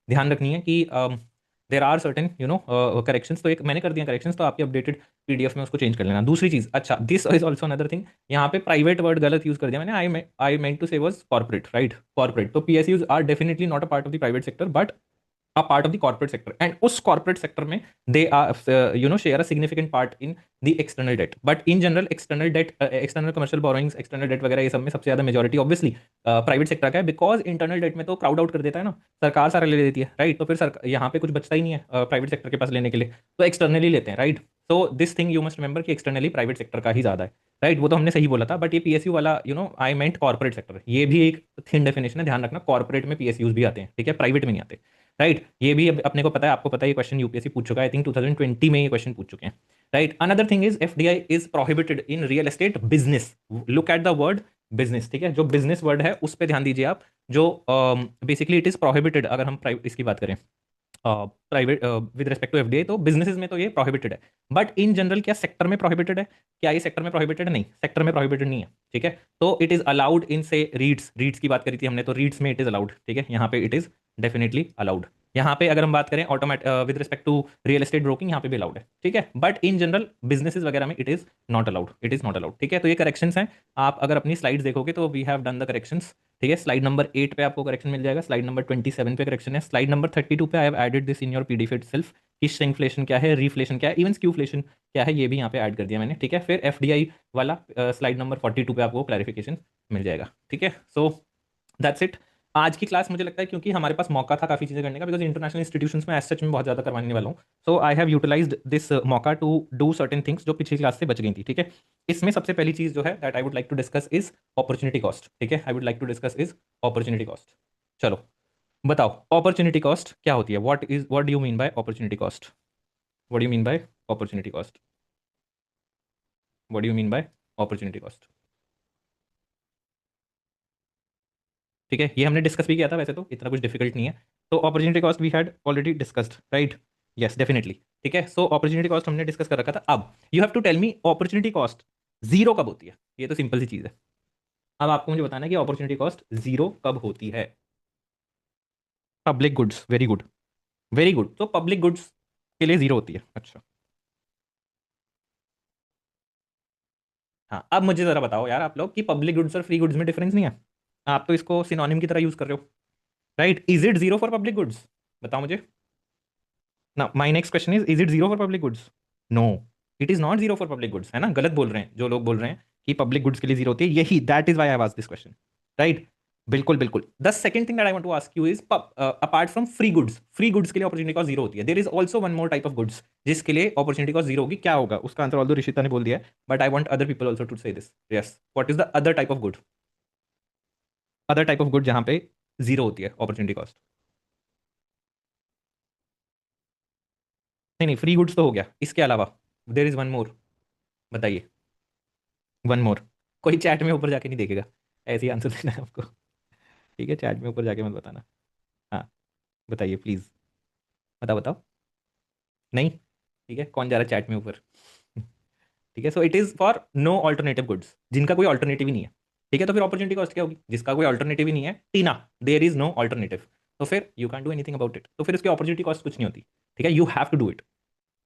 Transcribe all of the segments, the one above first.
ध्यान रखनी है कि देर आर सर्टेन करेक्शंस, तो एक मैंने कर दिया करेक्शंस, तो आपकी अपडेटेड पीडीएफ में उसको चेंज कर लेना। दूसरी चीज, अच्छा this is also another thing, यहाँ पे प्राइवेट वर्ड गलत यूज कर दिया मैंने, I meant to say was corporate, right, corporate. तो PSUs are definitely not a part of the private sector but a part of the corporate sector, and उस corporate sector में they are share a significant part in the external debt, but in general external debt, external commercial borrowings, external debt वगैरह ये सब में सबसे ज्यादा majority obviously private sector का है, बिकॉज इंटरनल डेट में तो क्राउड आउट कर देता है ना, सरकार सारा ले लेती है, राइट। तो फिर सरकार यहाँ पे कुछ बचता ही नहीं है प्राइवेट सेक्टर के पास लेने के लिए, तो एक्सटर्नली लेते हैं, right. So this thing you must remember कि एक्सटर्नली प्राइवेट सेक्टर का ही ज्यादा है, राइट। वो तो हमने सही बोला था, बट ये पीएसयू वाला आई मेंट कॉर्पोरेट सेक्टर, ये भी एक थिन डेफिनेशन है, ध्यान रखना, कॉर्पोरेट में पीएसयूज भी आते हैं, ठीक है, प्राइवेट में नहीं आते, राइट। ये भी अपने को पता है, आपको पता है, ये क्वेश्चन यूपीएससी पूछ चुका है, आई थिंक 2020 में ये क्वेश्चन पूछ चुके हैं, right. Another thing is FDI is prohibited in real estate business, look at the word business, ठीक है, जो बिजनेस वर्ड है उस पर ध्यान दीजिए आप, जो बेसिकली इट इज प्रोहिबिटेड, अगर हम इसकी बात करें private with respect to FDI, तो बिजनेसेस में तो ये प्रोहिबिटेड है, बट इन जनरल क्या सेक्टर में प्रोहिबिटेड है? क्या ये सेक्टर में प्रोहिबिटेड है? नहीं, सेक्टर में प्रोहिबिटेड नहीं है, ठीक है। तो इट इज अलाउड इन से रीट्स, रीट्स की बात करी थी हमने, तो रीट्स में इट इज अलाउड, ठीक है, यहाँ पे इट इज डेफिनेटली अलाउड। यहाँ पे अगर हम बात करें automate with respect to real estate broking, यहाँ पे भी अलाउड है, ठीक है, बट इन जनरल बिजनेसेस वगैरह में it is not allowed, it is not allowed, ठीक है। तो ये करेक्शंस हैं, आप अगर अपनी स्लाइड्स देखोगे तो we have done the corrections, ठीक है। स्लाइड नंबर 8 पे आपको करेक्शन मिल जाएगा, स्लाइड नंबर 27 पे करेक्शन है, स्लाइड नंबर 32 पे I have added this in your PDF itself कि श्रिंकफ्लेशन क्या है, रीफ्लेशन क्या है, इवन स्क्यूफ्लेशन क्या है, ये भी यहाँ पे ऐड कर दिया मैंने, ठीक है। फिर एफडीआई वाला स्लाइड नंबर 42 पे आपको क्लैरिफिकेशन मिल जाएगा, ठीक है। सो दैट्स इट आज की क्लास, मुझे लगता है, क्योंकि हमारे पास मौका था काफ़ी चीज़ें करने का, बिकॉज इंटरनेशनल इंस्टीट्यूशंस में एज सच में बहुत ज़्यादा करवाने वाला हूँ, सो आई हैव यूटिलाइज्ड दिस मौका टू डू सर्टेन थिंग्स जो पिछली क्लास से बच गई थी, ठीक है। इसमें सबसे पहली चीज़ जो है that I would like to discuss is opportunity cost, ठीक है, I would like to discuss is opportunity cost. चलो बताओ अपॉर्चुनिटी कॉस्ट क्या होती है, what do you mean by opportunity cost, what do you mean by opportunity cost, what do you mean by opportunity cost, ठीक है। ये हमने discuss भी किया था, वैसे तो इतना कुछ डिफिकल्ट नहीं है। तो opportunity cost we had already discussed, right, yes definitely, ठीक है। सो अपॉर्चुनिटी कॉस्ट हमने डिस्कस कर रखा था। अब you have to tell me opportunity cost zero कब होती है, ये तो सिंपल सी चीज़ है। अब आपको मुझे बताना है कि अपॉर्चुनिटी कॉस्ट जीरो कब होती है। Public goods, very good, very good, तो पब्लिक गुड्स के लिए जीरो होती है, अच्छा। हाँ, अब मुझे जरा बताओ यार आप लोग कि पब्लिक गुड्स और फ्री गुड्स में डिफरेंस नहीं है, आप तो इसको सिनोनिम की तरह यूज कर रहे हो, right. Is it zero for public goods, बताओ मुझे ना। My next question is it zero for public goods? No, it is not zero for public goods, है ना, गलत बोल रहे हैं जो लोग बोल रहे हैं कि पब्लिक गुड्स के लिए जीरो होती है, यही that is why I asked this question, right. बिल्कुल बिल्कुल। The second thing that I want to ask you is apart from free goods, free goods के लिए अपॉर्चुनिटी कॉस्ट जीरो होती है, there is also one more type of goods जिसके लिए opportunity cost zero होगी, क्या होगा उसका आंसर? ऑल्दो ऋषिता ने बोल दिया है, but I want other people also to say this, yes, what is the other type of good, other type of good जहां पे जीरो होती है अपॉर्चुनिटी कॉस्ट? नहीं नहीं, फ्री गुड्स तो हो गया, इसके अलावा देयर इज वन मोर, बताइए, वन मोर। कोई चैट में ऊपर जाके नहीं देखेगा, ऐसे ही आंसर देना है आपको, ठीक है, चैट में ऊपर जाके मत बताना। हाँ, बताइए प्लीज, बताओ बताओ। नहीं, ठीक है, कौन जा रहा है चैट में ऊपर? ठीक है, so it is for no alternative goods, जिनका कोई ऑल्टरनेटिव ही नहीं है, ठीक है। तो फिर अपॉर्चुनिटी कॉस्ट क्या होगी? जिसका कोई ऑल्टरनेटिव ही नहीं है, टीना, देयर इज नो ऑल्टरनेटिव, तो फिर you can do anything about it, तो फिर उसकी अपॉर्चुनिटी कॉस्ट कुछ नहीं होती, ठीक है, you have to do it,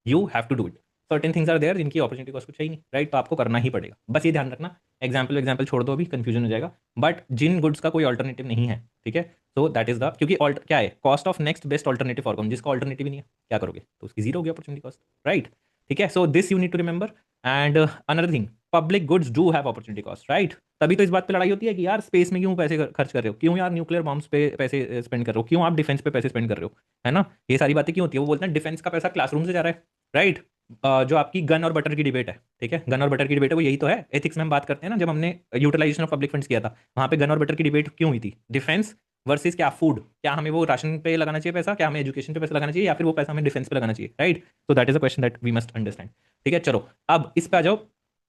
you have to do it. Certain things are there जिनकी अपॉर्चुनिटी कॉस्ट कुछ है ही नहीं, राइट, तो आपको करना ही पड़ेगा, बस ये ध्यान रखना। एग्जाम्पल एग्जाम्पल छोड़ दो, अभी कंफ्यूजन हो जाएगा, बट जिन गुड्स का कोई ऑल्टरनेटिव नहीं है, ठीक है, तो दैट इज द, क्योंकि क्या है, cost of next best alternative for कौन, जिसका ऑल्टरनेटिव ही नहीं है, क्या करोगे, तो उसकी जीरो होगी अपॉर्चुनिटी कॉस्ट, राइट, ठीक है। So this you need to remember. And another thing, public goods do have opportunity cost, right. तभी तो इस बात पे लड़ाई होती है कि यार स्पेस में क्यों पैसे खर्च कर रहे हो, क्यों यार न्यूक्लियर बॉम्ब्स पे पैसे स्पेंड कर रहे हो, क्यों आप डिफेंस पे पैसे स्पेंड कर रहे हो, है ना, ये सारी बातें क्यों होती है? वो बोलते हैं डिफेंस का पैसा क्लासरूम से जा रहा है, राइट। जो आपकी गन और बटर की डिबेट है, ठीक है, गन और बटर की डिबेट है, वो यही तो है, एथिक्स में हम बात करते हैं ना, जब हमने यूटिलाइजेशन ऑफ पब्लिक फंड्स किया था, वहां पे गन और बटर की डिबेट क्यों हुई थी? डिफेंस वर्सेस क्या, फूड, क्या हमें वो राशन पे लगाना चाहिए पैसा, क्या हमें एजुकेशन पे पैसा लगाना चाहिए, या फिर वो पैसा हमें डिफेंस पे लगाना चाहिए, राइट। तो that is a question that we must understand, ठीक है। चलो अब इस पे आ जाओ,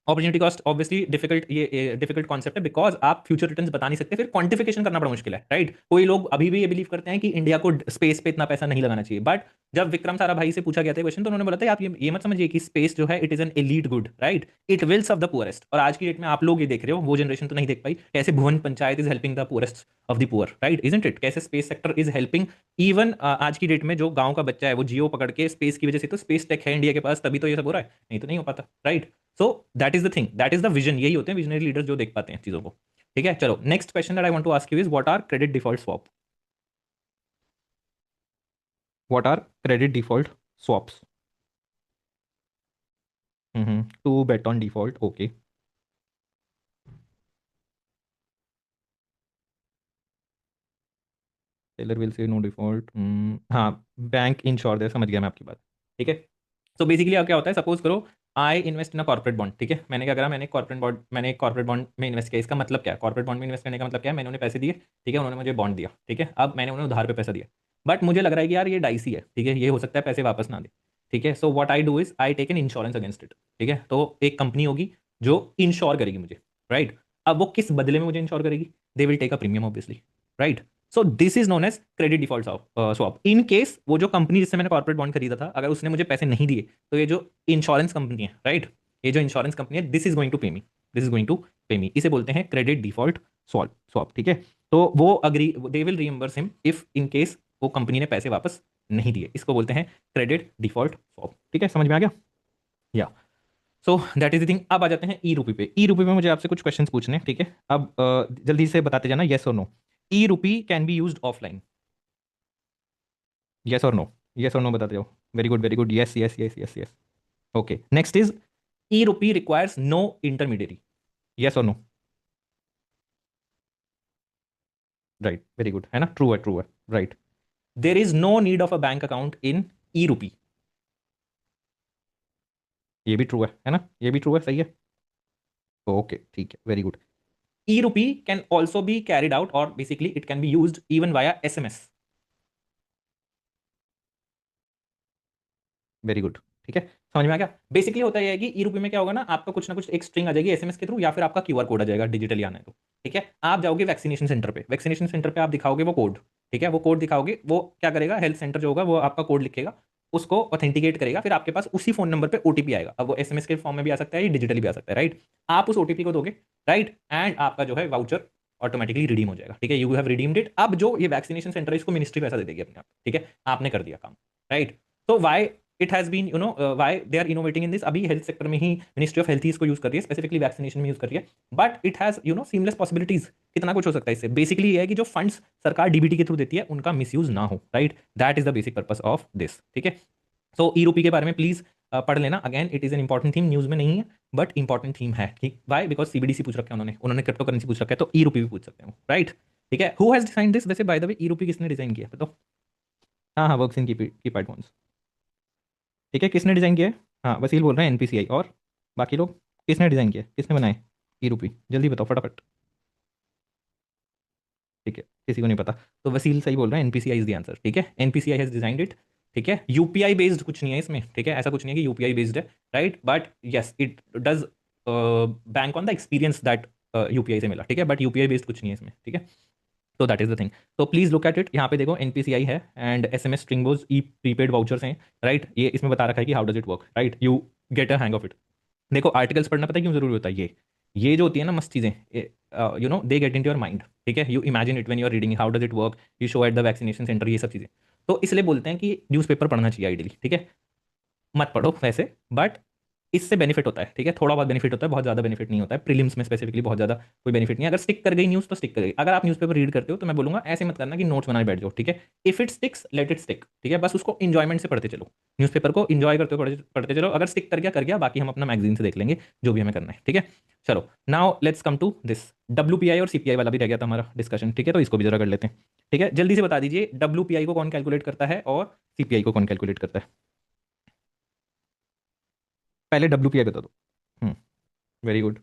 अपॉर्चुनिटी कॉस्ट ऑब्वियसली डिफिकल्ट, ये डिफिकल्ट कॉन्सेप्ट है, बिकॉज आप फ्यूचर रिटर्न्स बता नहीं सकते, फिर क्वांटिफिकेशन करना बड़ा मुश्किल है, राइट? कोई लोग अभी भी ये बिलीव करते हैं कि इंडिया को स्पेस पे इतना पैसा नहीं लगाना चाहिए, बट जब विक्रम साराभाई से पूछा गया था क्वेश्चन, तो उन्होंने बोला था आप ये मत समझिए कि स्पेस जो है it is an elite good, right? It will serve the poorest. और आज की डेट में आप लोग ये देख रहे हो, वो जनरेशन तो नहीं देख पाई कैसे Bhuvan Panchayat is helping the poorest of the poor, right? Isn't it? कैसे space sector is helping even आज की डेट में जो गांव का बच्चा है वो जियो पकड़ के स्पेस की वजह से, तो स्पेस टेक है इंडिया के पास, तभी तो ये सब हो रहा है, नहीं तो नहीं हो पाता, right? So that is the thing, that is the vision. यही होते हैं विजनरी लीडर्स जो देख पाते हैं चीजों को। ठीक है, चलो next question that I want to ask you is what are credit default swap? What are credit default swaps? To bet on default, okay. Tailor will say no default, हाँ, बैंक इंश्योर दे, समझ गया मैं आपकी बात। ठीक है, तो बेसिकली अब क्या होता है, सपोज करो I invest in a corporate bond. ठीक है, मैंने क्या करा, मैंने एक कॉर्पोरेट बॉन्ड में इन्वेस्ट किया। इसका मतलब क्या है, कॉर्पोरेट बॉन्ड में इन्वेस्ट करने का मतलब क्या है, मैंने उन्हें पैसे दिए, ठीक है, उन्होंने मुझे बॉन्ड दिया, ठीक है, अब मैंने उन्हें उधार पे पैसा दिया, बट मुझे लग रहा है कि यार ये डाइसी है, ठीक है, ये हो सकता है पैसे वापस ना दे। ठीक है, so what I do is I take an insurance against it. ठीक है, तो एक कंपनी होगी जो इंश्योर करेगी मुझे, राइट? अब वो किस बदले में मुझे इंश्योर करेगी? They will take a premium obviously, right? So this is known as credit default swap. In case वो जो कंपनी जिससे मैंने कॉर्पोरेट बॉन्ड खरीदा था, अगर उसने मुझे पैसे नहीं दिए, तो ये जो इंश्योरेंस कंपनी है, राइट, ये जो इंश्योरेंस कंपनी है, दिस इज गोइंग टू पे मी, दिस इज गोइंग टू पे मी, इसे बोलते हैं क्रेडिट डिफॉल्ट स्वैप। ठीक है, तो वो agree, they will reimburse him if in case वो कंपनी ने पैसे वापस नहीं दिए, इसको बोलते हैं क्रेडिट डिफॉल्ट स्वैप। ठीक है, समझ में आ गया? या सो दैट इज द थिंग। अब आ जाते हैं ई रूपी पे। ई रूपी में मुझे आपसे कुछ क्वेश्चंस पूछने हैं, ठीक है? अब जल्दी से बताते जाना, येस और no. E rupee can be used offline, yes और नो? यस और नो बताते जाओ। Very good, very good, yes yes yes yes yes. Okay, next is e rupee requires no intermediary, yes और नो? राइट, वेरी गुड, है ना, true है, true है, right. There is no need of a bank account in e rupee, ये भी true है ना, ये भी ट्रू है, सही है। ओके, ठीक है, very good. E rupee can also be carried out और basically it can be use even via S M S, very good. ठीक है, समझ में आ गया? बेसिकली होता यह है कि ई रूपी में क्या होगा ना, आपका कुछ ना कुछ एक स्ट्रिंग आ जाएगी एसएमएस के थ्रू, या फिर आपका क्यूआर कोड आ जाएगा डिजिटली आना है तो। ठीक है, आप जाओगे वैक्सीनेशन सेंटर पे, वैक्सीनेशन सेंटर पे आप दिखाओगे वो कोड, ठीक है, वो कोड दिखाओगे, वो क्या करेगा, हेल्थ सेंटर जो होगा वो आपका कोड लिखेगा, उसको ऑथेंटिकेट करेगा, फिर आपके पास उसी फोन नंबर पे ओटीपी आएगा। अब वो एसएमएस के फॉर्म में भी आ सकता है, ये डिजिटली भी आ सकता है, राइट? आप उस ओटीपी को दोगे, राइट, एंड आपका जो है वाउचर ऑटोमेटिकली रिडीम हो जाएगा। ठीक है, यू हैव रिडीम्ड इट। अब जो ये वैक्सीनेशन सेंटर है, इसको मिनिस्ट्री पैसा दे देगी अपने आप। ठीक है, आपने कर दिया काम, राइट? तो why it has been, you know, why they are innovating in this, अभी हेल्थ सेक्टर में ही मिनिस्ट्री ऑफ हेल्थ ही इसको यूज कर रही है, स्पेसिफिकली वैक्सीनेशन में यूज कर रही है, but it has, you know, seamless possibilities. कितना कुछ हो सकता है इससे। बेसिकली ये है कि जो फंड्स सरकार डीबीटी के थ्रू देती है उनका मिसयूज ना हो, right? That is the basic purpose of this. ठीक है, सो ई रूपी के बारे में प्लीज पढ़ लेना। Again it is an important theme, news में नहीं है बट इंपॉर्टेंट थीम है। ठीक, वाई? बिकॉज सीबीडीसी पूछ रखा है उन्होंने, उन्होंने क्रिप्टो करेंसी पूछ रखा है, तो ई रूपी भी पूछ सकते हो, राइट? ठीक है, हु हैज डिजाइन दिस? वैसे बाय द वे ई रूपी किसने डिजाइन किया बताओ? हाँ हाँ, वर्क्स इन कीपैड फोन्स। ठीक है, किसने डिज़ाइन किया है? हाँ, वसील बोल रहे हैं, एनपीसीआई। और बाकी लोग किसने डिज़ाइन किया, किसने बनाए ई रूपी? जल्दी बताओ फटाफट। ठीक है, किसी को नहीं पता, तो वसील सही बोल रहे हैं, एनपीसीआई इज द आंसर। ठीक है, एनपीसीआई हैज डिजाइंड इट। ठीक है, यूपीआई बेस्ड कुछ नहीं है इसमें, ठीक है, ऐसा कुछ नहीं है कि यूपीआई बेस्ड है, right? But yes it does bank on the experience that UPI से मिला, ठीक है, बट यूपीआई बेस्ड कुछ नहीं है इसमें। ठीक है, तो दैट इज द थिंग। तो प्लीज लुक एट इट, यहाँ पे देखो एनपीसीआई है एंड एसएमएस स्ट्रिंगोज ई प्रीपेड वाउचर्स हैं, राइट? ये इसमें बता रखा है कि how does it work, right? You get a hang of it. देखो आर्टिकल्स पढ़ना पता है क्यों जरूरी होता है? ये जो होती है ना मस्त चीज़ें, you know, they get into your mind. ठीक है, you imagine it when you are reading how does it work, you show at the vaccination centre, ये सब चीज़ें। तो इसलिए बोलते हैं कि न्यूज़पेपर पढ़ना चाहिए आइडियली। ठीक है, मत पढ़ो वैसे, बट इससे बेनिफिट होता है, ठीक है, थोड़ा बहुत बेनिफिट होता है, बहुत ज़्यादा बेनिफिट नहीं होता है। प्रीलिम्स में स्पेसिफिकली बहुत ज़्यादा कोई बेनिफिट नहीं है। अगर स्टिक कर गई न्यूज़ तो स्टिक कर गई। अगर आप न्यूज़पेपर रीड करते हो तो मैं बोलूंगा ऐसे मत करना कि नोट्स बनाए बैठ जाओ, ठीक है? If it sticks let it stick, ठीक है, बस उसको इंजॉयमेंट से पढ़ते चलो, न्यूज़पेपर को इंजॉय करते हुए पढ़ते चलो। अगर स्टिक कर गया, बाकी हम अपना मैगजीन से देख लेंगे जो भी हमें करना है। ठीक है, चलो now let's come to this. W और सीपीआई वाला भी रह गया था हमारा डिस्कशन, ठीक है, तो इसको भी जरा कर लेते हैं। ठीक है, जल्दी से बता दीजिए डब्ल्यू को कौन कैलकुलेट करता है और सीपीआई को कौन कैलकुलेट करता है? पहले डब्ल्यू बता दो। हम्म, वेरी गुड।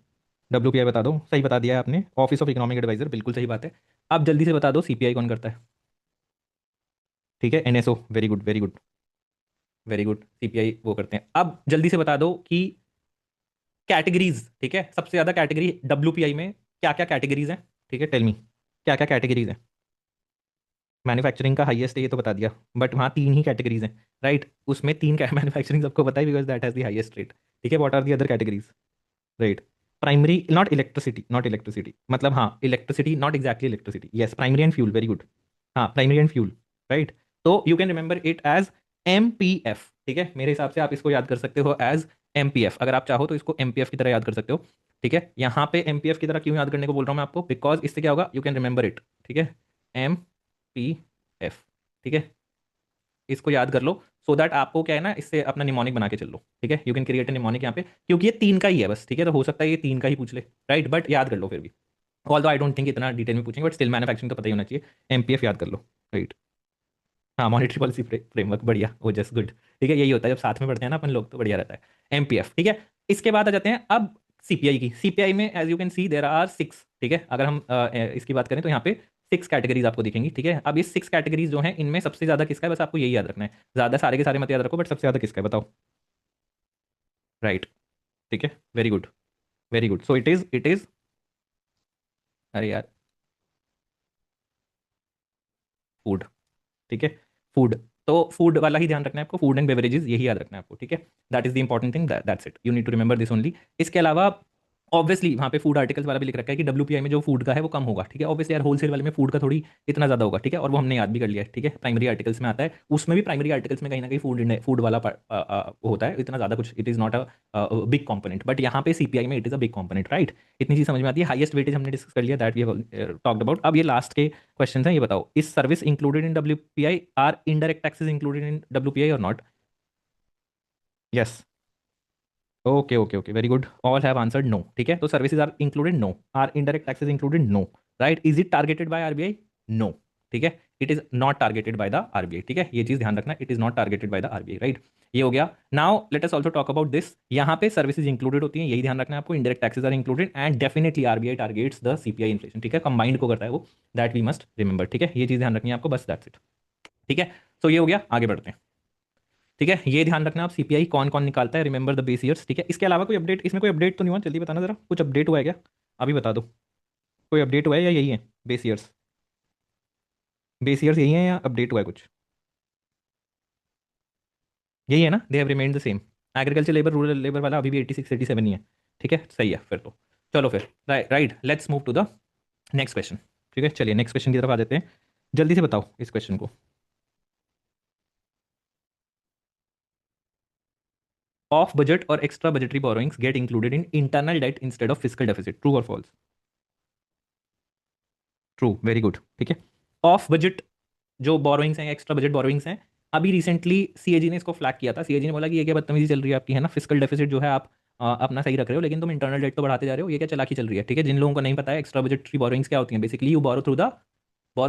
डब्ल्यू बता दो, सही बता दिया है आपने, ऑफिस ऑफ इकोनॉमिक एडवाइजर, बिल्कुल सही बात है। अब जल्दी से बता दो सीपीआई कौन करता है? ठीक है, NSO, very good very good very good, CPI वो करते हैं। अब जल्दी से बता दो कि कैटेगरीज, ठीक है, सबसे ज्यादा कैटेगरी WPI में क्या क्या कैटेगरीज हैं, ठीक है, टेल मी क्या क्या कैटेगरीज हैं। मैन्युफैक्चरिंग का हाईएस्ट है ये तो बता दिया, बट वहाँ तीन ही कैटेगरीज हैं, राइट, उसमें तीन मैन्युफैक्चरिंग सबको पता है because that has the highest rate, ठीक है। What are the other categories, right. Primary not electricity, not electricity, मतलब हाँ electricity not exactly electricity, yes primary and fuel, very good. हाँ प्राइमरी एंड फ्यूल, राइट। तो you can remember it as MPF, ठीक है, मेरे हिसाब से आप इसको याद कर सकते हो एज MPF, अगर आप चाहो तो इसको MPF की तरह याद कर सकते हो, ठीक है। यहाँ पे MPF की तरह क्यों याद करने को बोल रहा हूँ मैं आपको, बिकॉज इससे क्या होगा, यू कैन रिमेंबर इट, ठीक है, MPF, ठीक है, इसको याद कर लो सो दैट आपको क्या है ना, इससे अपना निमोनिक बना के चल लो, ठीक है, you can create a mnemonic यहाँ पे, क्योंकि ये तीन का ही है बस, ठीक है, तो हो सकता है ये तीन का ही पूछ ले, राइट, बट याद कर लो फिर भी, ऑल्दो आई डोंट थिंक इतना डिटेल में पूछेंगे, बट स्टिल मैन्युफैक्चरिंग तो पता ही होना चाहिए, MPF याद कर लो, राइट। हाँ मॉनेटरी पॉलिसी फ्रेमवर्क, बढ़िया, वो जस्ट गुड, ठीक है, यही होता है जब साथ में पढ़ते हैं ना अपन लोग तो बढ़िया रहता है, MPF, ठीक है। इसके बाद आ जाते हैं अब CPI की, CPI में as you can see there are 6, ठीक है, अगर हम इसकी बात करें तो यहाँ पे 6 कैटेगरीज आपको दिखेंगी, ठीक है। अब ये 6 कैटेगरीज जो हैं इनमें सबसे ज्यादा किसका है, बस आपको यही याद रखना है, ज्यादा सारे के सारे मत याद रखो, बट सबसे ज्यादा किसका है बताओ, राइट, ठीक है, very good, very good, so it is अरे यार फूड, ठीक है, फूड, तो फूड वाला ही ध्यान रखना है आपको, फूड एंड बेवरेजेस यही याद रखना है आपको, ठीक है, that is the important thing, that's it, you need to remember this only. इसके अलावा ऑब्वियसली वहाँ पे फूड आर्टिकल्स वाला भी लिख रखा है कि WPI में जो फूड का है वो कम होगा, ठीक है, ऑब्वियसली यार होलसेल वाले में फूड का थोड़ी इतना ज्यादा होगा, ठीक है, और वो हमने याद भी कर लिया है, ठीक है, प्राइमरी आर्टिकल्स में आता है, उसमें भी प्राइमरी आर्टिकल्स में कहीं ना कहीं फूड वाला वो होता है, इतना ज्यादा कुछ it is not a big component, but यहाँ पे CPI में it is a big component, right. इतनी चीज समझ में आती है, हाईएस्ट वेटेज हमने डिस्कस कर लिया, that we have talked about. अब ये लास्ट के क्वेश्चन हैं, ये बताओ, इस service included in WPI, are indirect taxes included in WPI और not, yes, okay okay okay, very good, all have answered no, ठीक है, तो services are included, no, are indirect taxes included, no, right, is it targeted by RBI, no, ठीक है, it is not targeted by the RBI, ठीक है, ये चीज ध्यान रखना, it is not targeted by the RBI, right, ये हो गया। Now let us also talk about this, यहाँ पे सर्विसेज इंक्लूडेड होती हैं, यही ध्यान रखना है आपको, indirect taxes are included and definitely RBI targets the CPI inflation, ठीक है, कंबाइंड को करता है वो, दैट वी मस्ट रिमेंबर, ठीक है, ये चीज ध्यान रखनी है आपको, बस दैट्स इट, ठीक है। सो ये हो गया, आगे बढ़ते हैं, ठीक है, ये ध्यान रखना आप, CPI कौन कौन निकालता है, रिमेंबर द बेस ईयर्स, ठीक है। इसके अलावा कोई अपडेट, इसमें कोई अपडेट तो नहीं हुआ, जल्दी बताना जरा, कुछ अपडेट हुआ है क्या, अभी बता दो, कोई अपडेट हुआ है या यही है बेस ईयर्स, बेस ईयर्स यही है या अपडेट हुआ है कुछ, यही है ना, they have remained the same, agriculture labour rural labour वाला अभी भी 86 87 ही है, ठीक है, सही है फिर तो, चलो फिर, right, let's move to the next question, ठीक है, चलिए नेक्स्ट क्वेश्चन की तरफ आ जाते हैं, जल्दी से बताओ इस क्वेश्चन को, ऑफ बजट और extra budgetary borrowings get included in internal debt instead of physical deficit, true और फॉल्स, ट्रू, वेरी गुड, ठीक है। ऑफ बजट जो बोरोइंग्स हैं, एक्स्ट्रा बजट बोरोइंग्स हैं, अभी रिसेंटली CAG ने इसको फ्लैग किया था, CAG ने बोला कि ये क्या बदतमीजी चल रही है आपकी, है ना, फिजिकल डेफिसिट जो है आप अपना सही रख रहे हो लेकिन तुम इंटरनल डेट तो बढ़ाते जा रहे हो, ये क्या चालाकी चल रही है, ठीक है। जिन लोगों को नहीं पता है एक्स्ट्रा बजटरी बोरोइंग्स क्या होती हैं, basically you borrow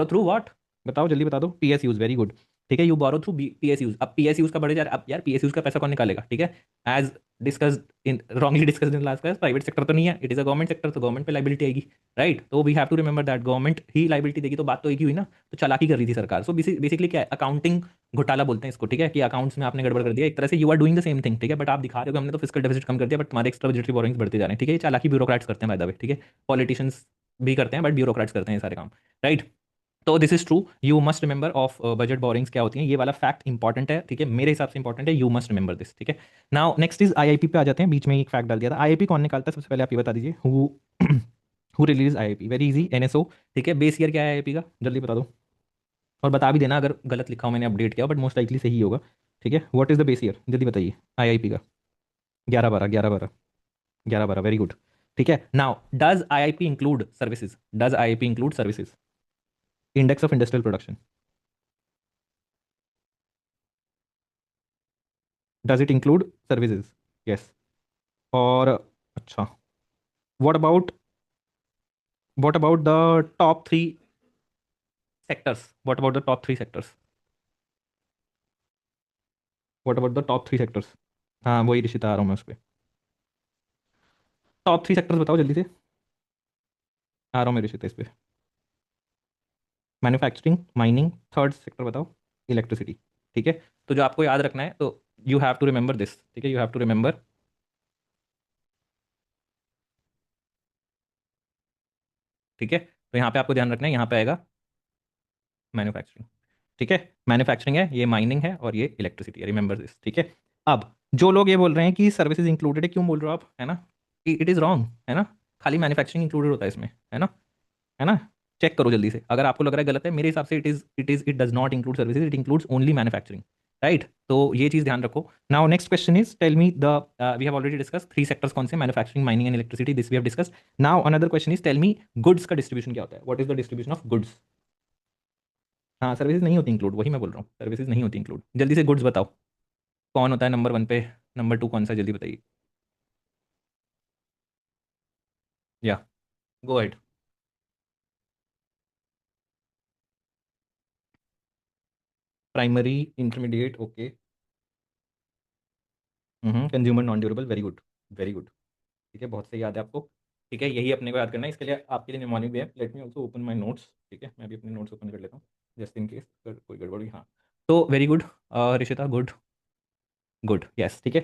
through what, बताओ जल्दी बता दो, PSUs, वेरी गुड, ठीक है, यू बोरो थ्रू PSUs, अब PSUs का बढ़े जा रहा है, अब यार PSUs का पैसा कौन निकालेगा, ठीक है, as discussed in wrongly discussed in last class, private sector तो नहीं है, it is a government sector, तो गवर्नमेंट पे लाइबिलिटी आएगी, राइट, तो we have to remember that government ही लाइबिलिटी देगी, तो बात तो एक ही हुई ना, तो चालाकी कर रही थी सरकार, सो बेसिकली क्या है, अकाउंटिंग घोटाला बोलते हैं इसको, ठीक है, कि अकाउंट्स में आपने गड़बड़ कर दिया, एक तरह से you are doing the same thing, ठीक है, बट आप दिखा रहे हो कि हमने तो फिजिकल डेफिसिट कम कर दिया, बट तुम्हारे एक्स्ट्रा बजटरी बोरोइंग्स बढ़ते जा रहे हैं, ठीक है, ये चालाकी ब्यूरोक्रेट्स करते हैं बाय द वे, ठीक है, पॉलिटिशियंस भी करते हैं बट ब्यूरोक्रेट्स करते हैं ये सारे काम, राइट। तो this is true, you must remember of budget borings क्या होती हैं, ये वाला फैक्ट इंपॉर्टेंट है, ठीक है, मेरे हिसाब से इंपॉर्टेंट है, यू मस्ट रिमेंबर दिस, ठीक है। नाउ नेक्स्ट इज IIP पे आ जाते हैं, बीच में एक फैक्ट डाल दिया था, IIP कौन निकालता है, सबसे पहले आप ये बता दीजिए, who release IIP, very easy, NSO, ठीक है, बेस ईयर क्या है IIP का, जल्दी बता दो, और बता भी देना अगर गलत लिखा हो मैंने अपडेट किया, बट मोस्ट लाइकली सही होगा, ठीक है, what is the base year, जल्दी बताइए IIP का, 11 12 11 12 11 12, वेरी गुड, ठीक है। Now does IIP include services, does IIP include services, index of industrial production, does it include services, yes, और अच्छा, what about, what about the top three sectors, what about the top three sectors, what about the top three sectors, हाँ वही ऋषिता आ रहा हूँ मैं उस पर, top three sectors बताओ जल्दी से, आ रहा हूँ मैं ऋषिता इस पे, मैन्युफैक्चरिंग, माइनिंग, थर्ड सेक्टर बताओ, इलेक्ट्रिसिटी, ठीक है। तो जो आपको याद रखना है, तो you have to remember this, ठीक है, यू हैव टू रिमेंबर ठीक है, तो यहाँ पे आपको ध्यान रखना है, यहाँ पे आएगा मैन्युफैक्चरिंग। ठीक है, मैन्युफैक्चरिंग है, ये माइनिंग है, और ये इलेक्ट्रिसिटी है, रिमेंबर दिस। ठीक है, अब जो लोग ये बोल रहे हैं कि सर्विसेज इंक्लूडेड है, क्यों बोल रहे हो आप, है ना, इट इज़ रॉन्ग, है ना, खाली मैन्युफैक्चरिंग इंक्लूडेड होता है इसमें, है ना, चेक करो जल्दी से, अगर आपको लग रहा है गलत है, मेरे हिसाब से it does not include services, it includes only manufacturing, right. तो ये चीज़ ध्यान रखो। Now next question is tell me the we have already discuss 3 sectors कौन से, manufacturing, mining and electricity, this we have discuss. Now another question is tell me goods का distribution क्या होता है, what is the distribution of goods. हाँ, services नहीं होती include, वही मैं बोल रहा हूँ, सर्विसेज नहीं होती इंक्लूड, जल्दी से गुड्स बताओ, कौन होता है नंबर 1 पे, नंबर 2 कौन सा है? जल्दी बताइए। या, go ahead. Primary, intermediate, okay. Consumer, non durable, very good, very good. ठीक है, बहुत सही याद है आपको। ठीक है, यही अपने को याद करना है, इसके लिए आपके लिए निमोनिक भी है, let me also open my notes. ठीक है, मैं भी अपने नोट्स ओपन कर लेता हूँ, जस्ट इन केस अगर कोई गड़बड़ हुई। हाँ, तो very good, Rishita, good, good, yes, ठीक है।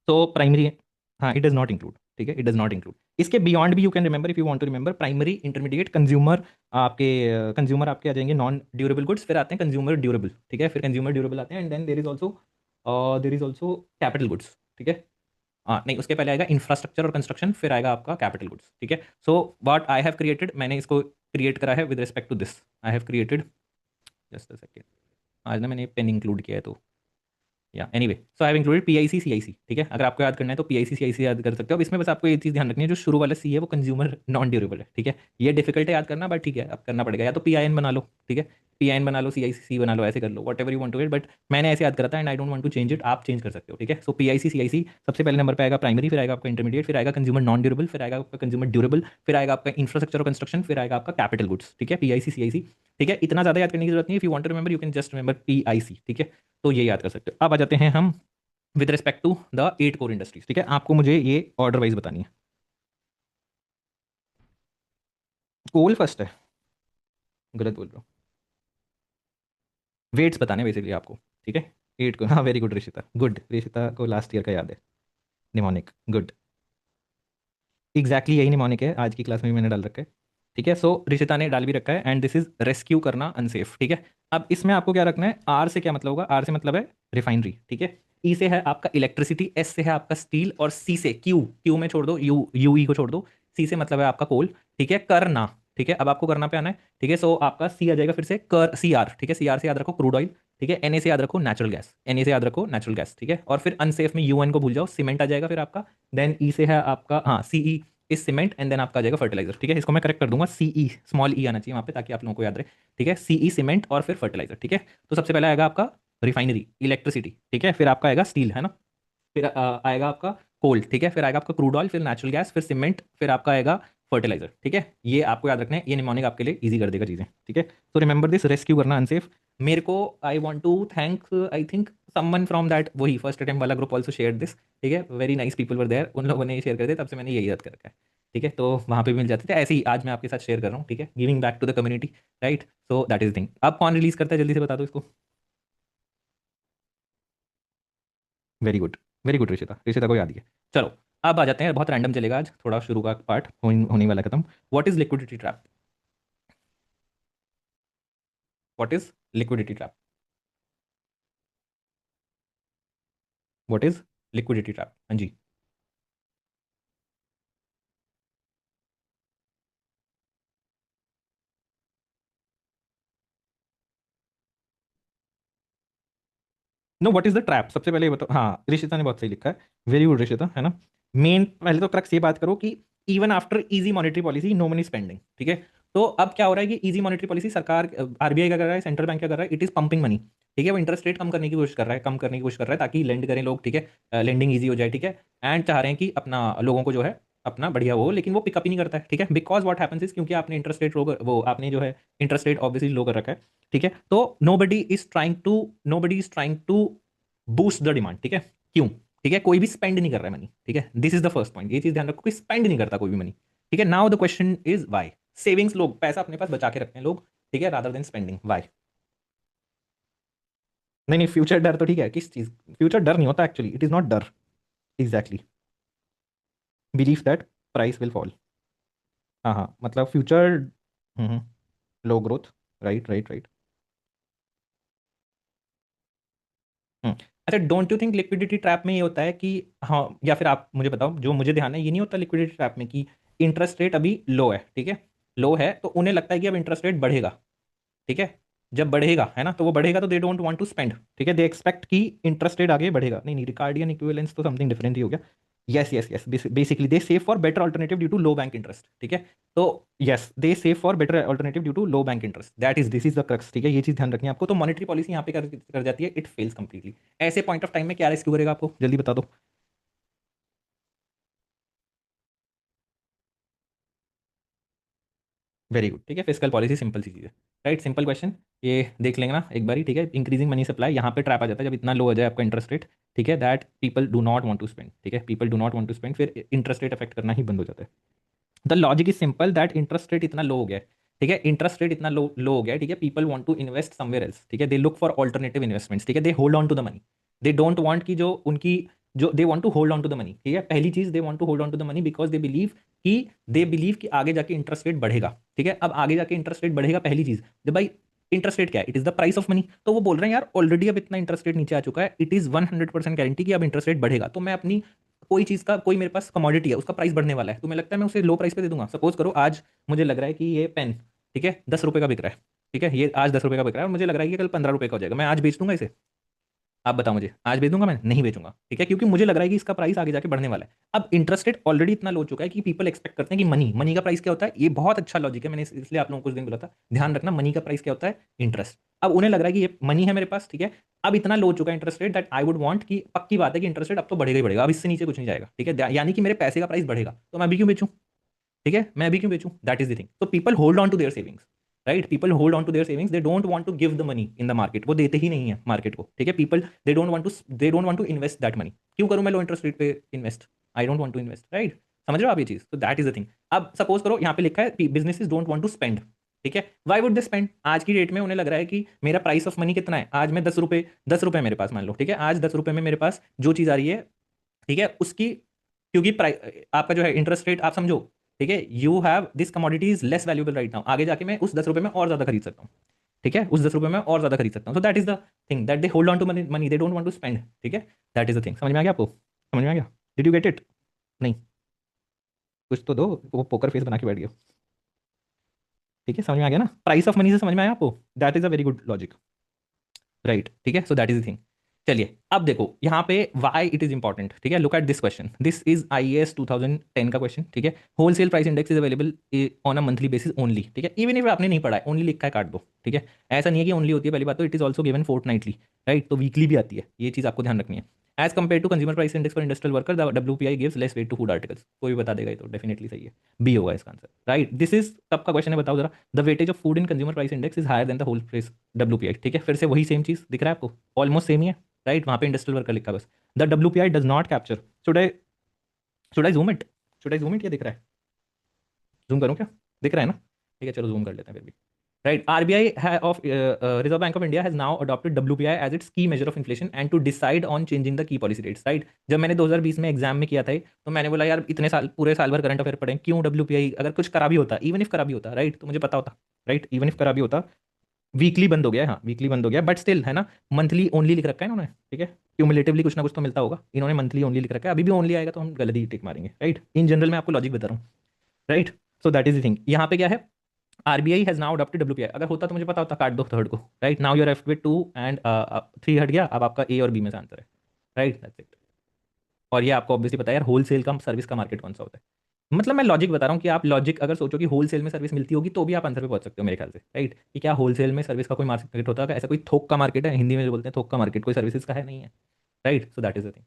तो प्राइमरी, हाँ, इट डज नॉट इंक्लूड, ठीक है, इट डज नॉट इंक्लूड, इसके बियॉन्ड भी you can remember if you want to remember, primary, intermediate, consumer, आपके कंज्यूमर आपके आ जाएंगे नॉन ड्यूरेबल गुड्स, फिर आते हैं कंज्यूमर ड्यूरेबल, ठीक है, फिर कंज्यूमर ड्यूरेबल आते हैं, and then there is also capital goods. ठीक है, हाँ नहीं, उसके पहले आएगा इंफ्रास्ट्रक्चर और कंस्ट्रक्शन, फिर आएगा आपका कैपिटल गुड्स। ठीक है, so what I have created, मैंने इसको क्रिएट करा है with respect to this, I have created, just a second, आज ना मैंने पेन इंक्लूड किया है, तो या anyway, so I have included P I C C I C. ठीक है, अगर आपको याद करना है तो P I C C I सी याद कर सकते हो। अब इसमें बस आपको ये चीज़ ध्यान रखनी है, जो शुरू वाला सी है वो कंज्यूमर नॉन ड्यूरेबल है। ठीक है, ये डिफिकल्ट है याद करना, बट ठीक है, अब करना पड़ेगा, या तो पी आई एन बना लो, ठीक है, पी आई एन बना लो, सी आई सी सी बना लो, ऐसे कर लो, whatever you want to it, but मैंने ऐसे याद करा था, and I don't want to change it, आप चेंज कर सकते हो। ठीक है, सो P I C C I सी सबसे पहले नंबर पे आएगा प्राइमरी, फिर आएगा आपका इंटरमीडिएट, फिर आएगा कंज्यूमर नॉन ड्यूरेबल, फिर आएगा आपका कंज्यूमर ड्यूरेबल, फिर आएगा आपका इंफ्रास्ट्रक्चर और कंस्ट्रक्शन, फिर आएगा आपका कैपिटल गुड्स। ठीक है, P I C C I C. ठीक है, इतना ज़्यादा याद करने की जरूरत नहीं है, if you want to remember you can just remember P I C. ठीक है, तो ये याद कर सकते हो। अब आ जाते हैं हम with respect to the 8 core industries. ठीक है, आपको मुझे ये ऑर्डर वाइज बतानी है। कोल फर्स्ट है, गलत बोल रहा हूँ, वेट्स बताने बेसिकली आपको। ठीक है, 8 को, हाँ, very good Rishita, good, Rishita को लास्ट ईयर का याद है, निमोनिक, गुड, एग्जैक्टली यही निमोनिक है, आज की क्लास में भी मैंने डाल रखा है। ठीक है, सो ऋषिता ने डाल भी रखा है, एंड दिस इज रेस्क्यू करना अनसेफ। ठीक है, अब इसमें आपको क्या रखना है, आर से क्या मतलब होगा, आर से मतलब है रिफाइनरी। ठीक है, ई से है आपका इलेक्ट्रिसिटी, एस से है आपका स्टील, और सी से क्यू, क्यू में छोड़ दो, यू यू ई को छोड़ दो, सी से मतलब है आपका कोल। ठीक है, करना। ठीक है, अब आपको करना पे आना है। ठीक है, सो आपका सी आ जाएगा फिर से कर, सी आर। ठीक है, सी आर से याद रखो क्रूड ऑयल। ठीक है, एन ए से याद रखो नेचुरल गैस, एन ए से याद रखो नेचुरल गैस। ठीक है, और फिर अनसेफ में यू एन को भूल जाओ, सीमेंट आ जाएगा फिर आपका। देन ई से है आपका, हाँ, सी ई इस सीमेंट, एंड देन आपका आ जाएगा फर्टिलाइजर। ठीक है, इसको मैं करेक्ट कर दूंगा, सीई स्मॉल ई आना चाहिए वहाँ पे, ताकि आप लोगों को याद रहे। ठीक है, सीई सीमेंट और फिर फर्टिलाइजर। ठीक है, तो सबसे पहले आएगा आपका रिफाइनरी, इलेक्ट्रिसिटी। ठीक है, फिर आपका आएगा स्टील, है ना, फिर आएगा आपका कोल। ठीक है, फिर आएगा आपका क्रूड ऑयल, फिर नेचुरल गैस, फिर सीमेंट, फिर आपका आएगा फर्टिलाइजर। ठीक है, ये आपको याद रखना है, ये निमोनिक आपके लिए इजी कर देगा चीजें। ठीक है, तो रिमेंबर दिस, रेस्क्यू करना अनसेफ। मेरे को I want to thank, I think someone from that, वही फर्स्ट अटेम्प्ट वाला ग्रुप ऑल्सो शेयर दिस। ठीक है, very nice people were there, उन लोगों ने शेयर कर दिया, तब से मैंने यही याद कर रखा है। ठीक है, तो वहाँ पे भी मिल जाते थे, ऐसे ही आज मैं आपके साथ शेयर कर रहा हूँ। ठीक है, giving back to the community, right, so that is thing. अब कौन रिलीज करता है, जल्दी से बता दो इसको। Very good, very good Rishita, Rishita को याद ही है। चलो, अब आ जाते हैं, बहुत रैंडम चलेगा आज, थोड़ा शुरू का पार्ट होने वाला है खत्म। What is liquidity trap, what is liquidity trap, what is liquidity trap, हाँ जी। No, what is the trap, सबसे पहले ये बताओ। हाँ, ऋषिता ने बहुत सही लिखा है, वेरी गुड ऋषिता, है ना। मेन पहले तो क्रक्स ये बात करो कि even after easy monetary policy no money spending. ठीक है, तो अब क्या हो रहा है कि इजी मॉनेटरी पॉलिसी सरकार, आरबीआई क्या कर रहा है, सेंट्रल बैंक क्या कर रहा है, इट इज पंपिंग मनी। ठीक है, वो इंटरेस्ट रेट कम करने की कोशिश कर रहा है, कम करने की कोशिश कर रहा है, ताकि लेंड करें लोग। ठीक है, लेंडिंग ईजी हो जाए। ठीक है, एंड चाह रहे हैं कि अपना लोगों को जो है अपना बढ़िया हो, लेकिन वो पिकअप ही नहीं करता है। ठीक है, बिकॉज व्हाट हैपेंस इज, क्योंकि आपने इंटरेस्ट रेट लो वो आपने जो है इंटरेस्ट रेट ऑब्वियसली लो कर रखा है। ठीक है, तो nobody is trying to boost the demand. ठीक है, क्यों, ठीक है, कोई भी स्पेंड नहीं कर रहा है मनी। ठीक है, this is the first point, ये चीज ध्यान रखो, कोई स्पेंड नहीं करता कोई भी मनी। ठीक है, now the question is why, savings, लोग पैसा अपने पास बचा के रखते हैं लोग। ठीक है, रादर देन स्पेंडिंग, वाई। नहीं नहीं, फ्यूचर डर तो ठीक है, किस चीज, फ्यूचर डर नहीं होता एक्चुअली, इट इज नॉट डर, exactly, believe that price will fall. हाँ हाँ, मतलब future. Low growth. Right right right. अच्छा, don't you think liquidity trap में ये होता है कि, हाँ, या फिर आप मुझे बताओ, जो मुझे ध्यान है ये नहीं होता लिक्विडिटी ट्रैप में कि इंटरेस्ट रेट अभी लो है, ठीक है, लो है तो उन्हें लगता है कि अब इंटरेस्ट रेट बढ़ेगा, ठीक है, जब बढ़ेगा है ना, तो वो बढ़ेगा तो they don't want to spend, ठीक है, दे एक्सपेक्ट कि इंटरेस्ट रेट आगे बढ़ेगा। नहीं नहीं, रिकार्डियन इक्विवेलेंस तो समथिंग डिफरेंट ही हो गया। Yes yes yes, basically they save for better alternative due to low bank interest, ठीक है। तो yes, they save for better alternative due to low bank interest, that is this is the crux, ठीक है, ये चीज ध्यान रखनी है आपको। तो मॉनेटरी पॉलिसी यहाँ पे कर जाती है, इट फेल्स कंप्लीटली। ऐसे पॉइंट ऑफ टाइम में क्या रेस्क्यू करेगा आपको, जल्दी बता दो। वेरी गुड, ठीक है, फिस्कल पॉलिसी सिंपल सी चीज़ है। राइट, सिंपल क्वेश्चन, ये देख लेंगे ना एक बारी, ठीक है। इंक्रीजिंग मनी सप्लाई, यहाँ पे ट्रैप आ जाता है जब इतना लो हो जाए आपका इंटरेस्ट रेट, ठीक है, that people do not want to spend, ठीक है, people do not want to spend, फिर इंटरेस्ट रेट अफेक्ट करना ही बंद हो जाता है। The logic is simple that interest rate इतना लो हो गया है, ठीक है, इंटरेस्ट रेट इतना लो हो गया है, ठीक है, people want to invest somewhere else, ठीक है, they look for alternative investments, ठीक है, they hold on to the money, they don't want की जो उनकी, जो they want to hold on to the money, ठीक है, पहली चीज they want to hold on to the money because they believe कि आगे जाके इंटरेस्ट रेट बढ़ेगा, ठीक है। अब आगे जाके इंटरेस्ट रेट बढ़ेगा, पहली चीज, जब भाई इंटरेस्ट रेट क्या है, it is the price of money, तो वो बोल रहे हैं यार ऑलरेडी अब इतना इंटरेस्ट रेट नीचे आ चुका है, इट इज 100% गारंटी कि अब इंटरेस्ट रेट बढ़ेगा, तो मैं अपनी कोई चीज़ का, कोई मेरे पास कमोडिटी है उसका प्राइस बढ़ने वाला है, तो मैं लगता है मैं उसे लो प्राइस पे दे दूंगा। सपोज करो आज मुझे लग रहा है कि ये पेन, ठीक है, 10 रुपये का बिक रहा है, ठीक है, ये आज 10 रुपये का बिक रहा है और मुझे लग रहा है कि कल 15 रुपये का हो जाएगा, मैं आज बेच दूंगा इसे। आप बताओ मुझे, आज बेच दूंगा मैं, नहीं बेचूंगा, ठीक है, क्योंकि मुझे लग रहा है कि इसका प्राइस आगे जाके बढ़ने वाला है। अब इंटरेस्ट रेट ऑलरेडी इतना लो चुका है कि पीपल एक्सपेक्ट करते हैं कि मनी मनी का प्राइस क्या होता है, ये बहुत अच्छा लॉजिक है, मैंने इसलिए आप लोगों को कुछ दिन बोला था ध्यान रखना, मनी का प्राइस क्या होता है, इंटरेस्ट। अब उन्हें लग रहा है कि ये मनी है मेरे पास, ठीक है, अब इतना लो चुका है interest rate that I would want कि पक्की बात है कि इंटरेस्ट रेट अब तो बढ़ेगा ही बढ़ेगा, अब इससे नीचे कुछ नहीं जाएगा, ठीक है, यानी कि मेरे पैसे का प्राइस बढ़ेगा, तो मैं अभी क्यों बेचूं, ठीक है, मैं अभी क्यों बेचूं, दैट इज द थिंग। तो people hold on to their savings, right, people hold on to their savings, they don't want to give the money in the market, वो देते ही नहीं है मार्केट को, ठीक है, people they don't want to invest that money, क्यों करूं मैं लो इंटरेस्ट रेट पे invest, I don't want to invest, right, समझ रहे हो आप ये चीज, तो दैट इज द थिंग। अब सपोज करो यहाँ पे लिखा है businesses don't want to spend, ठीक है, वाई वुड दे स्पेंड, आज की डेट में उन्हें लग रहा है कि मेरा प्राइस ऑफ मनी कितना है, आज मैं 10 रुपये, 10 रुपये मेरे पास मान लो, ठीक है, आज 10 रुपये में मेरे पास जो चीज़ आ रही है, ठीक है, उसकी, क्योंकि प्राइस आपका जो है इंटरेस्ट रेट आप समझो, ठीक है, you have this commodity is less valuable right now, आगे जाके मैं उस 10 रुपये में और ज्यादा खरीद सकता हूँ, ठीक है, उस 10 रुपये में और ज्यादा खरीद सकता हूँ, so that is the thing that they hold on to money, they don't want to spend, ठीक है, दैट इज द थिंग। समझ में आ गया आपको, समझ में आ गया, डिड यू गेट इट, नहीं, कुछ तो दो, वो पोकर फेस बना के बैठ गया, ठीक है, समझ में आ गया ना, प्राइस ऑफ मनी से समझ में आया आपको, that is a very good logic, right, ठीक है, so that is the thing. चलिए अब देखो यहाँ पे वाई इट इज इंपॉर्टेंट, ठीक है, look at this question, this is IAS 2010 का क्वेश्चन, ठीक है, wholesale price index is available on a monthly basis only, ठीक है, इवन इफ आपने नहीं पढ़ा है, ओनली लिखा है काट दो, ठीक है, ऐसा नहीं है कि ओनली होती है, पहली बात तो it is also given fortnightly, right, तो वीकली भी आती है, ये चीज़ आपको ध्यान रखनी है। As compared to consumer price index for industrial worker, the WPI gives less weight to food articles, कोई भी बता देगा, ये तो डेफिनेटली सही है, बी होगा इसका आंसर, राइट, दिस इज तब का क्वेश्चन है, बताओ जरा, the weightage of food in consumer price index is higher than the whole price WPI, ठीक है, फिर से वही सेम चीज़ दिख रहा है आपको, ऑलमोस्ट सेम ही है, राइट, वहाँ पे इंडस्ट्रियल वर्कर लिखा बस, the WPI does not capture, should I should I zoom it, should I zoom it, ये दिख रहा है, जूम करूँ क्या, दिख रहा है ना, ठीक है, चलो जूम कर लेते हैं फिर भी, right, RBI of Reserve Bank of India has now adopted WPI as its key measure of inflation and to decide on changing the key policy rates, right, जब मैंने 2020 में एग्जाम में किया था तो मैंने बोला यार इतने साल, पूरे साल भर करंट अफेयर पढ़े क्यों, WPI अगर कुछ करा भी होता, इवन इफ करा भी होता, राइट, तो मुझे पता होता, राइट, इवन इफ करा भी होता, वीकली बंद हो गया है, हाँ वीकली बंद हो गया, बट स्टिल है ना, मंथली ओनली लिख रखा है इन्होंने, ठीक है, क्यूमुलेटिवली कुछ ना कुछ तो मिलता होगा, इन्होंने मंथली ओनली लिख रखा है, अभी भी ओनली आएगा तो हम गलत ही टिक मारेंगे, राइट, इन जनरल मैं आपको लॉजिक बता रहा हूँ, right, so that is the thing, यहाँ पे क्या है, RBI has now adopted WPI, अगर होता तो मुझे पता होता, काट दो थर्ड को, right, now you're left with 2 and 3 हट गया, अब आपका A और B में से आंसर है, राइट, दैट्स इट। और ये आपको ऑब्वियसली पता है यार, होलसेल का सर्विस का मार्केट कौन सा होता है, मतलब मैं लॉजिक बता रहा हूँ कि आप लॉजिक अगर सोचो कि होलसेल में सर्विस मिलती होगी तो भी आप आंसर पे पहुंच सकते हो मेरे ख्याल से, राइट, कि क्या होलसेल में सर्विस का कोई मार्केट होता है, ऐसा कोई थोक का मार्केट है, हिंदी में जो बोलते हैं थोक का मार्केट, कोई सर्विसेज का है नहीं है, right, so that is the thing.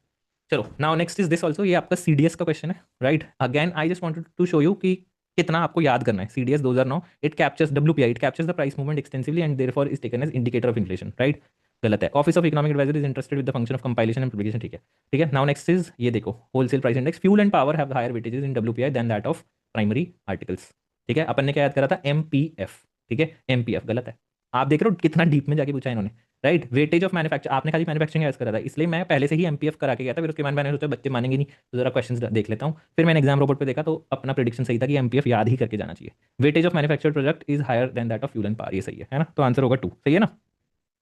चलो now next is this also, ये आपका CDS का क्वेश्चन है, right, again I just wanted to show you कि कितना आपको याद करना है, CDS 2009, it captures WPI, it captures the price movement extensively and therefore is taken as indicator of inflation, right, गलत है, office of economic advisor is interested with the function of compilation and publication, ठीक है, ठीक है, now next is ये देखो, wholesale price index, fuel and power have higher weightages in WPI than that of primary articles, ठीक है, अपन ने क्या याद करा था, MPF, ठीक है, MPF गलत है, आप देख रहे हो कितना डीप में जाके पूछा है इन्होंने, राइट। वेटेज ऑफ मैन्युफैक्चर, आपने खाली मैन्युफैक्चरिंग एज करा था, इसलिए मैं पहले से ही एमपीएफ करा के गया था, फिर उसके बाद मैंने सोचा बच्चे मानेंगे नहीं, तो जरा क्वेश्चंस देख लेता हूँ, फिर मैंने एग्जाम रोबोट पे देखा तो अपना प्रिडिक्शन सही था कि एमपीएफ याद ही करके जाना चाहिए। Weightage of manufactured product is higher than that of fuel and power, ये सही है ना, तो आंसर होगा 2, सही है ना,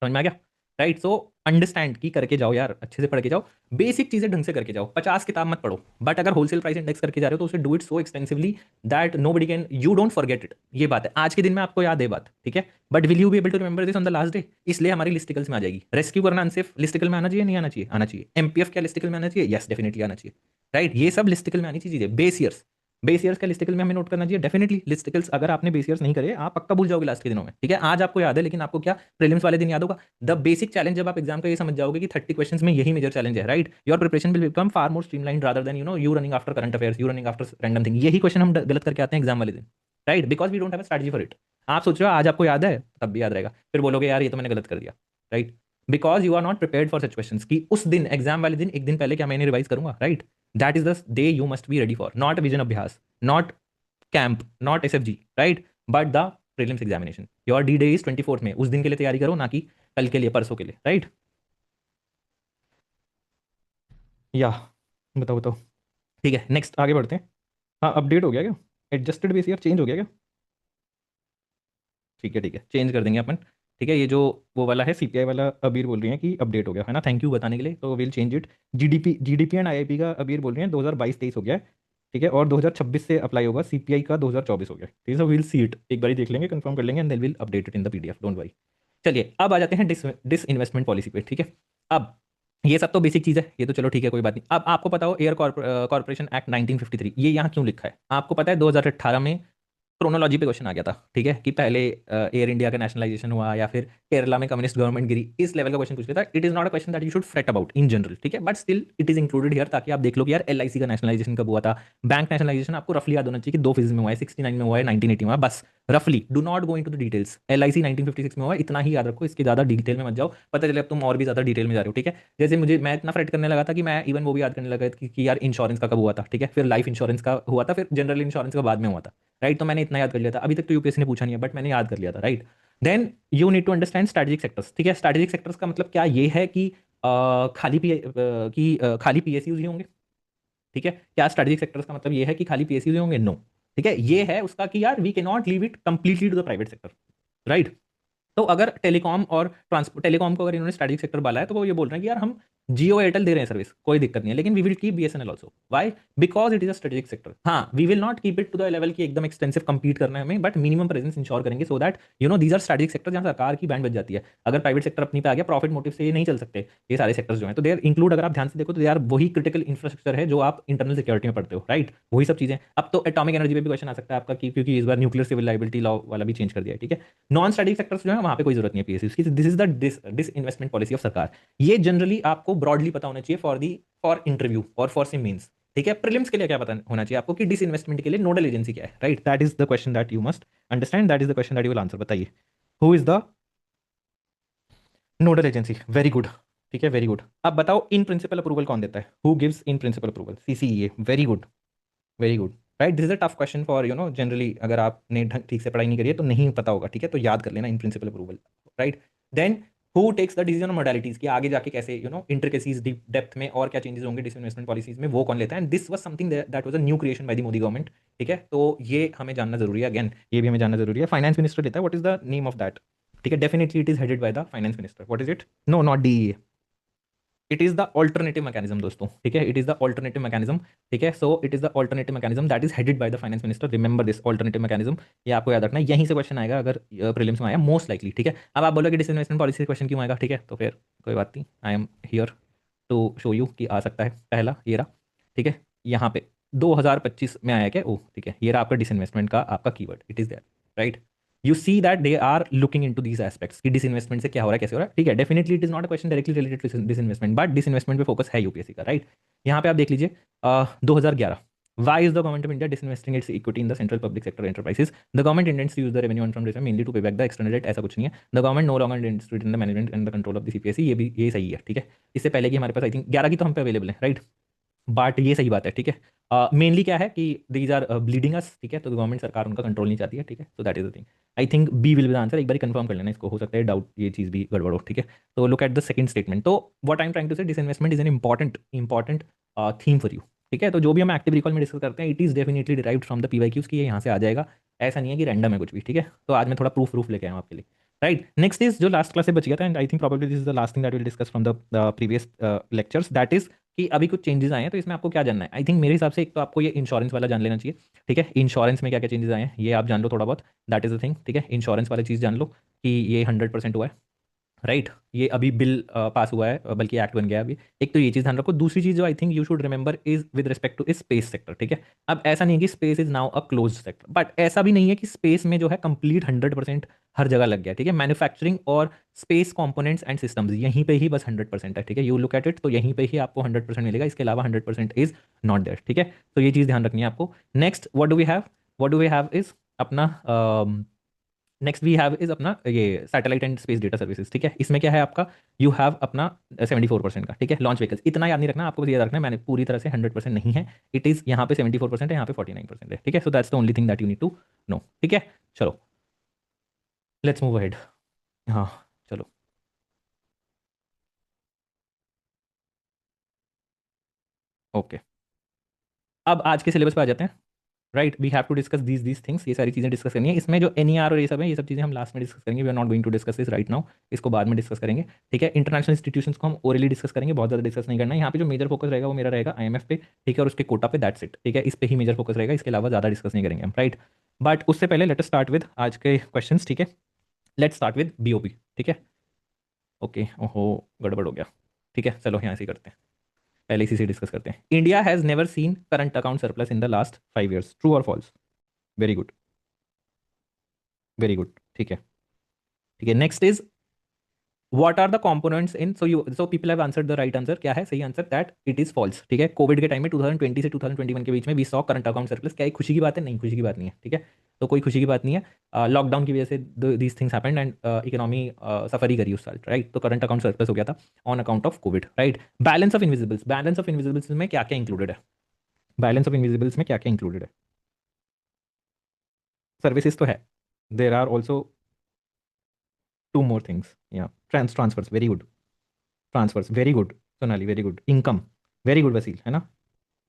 समझ में आ गया। राइट, सो अंडरस्टैंड की करके जाओ यार, अच्छे से पढ़ के जाओ, बेसिक चीजें ढंग से करके जाओ, 50 किताब मत पढ़ो, बट अगर होलसेल प्राइस इंडेक्स करके जा रहे हो तो उसे do it so extensively that nobody can, you don't forget it, ये बात है, आज के दिन में आपको याद है बात, ठीक है, but will you be able to remember this on the last day, इसलिए हमारी लिस्टिकल्स में आ जाएगी। रेस्क्यू करना अनसेफ लिस्टिकल में आना चाहिए, नहीं आना चाहिए, आना चाहिए। एमपीएफ क्या लिस्टिकल में आना चाहिए, यस डेफिनेटली आना चाहिए। राइट, ये सब लिस्टिकल में आनी चाहिए चीजें। बेस ईयर्स, बेस ईयर्स का लिस्टिकल में हमें नोट करना चाहिए डेफिनेटली। लिस्टिकल्स अगर आपने बेस ईयर्स नहीं करे, आप पक्का भूल जाओगे लास्ट के दिनों में, ठीक है, आज आपको याद है लेकिन आपको क्या प्रीलिम्स वाले दिन याद होगा। द बेसिक चैलेंज जब आप एग्जाम का ये समझ जाओगे कि 30 क्वेश्चंस में यही मेजर चैलेंज है, right, your preparation will become far more streamlined rather than you running after current affairs, you running after random thing. यही क्वेश्चन हम गलत करके आते हैं एग्जाम वाले दिन, right, because we don't have a strategy for it. आप सोच रहे हो आज आपको याद है, तब भी याद रहेगा, फिर बोलोगे यार ये तो मैंने गलत कर दिया, right, because you are not prepared for such questions कि उस दिन एग्जाम वाले दिन एक दिन पहले क्या मैंने रिवाइज करूंगा, right, that is the day you must be ready for, not vision Abhyas, not camp, not SFG, right, but the prelims examination. Your D day is 24th में, उस दिन के लिए तैयारी करो, ना कि कल के लिए, परसों के लिए, राइट। या बताओ बताओ, ठीक है, नेक्स्ट आगे बढ़ते हैं। हाँ, अपडेट हो गया क्या, एडजस्टेड बेस ईयर चेंज हो गया क्या, ठीक है चेंज कर देंगे अपन, ठीक है, ये जो वो वाला है सीपीआई वाला, अबीर बोल रही हैं कि अपडेट हो गया है ना, थैंक यू बताने के लिए, तो will change it. GDP and IIP का अबीर बोल रही हैं 2022-23 हो गया है, ठीक है, और 2026 से अप्लाई होगा, सीपीआई का 2024 हो गया, ठीक है, विल सी इट, एक बार देख लेंगे, कंफर्म कर लेंगे, and then will update it in the PDF, don't worry. चलिए अब आ जाते हैं डिस इन्वेस्टमेंट पॉलिसी पे, ठीक है। अब ये सब तो बेसिक चीज़ है, ये तो चलो ठीक है, कोई बात नहीं। अब आपको पता हो एयर कॉर्पोरेशन एक्ट 1953, ये यहाँ क्यों लिखा है आपको पता है, 2018 में क्रोनोलॉजी पे क्वेश्चन आ गया था, ठीक है, कि पहले एयर इंडिया का नेशनलाइजेशन हुआ या फिर केरला में कम्युनिस्ट गवर्नमेंट गिरी, इस लेवल का क्वेश्चन पूछ लिया था। It is not a question that you should freight about in general, ठीक है, but still it is included here, ताकि आप देख लो कि यार एलआईसी का नेशनलाइजेशन कब हुआ था, बैंक नेशनलाइजेशन आपको रफली याद होना चाहिए कि 2 फेज में हुआ है, 69 में हुआ है, 1980 में हुआ है, बस रफली, do not go into the details. LIC 1956 में हुआ है, इतना ही याद रखो, इसके ज्यादा डिटेल में मत जाओ, पता चले अब तुम और भी ज्यादा डिटेल में जा रहे हो, ठीक है। जैसे मुझे, मैं इतना फ्रेट करने लगा था कि मैं इवन वो भी याद करने लगा कि यार इंश्योरेंस का कब हुआ था, ठीक है, फिर लाइफ इंश्योरेंस का हुआ था, फिर जनरल इंश्योरेंस का बाद में हुआ था, राइट, तो मैंने इतना याद कर लिया था, अभी तक तो यूपीएससी ने पूछा नहीं है बट मैंने याद कर लिया था, right. Then you need to understand strategic sectors, ठीक है, स्ट्रेटेजिक सेक्टर्स का मतलब क्या ये है कि खाली पीएसयूज ही होंगे, ठीक है, क्या स्ट्रेटेजिक सेक्टर्स का मतलब ये है कि खाली पीएसयूज ही होंगे, नो, ठीक है, ये है उसका कि यार we can not leave it completely to the private sector, right. तो अगर टेलीकॉम और ट्रांसपोर्ट, टेलीकॉम को अगर इन्होंने स्ट्रेटेजिक सेक्टर डाला है तो वो ये बोल रहे हैं कि यार हम जियो एयरटेल दे रहे हैं सर्विस, कोई दिक्कत नहीं है, लेकिन we will keep BSNL also, why, because it is a strategic sector. हाँ, we will not keep it to the level की एकदम एक्सटेंसिव compete करना है हमें, बट मिनिमम प्रेजेंस इंश्योर करेंगे, so that these are strategic sector जहाँ सरकार की बैंड बच जाती है। अगर प्राइवेट सेक्टर अपनी पे आ गया, प्रॉफिट मोटिव से ये नहीं चल सकते, ये सारे सेक्टर्स जो हैं, तो देर इंक्लूड, अगर आप ध्यान से देखो तो यार वही क्रिटिकल इंफ्रास्ट्रक्चर है जो आप इंटरनल सिक्योरिटी में पढ़ते हो, राइट, वही सब चीजें। अब तो एटॉमिक एनर्जी पे भी क्वेश्चन आ सकता है आपका क्योंकि इस बार न्यूक्लियर सिविल लाइबिलिटी लॉ वाला भी चेंज कर दिया है, ठीक है। नॉन स्टैटिक सेक्टर्स जो है वहां पे कोई जरूरत नहीं है पीएसयू की, this is the disinvestment policy of सरकार। ये जनरली आपको ब्रॉडली पता होना चाहिए फॉर इंटरव्यू और फॉर सी मीन्स, ठीक है। प्रीलिम्स के लिए क्या पता होना चाहिए आपको कि डिस इन्वेस्टमेंट के लिए नोडल एजेंसी क्या है, right, that is the question that you must understand, that is the question that you will answer. बताइए, who is the nodal agency, very good, ठीक है, वेरी गुड। अब बताओ इन प्रिंसिपल अप्रूवल कौन देता है, who gives in principle approval, CCEA, very good, very good, right, this is a tough question for generally, अगर आपने ठीक से पढ़ाई नहीं करी है तो नहीं पता होगा, ठीक है, तो याद कर लेना in principle approval, right. Then who takes the decision on modalities की आगे जाके कैसे इंट्रिकेसीज डेप्थ में और क्या चेंजेस होंगे डिसइन्वेस्टमेंट पॉलिसीज में, वो कौन लेता है, and this was something that was a new creation by the Modi government, ठीक है, तो ये हमें जानना जरूरी है, अगेन ये भी हमें जानना जरूरी है। फाइनेंस मिनिस्टर लेता है, what is the name of that, ठीक है, definitely it is headed by the finance minister, what is it, no not D, it is the alternative mechanism दोस्तों, ठीक है, it is the alternative mechanism, ठीक है, so it is the alternative mechanism that is headed by the finance minister, remember this alternative mechanism, ये आपको याद रखना है, यहीं से क्वेश्चन आएगा अगर प्रीलिम्स में आया मोस्ट लाइकली, ठीक है। अब आप बोलोगे डिसइन्वेस्टमेंट पॉलिसी से क्वेश्चन क्यों आएगा, ठीक है, तो फिर कोई बात नहीं, I am here to show you कि आ सकता है, पहला ये रहा, ठीक है, यहाँ पे 2025 में आया क्या, ओ ठीक है, ये रहा आपका डिसइन्वेस्टमेंट का आपका keyword, it is there, right. You see that they are looking into these aspects कि डिसइन्वेस्टमेंट से क्या हो रहा है, कैसे हो रहा है, ठीक है, definitely it is not a question directly related to disinvestment, but disinvestment पे फोकस है यूपीएससी का, राइट। यहाँ पे आप देख लीजिए 2011, why is the government of India disinvesting its equity in the central public sector enterprises? The government intends to use the revenue earned from this mainly to pay back the external debt, ऐसा कुछ नहीं है। The government no longer intends to retain the management and the control of the CPSE, ये भी ये सही है, ठीक है। इससे पहले कि हमारे पास आई थिंक 11 की तो हम पे अवेलेबल है, राइट, बट ये सही बात है, ठीक है। मेनली क्या है कि दीज आर ब्लीडिंग अस, ठीक है, तो गवर्नमेंट सरकार उनका कंट्रोल नहीं चाहती है, ठीक है, so that is the thing. I think B will be the answer, एक बार कंफर्म कर लेना इसको, हो सकता है डाउट ये चीज़ भी गड़बड़ हो, ठीक है। तो look at the second statement. तो what I am trying to say, disinvestment is an important theme for you, ठीक है। तो जो भी हम एक्टिव रिकॉल में डिस्कस करते हैं, it is definitely derived from the PYQs की, ये यहाँ से आ जाएगा, ऐसा नहीं है कि रैंडम है कुछ भी, ठीक है। तो आज मैं थोड़ा प्रूफ लेके आया हूँ आपके लिए, राइट। नेक्स्ट इज जो लास्ट क्लास से बच गया था, and I think probably this is the last thing that will discuss from the previous lectures, that is कि अभी कुछ चेंजेस आए हैं, तो इसमें आपको क्या जानना है। आई थिंक मेरे हिसाब से एक तो आपको ये इंश्योरेंस वाला जान लेना चाहिए, ठीक है। इंश्योरेंस में क्या क्या चेंजेस आए हैं ये आप जान लो थोड़ा बहुत, दैट इज द थिंग, ठीक है। इंश्योरेंस वाली चीज़ जान लो कि ये 100% हुआ है, राइट। ये अभी बिल पास हुआ है, बल्कि एक्ट बन गया है अभी। एक तो ये चीज़ ध्यान रखो। दूसरी चीज़ जो I think you should remember is with respect to space sector, ठीक है। अब ऐसा नहीं है कि space is now a close sector, but ऐसा भी नहीं है कि स्पेस में जो है कंप्लीट 100% हर जगह लग गया, ठीक है। मैन्युफैक्चरिंग और स्पेस कंपोनेंट्स एंड सिस्टम्स यहीं पे ही बस 100% है, ठीक है। यू लुक एट इट, तो यहीं पे ही आपको 100% मिलेगा, इसके अलावा 100% इज नॉट देयर, ठीक है। तो ये चीज़ ध्यान रखनी है आपको। Next what do we have is अपना नेक्स्ट वी हैव इज अपना ये satellite and space data services, ठीक है। इसमें क्या है आपका, यू हैव अपना 74% का, ठीक है। लॉन्च व्हीकल्स इतना याद नहीं रखना आपको, बस याद रखना है मैंने पूरी तरह से 100% नहीं है, इट इज़ यहाँ पे 74% है, यहाँ पे 49% है, ठीक है। So that's the only thing that you need to know, ठीक है। चलो लेट्स मूव अहेड। हाँ चलो, ओके। अब आज के सिलेबस पे आ जाते हैं, right. We have to discuss these things, ये सारी चीज़ें डिस्कस करनी है। इसमें जो एनईआर और ये सब है, ये सब चीज़ें हम लास्ट में डिस्कस करेंगे, we are not going to discuss this right now, इसको बाद में डिस्कस करेंगे, ठीक है। इंटरनेशनल इंस्टीट्यूशंस को हम ओरली डिस्कस करेंगे, बहुत ज़्यादा डिस्कस नहीं करना है। यहाँ पे जो मेजर फोकस रहेगा वो मेरा रहेगा आईएमएफ पे, ठीक है, और उसके कोटा पे, दैट्स इट, ठीक है। इस पे ही मेजर फोकस रहेगा, इसके अलावा ज़्यादा डिस्कस नहीं करेंगे हम, राइट। बट उससे पहले लेट अस स्टार्ट विद आज के क्वेश्चन, ठीक है। लेट्स स्टार्ट विद बीओपी, ठीक है। ओके, ओहो, गड़बड़ हो गया, ठीक है। चलो यहाँ से ही करते हैं, पहले इसी से डिस्कस करते हैं। India has never seen current account surplus in the last 5 years, true और false? Very good, very good, ठीक है, ठीक है। Next is what are the components in, so people have answered the right answer, क्या है सही answer, that it is false, ठीक है। कोविड के टाइम में 2020 से 2021 के बीच में we saw current account surplus, क्या ये खुशी की बात है? नहीं, खुशी की बात नहीं है, ठीक है। तो कोई खुशी की बात नहीं है, लॉकडाउन की वजह से these things happened and economy suffer ही करी उस साल, राइट। तो करंट अकाउंट सरप्लस हो गया था on account of Covid, right. Balance of invisibles में क्या क्या इंक्लूडेड है? बैलेंस ऑफ इनविजिबल्स में क्या क्या इंक्लूडेड है? सर्विसेज तो है, there are also two more things, या transfers, very good, transfers, very good Sonali, very good. Income, very good Wasil, है ना,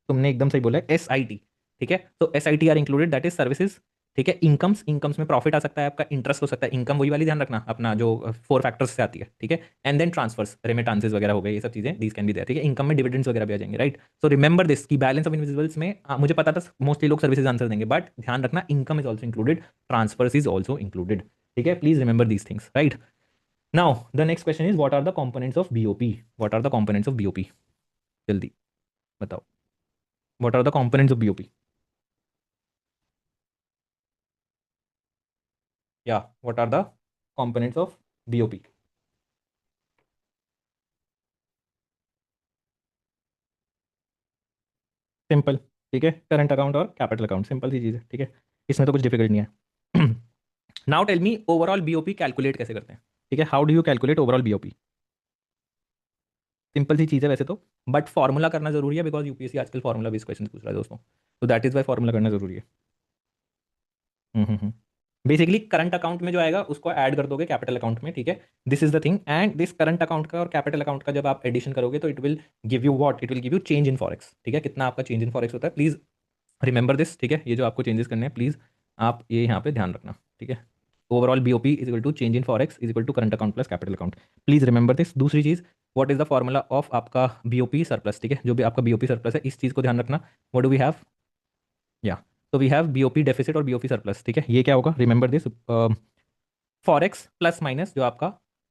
तुमने एकदम सही बोला है। SIT, ठीक है। तो SIT are included, that is services, ठीक है। इनकम्स में प्रॉफिट आ सकता है आपका, इंटरेस्ट हो सकता है, इनकम वही वाली ध्यान रखना अपना जो 4 फैक्टर्स से आती है, ठीक है। एंड देन ट्रांसफर्स, रेमिटांसेस वगैरह हो गए, ये सब चीजें दीज कैन बी देयर, ठीक है। इनकम में डिविडेंड्स वगैरह भी आ जाएंगे, राइट। सो रिमेंबर दिस की बैलेंस ऑफ इनविजिबल्स में मुझे पता था मोस्टली लोग सर्विसेज आंसर देंगे, बट ध्यान रखना income is also included, transfers is also included, ठीक है। Please remember these things, right. Now the next question is what are the components of BOP? What are the components of BOP? जल्दी बताओ, what are the components of BOP? या what are the components of BOP? Simple, ठीक है। Current account और capital account, simple सी चीज़ है, ठीक है। इसमें तो कुछ डिफिकल्ट नहीं है। Now tell me overall BOP calculate कैसे करते हैं, ठीक है। How do you calculate overall BOP? Simple सी चीज़ है वैसे तो, बट फॉर्मूला करना जरूरी है, बिकॉज यूपीएससी आजकल फॉर्मूला बेस्ड क्वेश्चन पूछ रहा है दोस्तों, तो दैट इज वाई फॉर्मूला करना जरूरी है। बेसिकली करंट अकाउंट में जो आएगा उसको ऐड कर दोगे कैपिटल अकाउंट में, ठीक है। This is the thing, and this current account का और कैपिटल अकाउंट का जब आप एडिशन करोगे तो it will give you change in forex, ठीक है। कितना आपका चेंज इन फॉरेक्स होता है, प्लीज रिमेंबर दिस, ठीक है। ये जो आपको चेंजेस करने हैं प्लीज आप ये यहाँ पे ध्यान रखना, ठीक है। Overall BOP is equal to change in forex is equal to current account plus capital account, please remember this. दूसरी चीज, what is the formula of आपका BOP सरप्लस, ठीक है। जो भी आपका BOP सरप्लस है इस चीज को ध्यान रखना। What do we have? या तो वी हैव BOP डेफिसिट और BOP सरप्लस, ठीक है। ये क्या होगा, remember this, forex plus minus जो आपका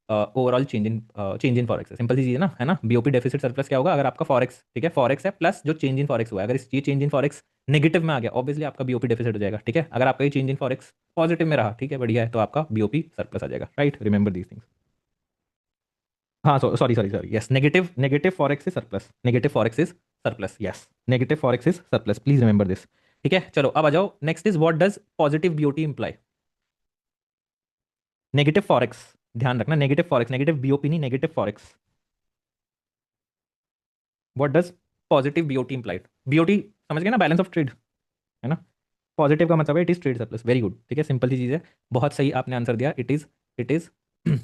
ओवरऑल चेंज इन फॉरेक्स है, सिंपल सी चीज़ है ना। BOP डेफिसिट सरप्लस क्या होगा, अगर आपका फॉरेक्स, ठीक है, फॉरेक्स है प्लस जो चेंज इन फॉरेक्स हुआ है, अगर इस ये चेंज इन फॉरेक्स नेगेटिव में आ गया, ऑब्वियसली आपका BOP डेफिसिट हो जाएगा, ठीक है। अगर आपका ये चेंज इन फॉरेक्स पॉजिटिव में रहा, ठीक है, बढ़िया है, तो आपका BOP सरप्लस आ जाएगा, राइट। Remember these things. हाँ, sorry sorry sorry, yes, negative negative forex is surplus, negative forex is surplus, yes, negative forex is surplus, please remember this, ठीक है। चलो अब आ जाओ, next is what does positive BOT imply? Negative forex, ध्यान रखना, negative forex, negative BOP नहीं, negative forex, what does positive BOT implied, BOT समझ गए ना, बैलेंस ऑफ ट्रेड, है ना। पॉजिटिव का मतलब है it is trade surplus, very good, ठीक है, सिंपल सी चीज़ है, बहुत सही आपने आंसर दिया, इट इज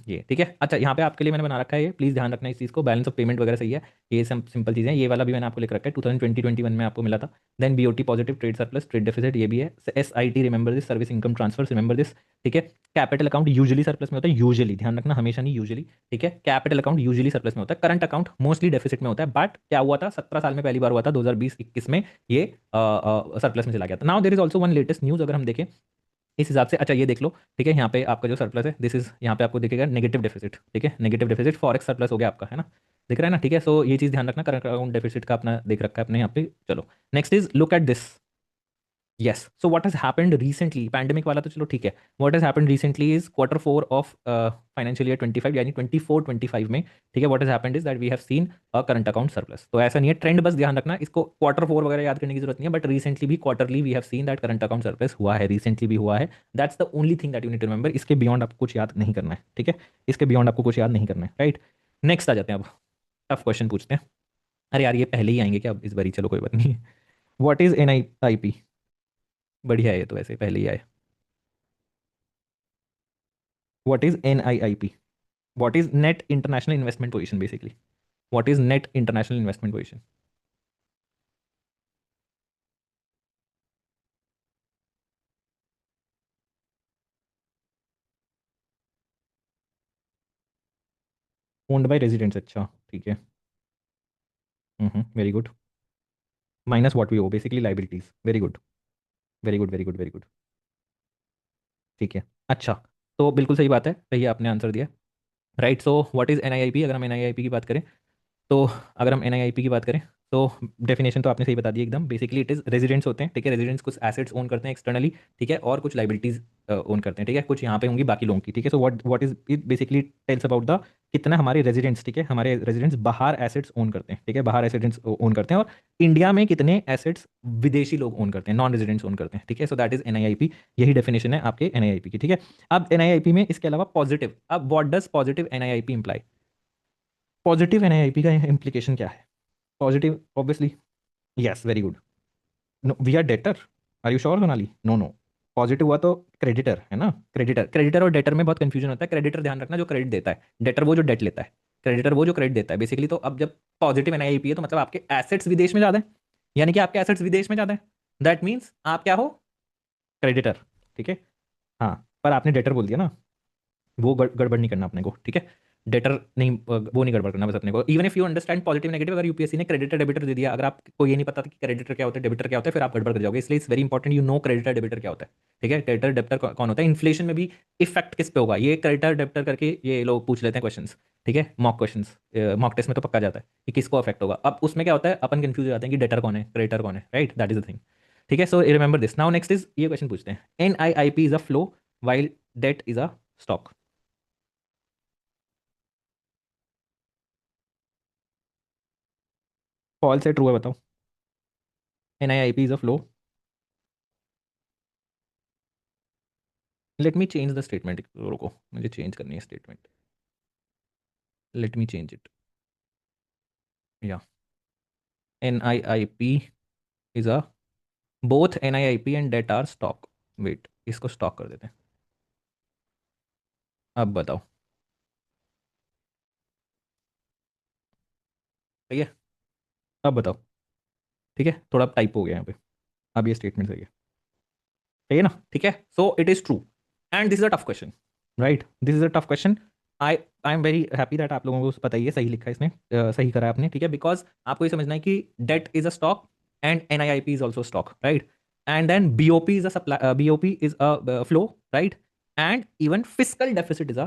ये ठीक है। अच्छा, यहाँ पे आपके लिए मैंने बना रखा है ये, प्लीज़ ध्यान रखना इस चीज़ को, बैलेंस ऑफ पेमेंट वगैरह सही है, ये सिंपल चीज़ें हैं, ये वाला भी मैंने आपको लिख रखा है, 2020-21 में आपको मिला था। Then BOT positive, trade surplus, trade deficit, ये भी है। SIT, remember this, service income transfer, remember this, ठीक है। कैपिटल अकाउंट यूजुअली सरप्लस में होता है, यूजुअली ध्यान रखना, हमेशा नहीं, यूजुअली, ठीक है। कैपिटल अकाउंट यूजुअली सरप्लस में होता है, करंट अकाउंट मोस्टली डेफिसिट में होता है, बट क्या हुआ था 17 साल में पहली बार हुआ था, 2020-21 में ये सरप्लस में चला गया था। Now there is also one latest news, अगर हम देखें इस हिसाब से, अच्छा ये देख लो, ठीक है, यहाँ पे आपका जो सरप्लस है, दिस इज, यहाँ पे आपको दिखेगा नेगेटिव डेफिसिट, ठीक है, नेगेटिव डेफिसिट, फॉरेक्स सरप्लस हो गया आपका, है ना, दिख रहा है ना, ठीक है। सो ये चीज़ ध्यान रखना, करंट अकाउंट डेफिसिट का अपना देख रखा है अपने यहाँ पे। चलो next is look at this, yes, so what has happened recently, pandemic वाला तो चलो ठीक है, what has happened recently is Q4 of financial year 25, यानी 24-25 में, ठीक है, what has happened is that we have seen a current account surplus. तो ऐसा नहीं है, ट्रेंड बस ध्यान रखना, इसको Q4 वगैरह याद करने की जरूरत नहीं है, बट रिसेंटली भी quarterly we have seen that current account surplus हुआ है, रिसेंटली भी हुआ है, that's the only thing that you need to remember, इसके बियॉन्ड आपको कुछ याद नहीं करना है, ठीक है, इसके बियॉन्ड आपको कुछ याद नहीं करना है, राइट। नेक्स्ट आ जाते हैं, अब टफ क्वेश्चन पूछते हैं। अरे यार ये पहले ही आएंगे क्या अब इस बारी, चलो कोई बात नहीं। व्हाट इज NIIP, बढ़िया है ये तो, वैसे पहले ही आए। What is NIIP? What is Net International Investment Position basically? What is Net International Investment Position? Owned by residents, अच्छा ठीक है। Very good, minus what we owe, basically liabilities, very good, very good, very good, very good, ठीक है। अच्छा, तो बिल्कुल सही बात है, सही आपने आंसर दिया, right. So what is NIIP, अगर हम NIIP की बात करें, तो अगर हम NIIP की बात करें, तो डेफिनेशन तो आपने सही बता दी एकदम, बेसिकली इट इज रेजिडेंट्स होते हैं, ठीक है, रेजिडेंट्स कुछ एसेट्स ओन करते हैं एक्सटर्नली, ठीक है, और कुछ लाइबिलिटीज ओन करते हैं, ठीक है, कुछ यहाँ पे होंगी बाकी लोगों की, ठीक है। So what is it basically tells about the कितना हमारे रेजिडेंट्स, ठीक है, हमारे रेजिडेंट्स बाहर एसेट्स ओन करते हैं, ठीक है, बाहर एसेट्स ओन करते हैं, और इंडिया में कितने एसेट्स विदेशी लोग ओन करते हैं, नॉन रेजिडेंट्स ओन करते हैं, ठीक है। सो दैट इज NIIP, यही डेफिनेशन है आपके NIIP की, ठीक है। अब NIIP में इसके अलावा पॉजिटिव, अब what does positive NIIP imply, positive NIIP का इम्प्लीकेशन क्या है, positive obviously, yes very good, no we are debtor, are you sure Sonali, no no, positive हुआ तो क्रेडिटर है ना, क्रेडिटर, क्रेडिटर और डेटर में बहुत कंफ्यूजन होता है, क्रेडिटर ध्यान रखना जो क्रेडिट देता है, डेटर वो जो डेट लेता है, क्रेडिटर वो जो क्रेडिट देता है बेसिकली। तो अब जब पॉजिटिव NIIP है तो मतलब आपके एसेट्स विदेश में ज़्यादा है, यानी कि आपके एसेट्स विदेश में ज़्यादा है, दैट मीन्स आप क्या हो, क्रेडिटर, ठीक है। हाँ, पर आपने डेटर बोल दिया ना, वो गड़बड़ नहीं करना अपने को, ठीक है, डेटर नहीं, वो नहीं गड़बड़ करना बस अपने को, even if you understand positive negative, अगर UPSC ने क्रेडिटर डेबिटर दे दिया, अगर आपको ये नहीं पता था कि क्रेडिटर क्या होता है, डेबिटर क्या होता है, फिर आप गड़बड़ कर जाओगे, इसलिए it's very important you know creditor debtor क्या होता है, ठीक है, क्रेडिटर डेबिटर कौन होता है, इन्फ्लेशन में भी इफेक्ट किस पे होगा, ये क्रेडिटर डेबिटर करके ये लोग पूछ लेते हैं क्वेश्चन, ठीक है, मॉक क्वेश्चन, मॉक टेस्ट में तो पक्का जाता है कि किसको अफेक्ट होगा, अब उसमें क्या होता है अपन कंफ्यूज हो जाते हैं कि डेटर कौन है, क्रेडिटर कौन है, right, that is the thing, ठीक है। So remember this, now next is, ये क्वेश्चन पूछते हैं, NIIP is a flow while debt is a stock, false है ट्रू है बताओ, NIIP is a flow, let me change the statement, रुको मुझे चेंज करनी है statement, let me change it, या NIIP is a, both NIIP and debt are stock, wait इसको stock कर देते हैं, अब बताओ, सही है, अब बताओ, ठीक है, थोड़ा टाइप हो गया यहाँ पे, अब ये स्टेटमेंट सही है ना, ठीक है। So it is true, and this is a tough question, right, this is a tough question, I I am very happy that आप लोगों को पता ही है, सही लिखा है इसने, सही करा है आपने, ठीक है, बिकॉज आपको ये समझना है कि debt is a stock and NIIP is also stock, right, and then BOP is a supply, BOP is a flow, right, and even physical deficit is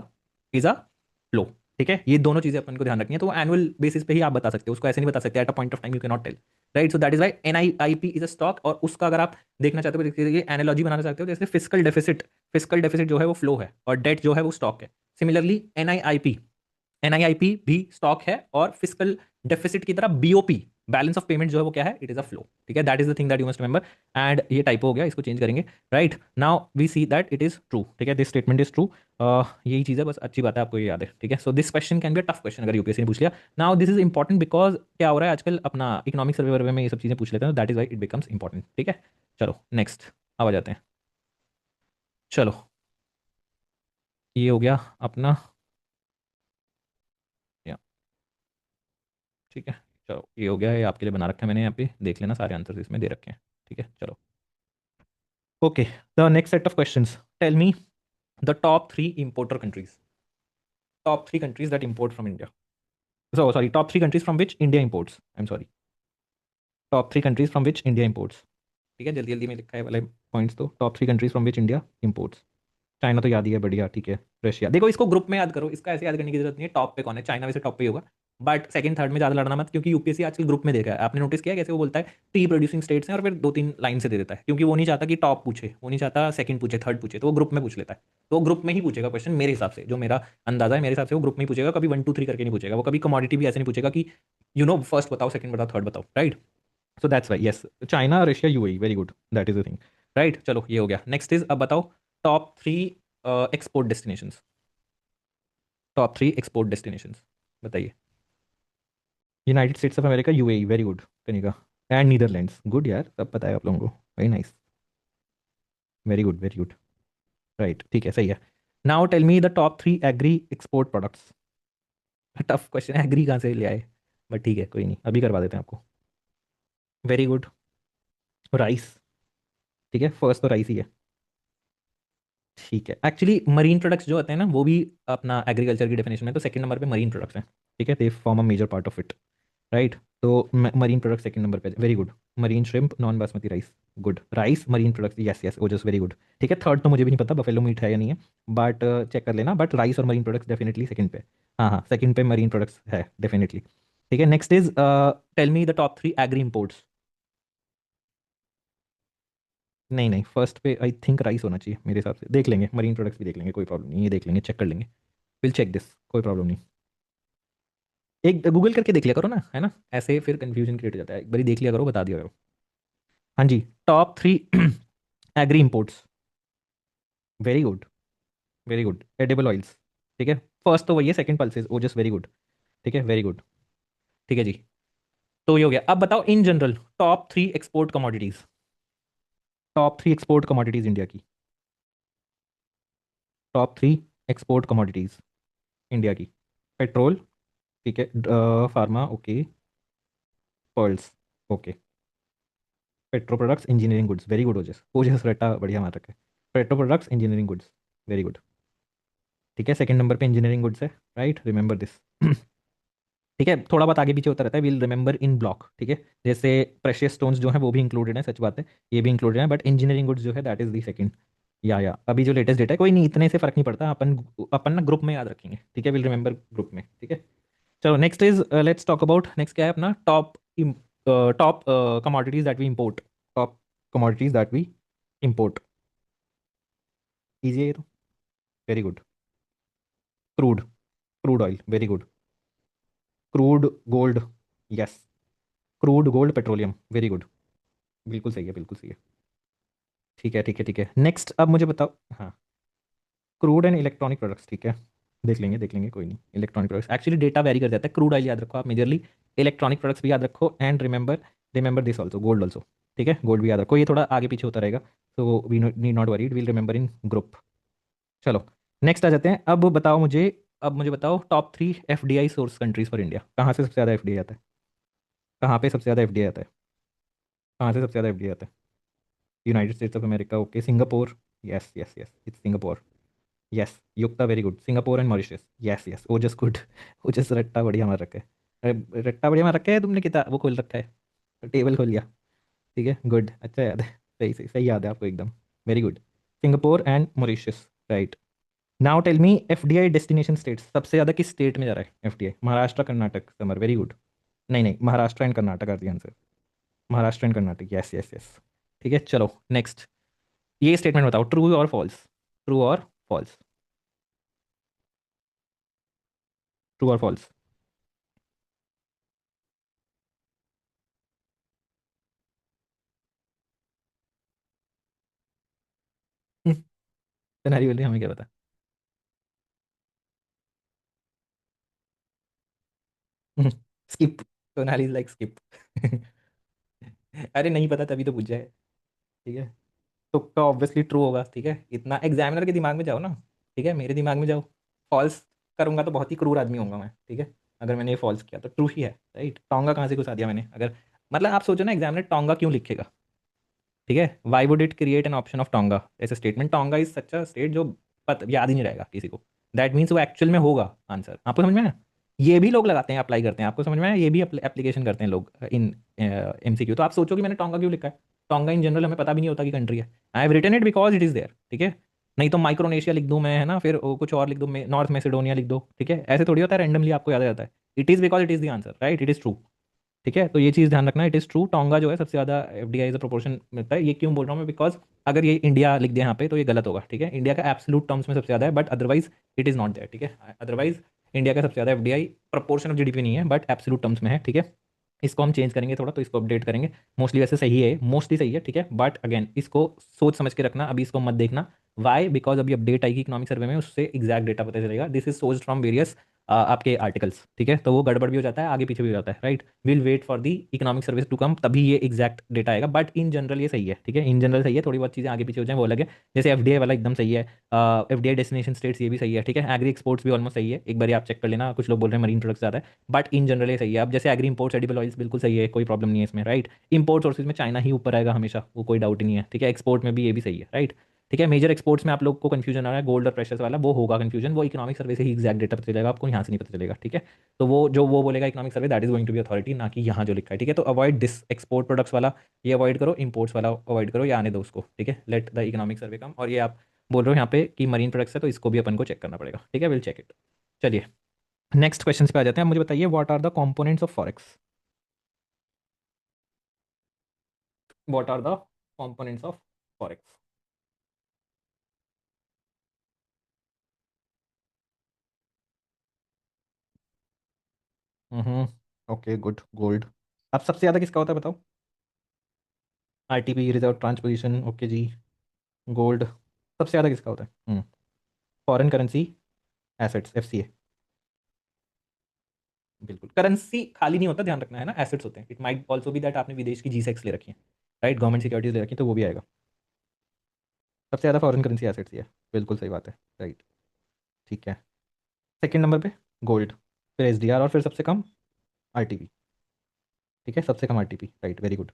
a flow, ठीक है, ये दोनों चीजें अपन को ध्यान रखनी है, तो एनुअल बेसिस पे ही आप बता सकते हो उसको, ऐसे नहीं बता सकते at a point of time, you can not tell, right. So that is why NIIP is a stock, और उसका अगर आप देखना चाहते हो, देखिए एनालॉजी बनाना चाहते हो, जैसे फिजिकल डेफिसिट जो है वो फ्लो है, और डेट जो है वो स्टॉक है, सिमिलरली NIIP भी स्टॉक है, और फिजिकल डेफिसिट की तरह BOP बैलेंस ऑफ पेमेंट जो है वो क्या है, इट इज अ फ्लो, ठीक है, that is the thing that you must remember. And ये टाइप हो गया, इसको चेंज करेंगे, right now we see that it is true, ठीक है, दिस स्टेटमेंट इज ट्रू। यही चीज़ है, बस अच्छी बात है आपको ये याद है, ठीक है। So this question can be a tough question अगर यूपीएससी ने पूछ लिया। Now this is important because क्या हो रहा है आजकल अपना इकोनॉमिक सर्वे वर्वे में ये सब चीज़ें पूछ लेते हैं, that is why it becomes important, ठीक है। चलो नेक्स्ट अब आ जाते हैं। चलो ये हो गया अपना, या ठीक है, चलो ये हो गया, ये आपके लिए बना रखा है मैंने, यहाँ पे देख लेना, सारे आंसर्स इसमें दे रखे हैं, ठीक है। चलो okay, the next set of questions, tell me the top three importer countries, top three countries that import from India. So sorry, top three countries from which India imports. I'm sorry, top three countries from which India imports. ठीक है, जल्दी जल्दी में लिखा है वाले points, तो top three countries from which India imports. China तो याद ही है, बढ़िया, ठीक है। रशिया, देखो इसको ग्रुप में याद करो, इसका ऐसे याद करने की जरूरत नहीं है टॉप पे कौन है, चाइना वैसे टॉप पे ही होगा, बट सेकंड थर्ड में ज्यादा लड़ना मत, क्योंकि यूपीएससी आजकल ग्रुप में देखा है, आपने नोटिस किया कैसे वो बोलता है टी प्रोड्यूसिंग स्टेट्स हैं और फिर दो तीन लाइन से दे देता है, क्योंकि वो नहीं चाहता कि टॉप पूछे, वो नहीं चाहता सेकंड पूछे, थर्ड पूछे, तो वो ग्रुप में पूछ लेता है। तो वो ग्रुप में ही पूछेगा क्वेश्चन मेरे हिसाब से, जो मेरा अंदाजा है, मेरे हिसाब से वो ग्रुप में ही पूछेगा, कभी 1 2 3 करके नहीं पूछेगा वो, कभी कमोडिटी भी ऐसे नहीं पूछेगा कि फर्स्ट बताओ, सेकंड बताओ, थर्ड बताओ, right. So that's why yes, China Russia UAE, very good, that is the thing, right. चलो ये हो गया, नेक्स्ट इज अब बताओ top three export destinations, top three export destinations बताइए। United States of America, UAE, very good, Kanika, and Netherlands, good यार, सब पता है आप लोगों को, very nice, very good very good, right, ठीक है, सही है। Now tell me the top three agri export products. Tough question, agri कहाँ से ले आए, बट ठीक है, कोई नहीं, अभी करवा देते हैं आपको। वेरी गुड, राइस, ठीक है, फर्स्ट तो राइस ही है, ठीक है। एक्चुअली मरीन प्रोडक्ट्स जो होते हैं ना, वो भी अपना एग्रीकल्चर की डेफिनेशन में, तो सेकंड नंबर पे मरीन प्रोडक्ट्स हैं, ठीक है, they form a major part of it, right. तो मरीन प्रोडक्ट सेकंड नंबर पे, very good. Marine shrimp, non basmati rice, good, rice marine products, yes yes, Ojas, very good, ठीक है। थर्ड तो मुझे भी नहीं पता बफेलो मीट है या नहीं है, बट चेक कर लेना, बट राइस और मरीन प्रोडक्ट्स डेफिनेटली सेकंड पे, हाँ हाँ, सेकंड पे मरीन प्रोडक्ट्स है डेफिनेटली, ठीक है। Next is tell me the top three agri imports. नहीं नहीं, फर्स्ट पे आई थिंक राइस होना चाहिए मेरे हिसाब से, देख लेंगे, मरीन प्रोडक्ट्स भी देख लेंगे, कोई प्रॉब्लम नहीं, ये देख लेंगे, चेक कर लेंगे, विल चेक दिस, कोई प्रॉब्लम नहीं। एक गूगल करके देख लिया करो ना, है ना, ऐसे फिर कंफ्यूजन क्रिएट हो जाता है, एक बार देख लिया करो, बता दिया करो। हाँ जी, top three agri imports, very good, very good, edible oils, ठीक है, फर्स्ट तो वही है, second pulses, Ojas, very good, ठीक है, वेरी गुड, ठीक है जी। तो ये हो गया, अब बताओ in general top three export commodities, top three export commodities India की, top three export commodities India की, पेट्रोल, ठीक है, pharma, okay, pearls, okay, petro products, engineering goods, very good, Ojas, Ojas रट्टा बढ़िया मार रखा है, petro products, engineering goods, very good, ठीक है, सेकंड नंबर पे इंजीनियरिंग गुड्स है, राइट, रिमेंबर दिस। ठीक है, थोड़ा बहुत आगे पीछे होता रहता है, विल रिमेंबर इन ब्लॉक, ठीक है, जैसे प्रेशियस स्टोन्स जो हैं वो भी इंक्लूडेड हैं, सच बात है, ये भी इंक्लूडेड है, बट इंजीनियरिंग गुड्स जो है दैट इज दी सेकंड, या अभी जो लेटेस्ट डेटा है, कोई नहीं, इतने से फर्क नहीं पड़ता, अपन अपन ना ग्रुप में याद रखेंगे, ठीक है, विल रिमेंबर ग्रुप में, ठीक है। चलो next is, let's talk about, next क्या है अपना, top top commodities that we import, top commodities that we import, easy है ये तो, very good, crude, crude oil, very good, crude gold, yes, crude gold petroleum, very good, बिल्कुल सही है, बिल्कुल सही है, ठीक है ठीक है ठीक है। नेक्स्ट अब मुझे बताओ, हाँ, क्रूड एंड इलेक्ट्रॉनिक प्रोडक्ट्स, ठीक है, देख लेंगे कोई नहीं, electronic products actually data very कर जाता है, क्रूड ऑयल याद रखो आप मेजरली, इलेक्ट्रॉनिक प्रोडक्ट्स भी याद रखो, and remember, remember this also, gold also, ठीक है, गोल्ड भी याद रखो, ये थोड़ा आगे पीछे होता रहेगा, तो we need not worried, will remember in group. चलो नेक्स्ट आ जाते हैं, अब मुझे बताओ top three FDI source countries for India, कहाँ से सबसे ज़्यादा एफडीआई आता है, कहाँ पे सबसे ज़्यादा एफडीआई आता है, कहाँ से सबसे ज़्यादा एफडीआई आता है, United States of America, okay, Singapore, yes yes yes, it's Singapore, yes, Yukta, very good, Singapore and Mauritius, yes yes, Ojas good, Ojas रट्टा बढ़िया मार रखा है, अरे रट्टा बढ़िया मार रखा है, तुमने किताब वो खोल रखा है, टेबल खोल लिया, ठीक है, गुड, अच्छा याद है, सही सही सही याद है आपको एकदम, very good, Singapore and Mauritius, right. Now tell me FDI destination states, सबसे ज़्यादा किस स्टेट में जा रहा है FDI, Maharashtra, Karnataka, Samar, very good, नहीं नहीं, Maharashtra and Karnataka are the answer, Maharashtra and Karnataka, yes yes yes, ठीक है। चलो नेक्स्ट, ये स्टेटमेंट बताओ, ट्रू और फॉल्स, ट्रू और फॉल्स, ट्रू और फॉल्स, सोनाली बोल रही है, हमें क्या पता। Skip. Sonali is like skip. अरे नहीं पता तभी तो पूछा है। ठीक है। तुक्का ऑब्वियसली ट्रू होगा, ठीक है, इतना एग्जामिनर के दिमाग में जाओ ना। ठीक है, मेरे दिमाग में जाओ। फॉल्स करूंगा तो बहुत ही क्रूर आदमी होऊंगा मैं, ठीक है। अगर मैंने ये फॉल्स किया तो ट्रू ही है, राइट। टोंगा कहाँ से घुसा दिया मैंने, अगर मतलब आप सोचो ना, एग्जामिनर टोंगा क्यों लिखेगा। ठीक है, why would it create an option of Tonga ऐसे statement. Tonga is such a state जो याद ही नहीं रहेगा किसी को। दैट मीन्स वो एक्चुअल में होगा आंसर, आपको समझ में आया? ये भी लोग लगाते हैं, अप्लाई करते हैं, आपको समझ में आया? ये भी एप्लीकेशन करते हैं लोग इन एमसीक्यू। तो आप सोचो कि मैंने टोंगा क्यों लिखा है। टोंगा इन जनरल हमें पता भी नहीं होता कि कंट्री है। I have written it because it is there, ठीक है। नहीं तो माइक्रोनेशिया लिख दूं मैं, है ना, फिर कुछ और लिख दूं, नॉर्थ मैसेडोनिया लिख दो, ठीक है। ऐसे थोड़ी होता है रैंडमली आपको याद आ जाता है। It is because it is the answer, right, it is true. ठीक है, तो ये चीज़ ध्यान रखना, इट इज़ ट्रू। टोंगा जो है सबसे ज़्यादा एफडीआई एज अ प्रोपोर्शन मिलता है। ये क्यों बोल रहा हूँ मैं, बिकॉज अगर ये इंडिया लिख दिया यहाँ पे तो ये गलत होगा, ठीक है। इंडिया का एब्सोलूट टर्म्स में सबसे ज़्यादा है, but otherwise it is not there, ठीक है। अदरवाइज इंडिया का सबसे ज़्यादा एफडीआई प्रोपोर्शन ऑफ जीडीपी नहीं है, बट एब्सोलूट टर्म्स में है, ठीक है। इसको हम चेंज करेंगे थोड़ा, तो इसको अपडेट करेंगे। मोस्टली वैसे सही है, मोस्टली सही है, ठीक है, बट अगेन इसको सोच समझ के रखना, अभी इसको मत देखना। वाई, बिकॉज अभी अपडेट आएगी इकोनॉमिक सर्वे में, उससे एग्जैक्ट डेटा पता चलेगा। This is source from various आपके आर्टिकल्स, ठीक है। तो वो गड़बड़ भी हो जाता है, आगे पीछे भी हो जाता है, right. Will wait for the economic service to come, तभी ये एग्जैक्ट डेटा आएगा, बट इन जनरल ये सही है, ठीक है। इन जनरल सही है, थोड़ी बहुत चीज़ें आगे पीछे हो जाए वो अलग है। जैसे एफडीआई वाला एकदम सही है। एफडीआई डेस्टिनेशन स्टेट्स ये भी सही है, ठीक है। एग्री एक्सपोर्ट्स भी ऑलमोस्ट सही है, एक बार आप चेक कर लेना। कुछ लोग बोल रहे हैं मरीन प्रोडक्ट्स ज़्यादा है, बट इन जनरल ये सही है। अब जैसे एग्री इंपोर्ट्स एडिबल ऑयल्स बिल्कुल सही है, कोई प्रॉब्लम नहीं है इसमें, राइट। इंपोर्ट सोर्सेज में चाइना ही ऊपर आएगा हमेशा, वो कोई डाउट ही नहीं है, ठीक है। एक्सपोर्ट में भी ये भी सही है, राइट। ठीक है, मेजर एक्सपोर्ट्स में आप लोग को कंफ्यूजन आ रहा है गोल्ड और प्रेशर्स वाला, वो होगा कंफ्यूजन, वो इकोनॉमिक सर्वे से ही एग्जैक्ट डेटा पता चलेगा आपको, यहाँ से नहीं पता चलेगा, ठीक है। तो वो जो वो बोलेगा economic survey, that is going to be authority, ना कि यहाँ जो लिखा है, ठीक है। तो अवॉइड दिस एक्सपोर्ट प्रोडक्ट्स वाला, ये अवॉइड करो। इंपोर्ट्स वाला अवॉइड करो, या आने दो उसको, ठीक है। लेट द इकोनॉमिक सर्वे कम। और ये आप बोल रहे हो यहाँ पे कि मरीन प्रोडक्ट्स है, तो इसको भी अपन को चेक करना पड़ेगा, ठीक है। Will check it. चलिए नेक्स्ट क्वेश्चन पे आ जाते हैं। मुझे बताइए, what are the components of forex. What are the components of forex. Hmm. Okay good, gold. अब सबसे ज़्यादा किसका होता है बताओ। आरटीपी, रिजर्व ट्रांसपोजिशन, ओके जी। गोल्ड सबसे ज़्यादा किसका होता है। Foreign currency assets, FCA. बिल्कुल, करेंसी खाली नहीं होता, ध्यान रखना है ना, एसेट्स होते हैं। It might also be that आपने विदेश की जी सेक्स ले रखी है, राइट, गवर्नमेंट सिक्योरिटीज ले रखी है, तो वो भी आएगा। सबसे ज़्यादा फॉरेन करेंसी एसेट्स ही है, बिल्कुल सही बात है, राइट। ठीक है, सेकंड नंबर पे गोल्ड, फिर एसडीआर, और फिर सबसे कम आरटीपी। ठीक है, सबसे कम आरटीपी, राइट, वेरी गुड।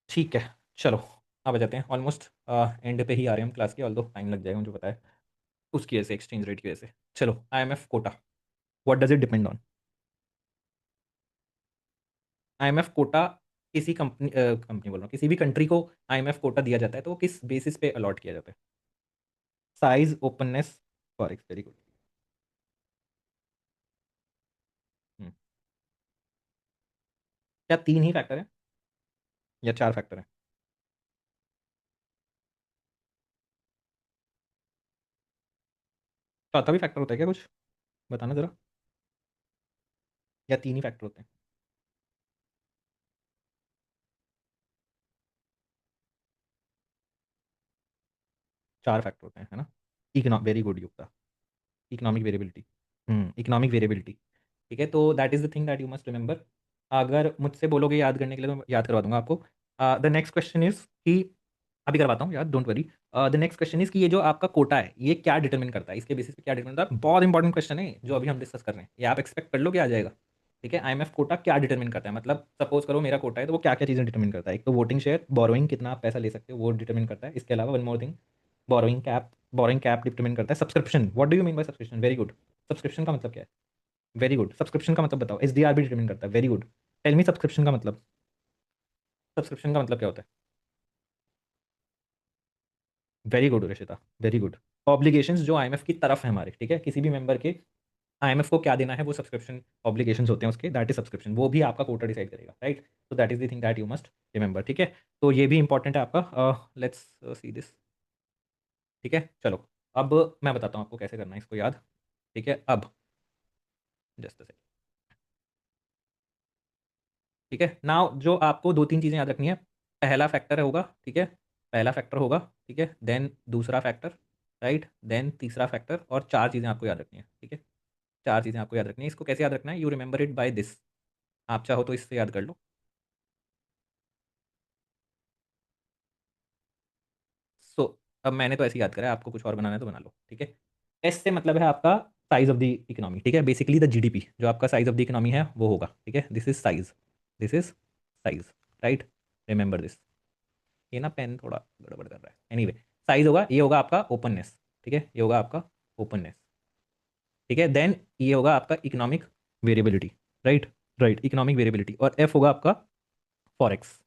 ठीक है, चलो अब आ जाते हैं, ऑलमोस्ट एंड पे ही आ रहे हैं हम क्लास के, ऑल्दो टाइम लग जाएगा मुझे पता है, उसकी वजह से, एक्सचेंज रेट की वजह से। चलो, IMF quota, what does it depend on. IMF quota किसी कंपनी कंपनी बोल रहा हूँ, किसी भी कंट्री को आईएमएफ कोटा दिया जाता है, तो वो किस बेसिस पे अलॉट किया जाता है। Size, openness, forex, very good. क्या तीन ही फैक्टर है या चार फैक्टर है। चौथा भी फैक्टर होता है क्या कुछ, बताना जरा। या तीन ही फैक्टर होते हैं। चार फैक्टर होते हैं, है ना। Very good Yukta. Economic variability. Economic variability. ठीक है, तो that is the thing that you must remember. अगर मुझसे बोलोगे याद करने के लिए, तो मैं याद करवा दूंगा आपको। द नेक्स्ट क्वेश्चन इज कि, अभी करवाता हूँ याद, don't worry. The next question is कि ये जो आपका कोटा है, ये क्या डिटरमिन करता है, इसके बेसिस पे क्या डिटरमिन करता है। बहुत इंपॉर्टेंट क्वेश्चन है जो अभी हम डिस्कस कर रहे हैं, ये आप एक्सपेक्ट कर लो कि आ जाएगा। ठीक है, आईएमएफ कोटा क्या डिटरमिन करता है, मतलब सपोज करो मेरा कोटा है, तो वो क्या क्या चीज़ें डिटरमिन करता है। एक तो वोटिंग शेयर, बोरोइंग, कितना आप पैसा ले सकते हो, वो डिटरमिन करता है। इसके अलावा one more thing, borrowing cap, borrowing cap determine करता है। Subscription, what do you mean bye subscription, very good. Subscription का मतलब क्या है। वेरी गुड, सब्सक्रिप्शन का मतलब बताओ। एसडीआर भी डिटरमिन करता है, very good. Tell me subscription का मतलब। सब्सक्रिप्शन का मतलब क्या होता है। Very good Rishita, very good. Obligations जो आईएमएफ की तरफ है हमारे, ठीक है, किसी भी मेंबर के आईएमएफ को क्या देना है, वो सब्सक्रिप्शन ऑब्लिगेशंस होते हैं उसके, दैट इज सब्सक्रिप्शन, वो भी आपका कोटा डिसाइड करेगा, राइट। तो that is the thing that you must remember, ठीक है। तो ये भी इंपॉर्टेंट है आपका, लेट्स सी दिस। ठीक है, चलो अब मैं बताता हूँ आपको कैसे करना है इसको याद। ठीक है, अब जस्ट सेकंड। ठीक है, नाउ जो आपको दो तीन चीज़ें याद रखनी है। पहला फैक्टर होगा, ठीक है, पहला फैक्टर होगा, ठीक है, देन दूसरा फैक्टर, राइट। देन तीसरा फैक्टर, और चार चीज़ें आपको याद रखनी है, ठीक है। चार चीज़ें आपको याद रखनी है। इसको कैसे याद रखना है? You remember it by this. आप चाहो तो इससे याद कर लो। सो अब मैंने तो ऐसे याद करा है, आपको कुछ और बनाना है तो बना लो, ठीक है। एस से मतलब है आपका साइज ऑफ द इकोनॉमी, ठीक है, बेसिकली द जीडीपी, जो आपका साइज ऑफ द इकोनॉमी है वो होगा, ठीक है। This is size, this is size, right. Remember this. ये ना पेन थोड़ा गड़बड़ कर रहा है, एनीवे साइज होगा, ये होगा आपका ओपननेस, ठीक है, ये होगा आपका ओपननेस, ठीक है। देन ये होगा आपका economic variability, right. Right, economic variability. और एफ होगा आपका फॉरेक्स,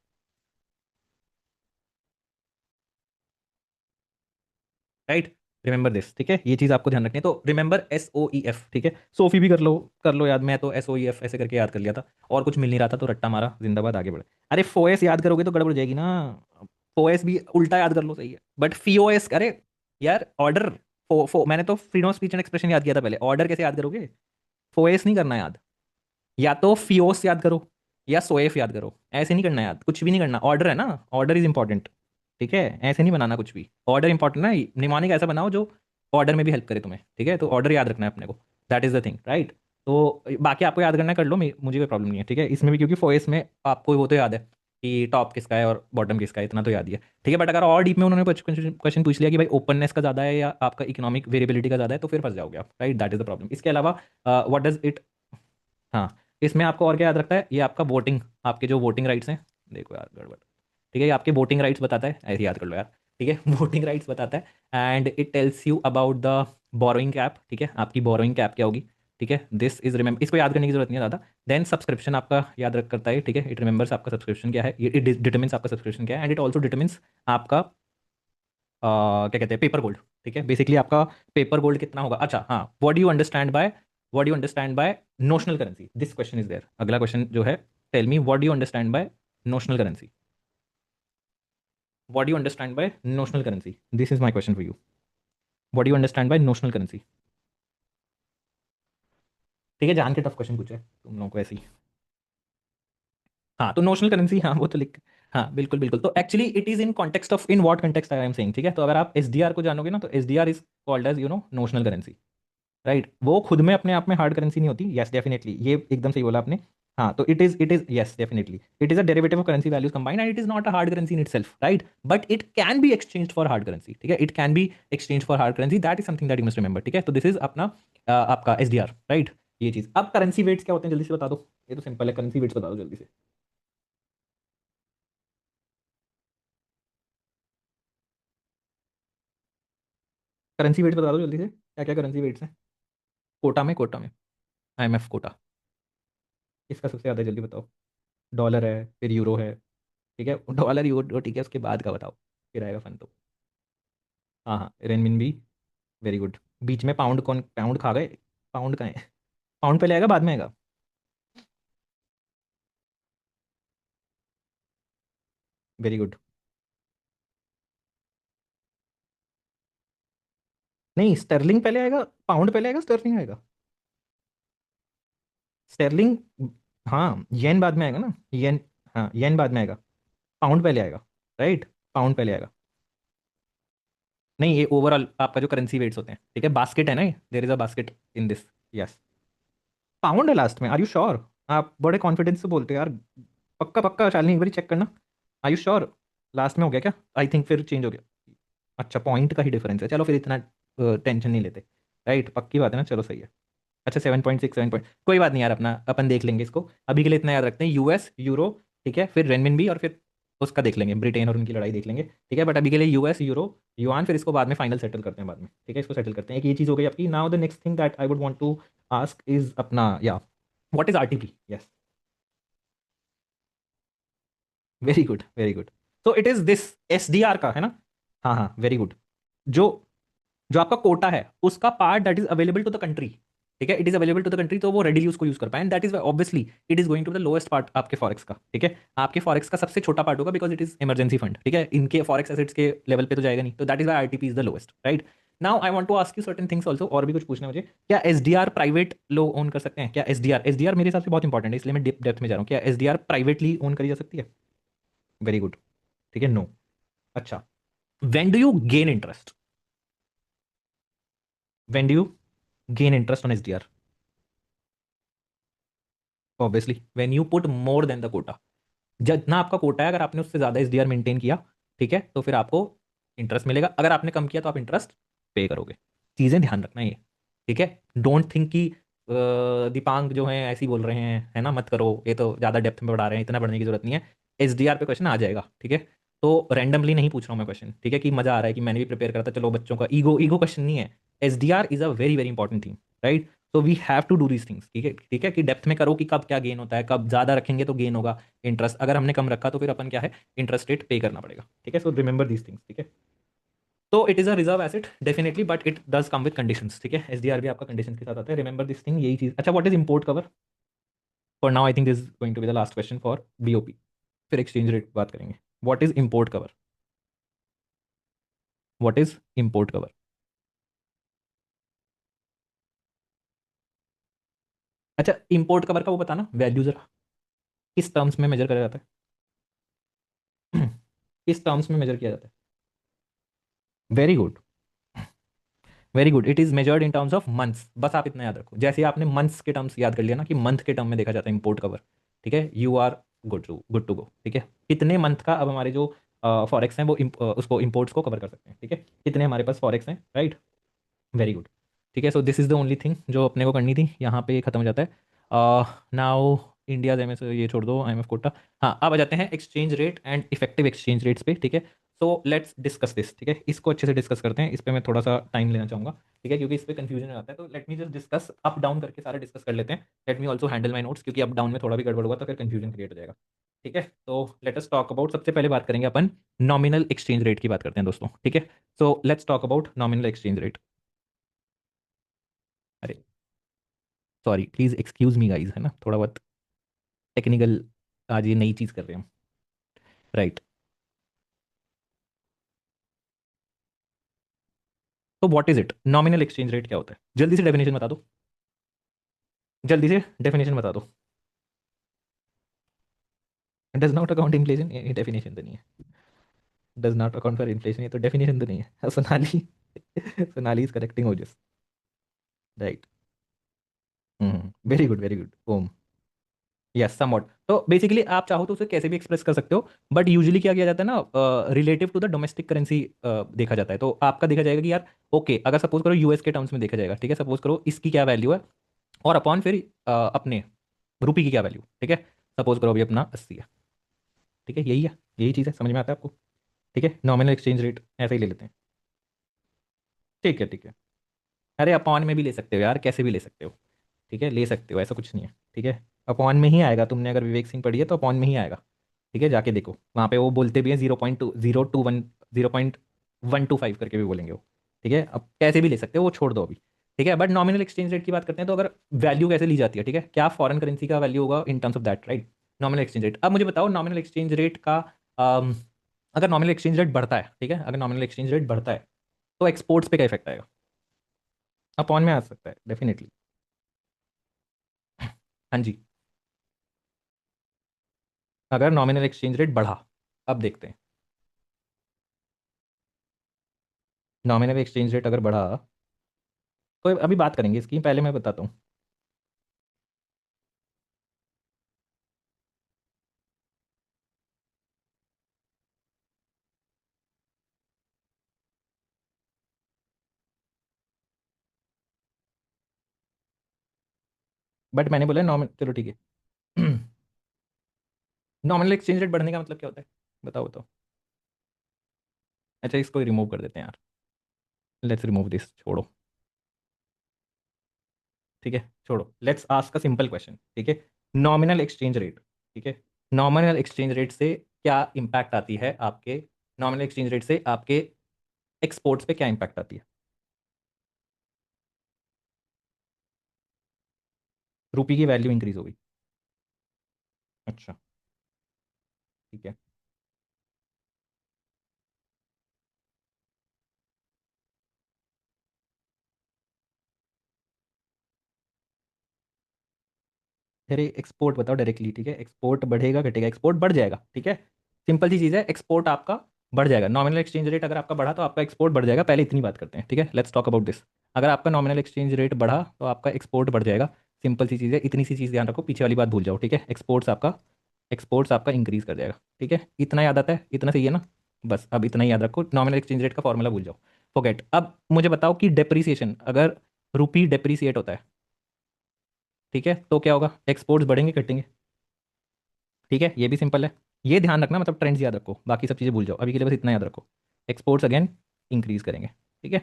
राइट। रिमेंबर दिस, ठीक है, ये चीज आपको ध्यान रखनी है। तो रिमेंबर SOEF, ठीक है। सोफी भी कर लो याद। मैं तो SOEF ऐसे करके याद कर लिया था, और कुछ मिल नहीं रहा था तो रट्टा मारा, जिंदाबाद, आगे बढ़े। अरे फोएस याद करोगे तो गड़बड़ हो जाएगी ना। फोएस भी उल्टा याद कर लो, सही है, बट FOS, अरे यार ऑर्डर, मैंने तो freedom of speech and expression याद किया था पहले, ऑर्डर कैसे याद करोगे? फोएस नहीं करना याद, या तो फियोस याद करो या सोएफ याद करो, ऐसे नहीं करना याद, कुछ भी नहीं करना, ऑर्डर है ना, ऑर्डर इज इंपॉर्टेंट, ठीक है। ऐसे नहीं बनाना कुछ भी, ऑर्डर इंपॉर्टेंट ना, निमोनिक ऐसा बनाओ जो ऑर्डर में भी हेल्प करे तुम्हें, ठीक है। तो ऑर्डर याद रखना है अपने को, that is the thing, right. तो बाकी आपको याद करना है, कर लो, मुझे कोई प्रॉब्लम नहीं है, ठीक है, इसमें भी, क्योंकि फोएस में आपको वो तो याद है कि टॉप किसका है और बॉटम किसका है, इतना तो याद ही है, ठीक है। बट अगर और डीप में उन्होंने क्वेश्चन पूछ लिया कि भाई ओपननेस का ज़्यादा है या आपका इकोनॉमिक वेरिएबिलिटी का ज़्यादा है, तो फिर फंस जाओगे आप, right, that is the problem. इसके अलावा व्हाट डज इट, हाँ, इसमें आपको और क्या याद रखता है? ये आपका वोटिंग, आपके जो वोटिंग राइट्स हैं, देखो यार गड़बड़, ठीक है, ये आपके वोटिंग राइट्स बताता है, ऐसे याद कर लो यार, ठीक है। वोटिंग राइट्स बताता है, and it tells you about the borrowing cap, ठीक है, आपकी बोरोइंग कैप क्या होगी, ठीक है। दिस इज रिमेंबर, इसको याद करने की जरूरत नहीं है ज़्यादा। देन सब्सक्रिप्शन आपका याद रख करता है, ठीक है, इट रिमेंबर्स आपका सब्सक्रिप्शन क्या है, इट डिटरमिन्स आपका सब्सक्रिप्शन क्या है, एंड इट ऑल्सो डिटरमिन्स आपका क्या कहते हैं, पेपर गोल्ड, ठीक है, बेसिकली आपका पेपर गोल्ड कितना होगा। अच्छा हाँ, what do you understand by notional currency, this question is there, अगला क्वेश्चन जो है, tell me what do you understand by notional currency, what do you understand by notional currency, this is my question for you, what do you understand by notional currency, ठीक है, जान के tough question पूछे तुम लोगों को ऐसे ही। हाँ, तो नोशनल करेंसी, हाँ वो तो लिख, हाँ बिल्कुल बिल्कुल, तो actually it is in context of, in what context I am saying, ठीक है। तो अगर आप SDR को जानोगे ना, तो SDR is called as notional currency, right. वो खुद में अपने आप में हार्ड करेंसी नहीं होती, यस डेफिनेटली, ये एकदम सही बोला आपने। हाँ, तो it is yes definitely, it is a derivative of currency values combined, and it is not a hard currency in itself, right, but it can B exchanged for hard currency, ठीक है, it can be exchange for hard currency, that is something that you must remember, ठीक है। तो this is अपना आपका SDR, right, ये चीज। अब करेंसी वेट्स क्या होते हैं, जल्दी से बता दो, ये तो सिंपल है, करेंसी वेट्स बता दो जल्दी से। करेंसी वेट्स बता दो जल्दी से, क्या क्या करेंसी वेट्स हैं? कोटा में IMF कोटा, इसका सबसे ज्यादा, जल्दी बताओ। डॉलर है, फिर यूरो है, ठीक है, डॉलर यूरो, ठीक है, उसके बाद का बताओ, फिर आएगा फन तो। हाँ हाँ, रेनमिन, वेरी गुड। बीच में पाउंड, कौन पाउंड खा गए? पाउंड का है, पाउंड पहले आएगा बाद में आएगा? Very good. नहीं, स्टर्लिंग पहले आएगा, पाउंड पहले आएगा, स्टर्लिंग आएगा? स्टर्लिंग, हाँ, येन बाद में आएगा ना, येन, हाँ येन बाद में आएगा, पाउंड पहले आएगा, राइट, पाउंड पहले आएगा। नहीं, ये ओवरऑल आपका जो करेंसी वेट्स होते हैं, ठीक है, बास्केट है ना, देर is a basket in this, yes. Pound है लास्ट में, आर यू श्योर? आप बड़े कॉन्फिडेंस से बोलते हो यार, पक्का पक्का, शालिनी एक बार चेक करना, आर यू श्योर? लास्ट में हो गया क्या? आई थिंक फिर चेंज हो गया। अच्छा, पॉइंट का ही डिफरेंस है, चलो फिर इतना टेंशन नहीं लेते, राइट, पक्की बात है ना, चलो सही है। अच्छा, 7.6, 7 पॉइंट, कोई बात नहीं यार, अपना अपन देख लेंगे इसको, अभी के लिए इतना याद रखते हैं, US यूरो, ठीक है, फिर रेनमिनबी, और फिर उसका देख लेंगे, ब्रिटेन और उनकी लड़ाई देख लेंगे, ठीक है। बट अभी के लिए US यूरो युआन, फिर इसको बाद में फाइनल सेटल करते हैं बाद में, ठीक है, इसको सेटल करते हैं, एक ये चीज़ हो गई आपकी। Now the next thing that I would want to ask is अपना, या what is RTP? Yes, very good very good. तो इट इज दिस, SDR का है ना? हाँ हाँ, वेरी गुड। जो जो आपका कोटा है, उसका part that is available to the country, ठीक है, it is available to the country, तो वो रेडिली उसको यूज कर पाए, and that is obviously it is going to the lowest part आपके फॉरेक्स का, ठीक है, आपके फॉरेक्स का सबसे छोटा पार्ट होगा, because it is emergency fund, ठीक है, इनके फॉरेक्स एसेट्स के लेवल पे तो जाएगा नहीं, तो that is why RTP is the lowest, right. Now I want to ask you certain things also, और भी कुछ पूछना है मुझे, क्या SDR प्राइवेट लोग ओन कर सकते हैं? क्या एसडीआर मेरे हिसाब से बहुत इंपॉर्टेंट है, इसलिए मैं डेप्थ में जा रहा हूँ, क्या SDR प्राइवेटली ओन करी जा सकती है? वेरी गुड, ठीक है, नो। अच्छा, when do you gain interest? When do you gain interest on SDR? Obviously when you put more than the quota. जितना आपका कोटा है, अगर आपने उससे ज़्यादा एसडीआर मेंटेन किया, ठीक है, तो फिर आपको इंटरेस्ट मिलेगा। अगर आपने कम किया तो आप इंटरेस्ट पे करोगे। चीज़ें ध्यान रखना ये, ठीक है। डोंट थिंक कि दीपांक जो है ऐसे ही बोल रहे हैं, है ना, मत करो, ये तो ज़्यादा डेप्थ में बढ़ा रहे हैं, इतना बढ़ने की जरूरत नहीं है। एसडीआर पे क्वेश्चन आ जाएगा, ठीक है। तो रैंडमली नहीं पूछ रहा हूँ मैं क्वेश्चन, ठीक है, कि मजा आ रहा है कि मैंने भी प्रिपेयर करा था, चलो बच्चों का ईगो ईगो क्वेश्चन नहीं है। SDR is a very very important thing, right. तो we have to do these things, ठीक है, ठीक है, कि डेप्थ में करो कि कब क्या गेन होता है, कब ज़्यादा रखेंगे तो गेन होगा इंटरेस्ट, अगर हमने कम रखा तो फिर अपन क्या है, इंटरेस्ट रेट पे करना पड़ेगा, ठीक है। सो रिमेंबर दीज थिंग्स, ठीक है। तो it is a reserve asset definitely, but it does come with conditions, ठीक है। एसडीआर भी आपका कंडीशन के साथ आता है, रिमेंबर दिस थिंग, यही चीज़। अच्छा, what is import cover? For now I think this is going to be the last question for BOP, फिर एक्सचेंज रेट बात करेंगे। What is import cover? What is import cover? अच्छा, import cover का वो बताना वैल्यू जरा, किस terms में मेजर करा जाता है? किस टर्म्स में मेजर किया जाता है? Very good, very good. It is measured in terms of months, बस आप इतना याद रखो। जैसे आपने मंथ्स के टर्म्स याद कर लिया ना, कि मंथ के टर्म में देखा जाता है इंपोर्ट कवर, ठीक है, you are good to go, ठीक है। कितने मंथ का अब हमारे जो फॉरेक्स हैं वो उसको इंपोर्ट्स को कवर कर सकते हैं, ठीक है। कितने हमारे पास फॉरेक्स हैं, राइट। वेरी गुड, ठीक है। So this is the only thing जो अपने को करनी थी, यहाँ पे खत्म हो जाता है। नाउ इंडिया एमएस ये छोड़ दो, आईएमएफ कोटा। हाँ, अब आ जाते हैं exchange rate and effective exchange rates पे, ठीक है। सो लेट्स डिस्कस दिस, ठीक है, इसको अच्छे से डिस्कस करते हैं। इस पे मैं थोड़ा सा टाइम लेना चाहूंगा, ठीक है, क्योंकि इस पे कंफ्यूजन हो जाता है। तो let me just discuss up down करके सारे डिस्कस कर लेते हैं। Let me also handle my notes, क्योंकि अप डाउन में थोड़ा भी गड़बड़ हुआ तो फिर कंफ्यूजन क्रिएट हो जाएगा, ठीक है। तो लेट अस टॉक अबाउट, सबसे पहले बात करेंगे अपन नॉमिनल एक्सचेंज रेट की बात करते हैं दोस्तों, ठीक है। So let's talk about nominal exchange rate. अरे sorry, please excuse me guys, है ना, थोड़ा बहुत टेक्निकल आज ये नई चीज़ कर रहे हैं हम, राइट। तो what is it, nominal exchange rate क्या होता है? जल्दी से डेफिनेशन बता दो, जल्दी से डेफिनेशन बता दो। डज नॉट अकाउंट इन्फ्लेशन, ये डेफिनेशन तो नहीं है। Does not account for inflation, ये तो डेफिनेशन तो नहीं है। Sonali Sonali is correcting Ojas, right. Very good, very good Om. Yes, somewhat. तो बेसिकली आप चाहो तो उसे कैसे भी एक्सप्रेस कर सकते हो, बट यूजुअली क्या किया जाता है ना, relative to the domestic currency देखा जाता है। तो आपका देखा जाएगा कि यार, ओके, अगर सपोज करो यूएस के टर्म्स में देखा जाएगा, ठीक है, सपोज करो इसकी क्या वैल्यू है, और अपॉन फिर अपने रुपये की क्या वैल्यू, ठीक है। सपोज करो अभी अपना 80 है, ठीक है, यही है, यही चीज़ है, समझ में आता है आपको? ठीक है, नॉमिनल एक्सचेंज रेट ऐसे ही ले लेते हैं, ठीक है, ठीक है। अरे अपॉन में भी ले सकते हो यार, कैसे भी ले सकते हो, ठीक है, ले सकते हो, ऐसा कुछ नहीं है, ठीक है। अपॉन में ही आएगा, तुमने अगर विवेक सिंह पढ़ी है तो अपॉन में ही आएगा, ठीक है, जाके देखो वहाँ पे वो बोलते भी हैं 0.2021 0.125 करके भी बोलेंगे वो, ठीक है। अब कैसे भी ले सकते हो, वो छोड़ दो अभी, ठीक है। बट नॉमिनल एक्सचेंज रेट की बात करते हैं, तो अगर वैल्यू कैसे ली जाती है, ठीक है, क्या फॉरेन करेंसी का वैल्यू होगा in terms of that, right. Nominal exchange rate, अब मुझे बताओ नॉमिनल एक्सचेंज रेट का, अम, अगर नॉमिनल एक्सचेंज रेट बढ़ता है, ठीक है, अगर नॉमिनल एक्सचेंज रेट बढ़ता है तो एक्सपोर्ट्स पे क्या इफेक्ट आएगा? अपॉन में आ सकता है डेफिनेटली। हाँ जी, अगर नॉमिनल एक्सचेंज रेट बढ़ा, अब देखते हैं। नॉमिनल एक्सचेंज रेट अगर बढ़ा, तो अभी बात करेंगे इसकी, पहले मैं बताता हूँ। बट मैंने बोला नॉमिनल, चलो ठीक है। नॉमिनल एक्सचेंज रेट बढ़ने का मतलब क्या होता है? बताओ बताओ। अच्छा, इसको रिमूव कर देते हैं यार, लेट्स रिमूव दिस, छोड़ो, ठीक है, छोड़ो। Let's ask a simple question, ठीक है। नॉमिनल एक्सचेंज रेट, ठीक है, नॉमिनल एक्सचेंज रेट से क्या इंपैक्ट आती है आपके, नॉमिनल एक्सचेंज रेट से आपके एक्सपोर्ट्स पे क्या इंपैक्ट आती है? रुपये की वैल्यू इंक्रीज होगी, अच्छा, ठीक है। अरे एक्सपोर्ट बताओ डायरेक्टली, ठीक है, एक्सपोर्ट बढ़ेगा घटेगा? एक्सपोर्ट बढ़ जाएगा, ठीक है। सिंपल सी चीज़ है, एक्सपोर्ट आपका बढ़ जाएगा। नॉमिनल एक्सचेंज रेट अगर आपका बढ़ा तो आपका एक्सपोर्ट बढ़ जाएगा, पहले इतनी बात करते हैं, ठीक है। Let's talk about this. अगर आपका नॉमिनल एक्सचेंज रेट बढ़ा तो आपका एक्सपोर्ट बढ़ जाएगा। सिंपल सी चीज़ है, इतनी सी चीज़ ध्यान रखो, पीछे वाली बात भूल जाओ, ठीक है। एक्सपोर्ट्स आपका इंक्रीज कर जाएगा, ठीक है। इतना याद आता है, इतना सही है ना। बस अब इतना ही याद रखो, नॉमिनल एक्सचेंज रेट का फॉर्मूला भूल जाओ, फॉरगेट। अब मुझे बताओ कि डेप्रिसिएशन, अगर रुपी डेप्रिसिएट होता है, ठीक है, तो क्या होगा, एक्सपोर्ट्स बढ़ेंगे घटेंगे, ठीक है। ये भी सिंपल है, ये ध्यान रखना, मतलब ट्रेंड्स याद रखो, बाकी सब चीज़ें भूल जाओ, अभी के लिए बस इतना याद रखो। एक्सपोर्ट्स अगेन इंक्रीज करेंगे, ठीक है।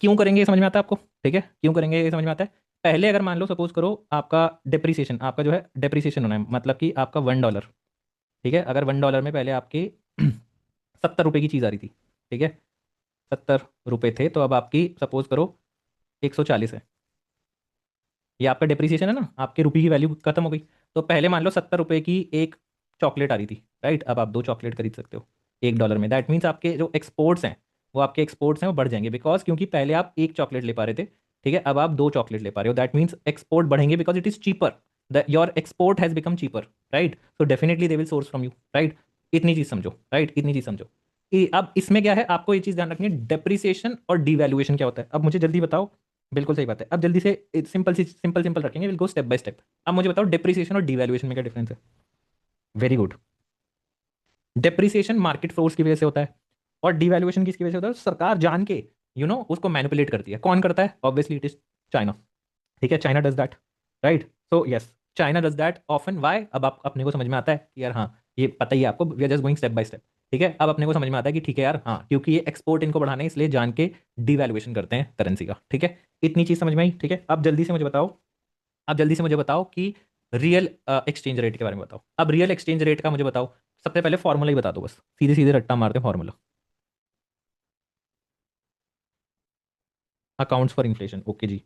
क्यों करेंगे ये समझ में आता है आपको, ठीक है, क्यों करेंगे ये समझ में आता है। पहले अगर मान लो सपोज करो आपका डेप्रिसिएशन, आपका जो है डेप्रिसिएशन होना है, मतलब कि आपका $1, ठीक है। अगर $1 में पहले आपकी 70 रुपये की चीज़ आ रही थी, ठीक है, 70 रुपये थे, तो अब आपकी सपोज करो 140 है। ये आपका डेप्रिसिएशन है ना, आपके रुपये की वैल्यू खत्म हो गई। तो पहले मान लो 70 रुपये की एक चॉकलेट आ रही थी, राइट। अब आप 2 चॉकलेट खरीद सकते हो $1 में। दैट मीन्स आपके जो एक्सपोर्ट्स हैं, वो बढ़ जाएंगे, बिकॉज क्योंकि पहले आप एक चॉकलेट ले पा रहे थे, ठीक है, अब आप 2 चॉकलेट ले पा रहे हो। दैट मीन्स एक्सपोर्ट बढ़ेंगे because it is cheaper, the your export has become cheaper, right. So definitely they will source from you, right. इतनी चीज समझो, राइट, इतनी चीज समझो। अब इसमें क्या है, आपको ये चीज ध्यान रखनी है, डेप्रिसिएशन और डिवैल्यूएशन क्या होता है। अब मुझे जल्दी बताओ, बिल्कुल सही बात है। अब जल्दी से सिंपल सिंपल रखेंगे, will go step by step. अब मुझे बताओ डेप्रिसिएशन और डिवैल्यूएशन में क्या डिफरेंस है। Very good. Depreciation market force की वजह से होता है, और डिवैल्यूएशन किसकी वजह से होता है, सरकार जान के उसको मैनिपुलेट करती है। कौन करता है, ऑब्वियसली इट इज चाइना, ठीक है। China does that, right. So yes, China does that often. Why, अब आप अपने को समझ में आता है कि यार हाँ, ये पता ही है आपको, we are just going step by step, ठीक है। अब अपने को समझ में आता है कि ठीक है यार, हाँ, क्योंकि ये एक्सपोर्ट इनको बढ़ाना है, इसलिए जान के डिवैल्यूएशन करते हैं करेंसी का, ठीक है। इतनी चीज समझ में आई, ठीक है। अब जल्दी से मुझे बताओ कि रियल एक्सचेंज रेट के बारे में बताओ। अब रियल एक्सचेंज रेट का मुझे बताओ, सबसे पहले फॉर्मूला ही बता दो, बस सीधे सीधे रट्टा मारते हैं formula. Accounts for inflation, okay जी।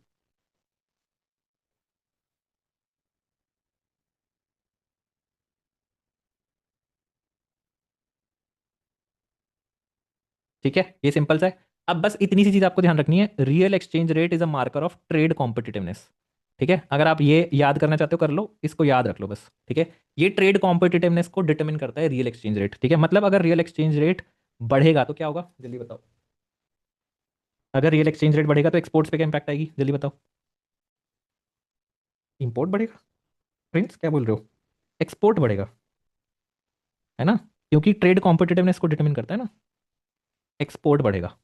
ठीक है, ये सिंपल सा है। अब बस इतनी सी चीज आपको ध्यान रखनी है, real exchange rate is a marker of trade competitiveness, ठीक है। अगर आप ये याद करना चाहते हो कर लो, इसको याद रख लो बस, ठीक है। ये ट्रेड कॉम्पिटिटिवनेस को डिटरमिन करता है रियल एक्सचेंज रेट, ठीक है। मतलब अगर रियल एक्सचेंज रेट बढ़ेगा तो क्या होगा, जल्दी बताओ। अगर रियल एक्सचेंज रेट बढ़ेगा तो एक्सपोर्ट्स पे क्या इंपैक्ट आएगी, जल्दी बताओ। इंपोर्ट बढ़ेगा। प्रिंस क्या बोल रहे हो, एक्सपोर्ट बढ़ेगा, है ना, क्योंकि ट्रेड कॉम्पिटिटिवनेस को डिटरमिन करता है ना, एक्सपोर्ट बढ़ेगा,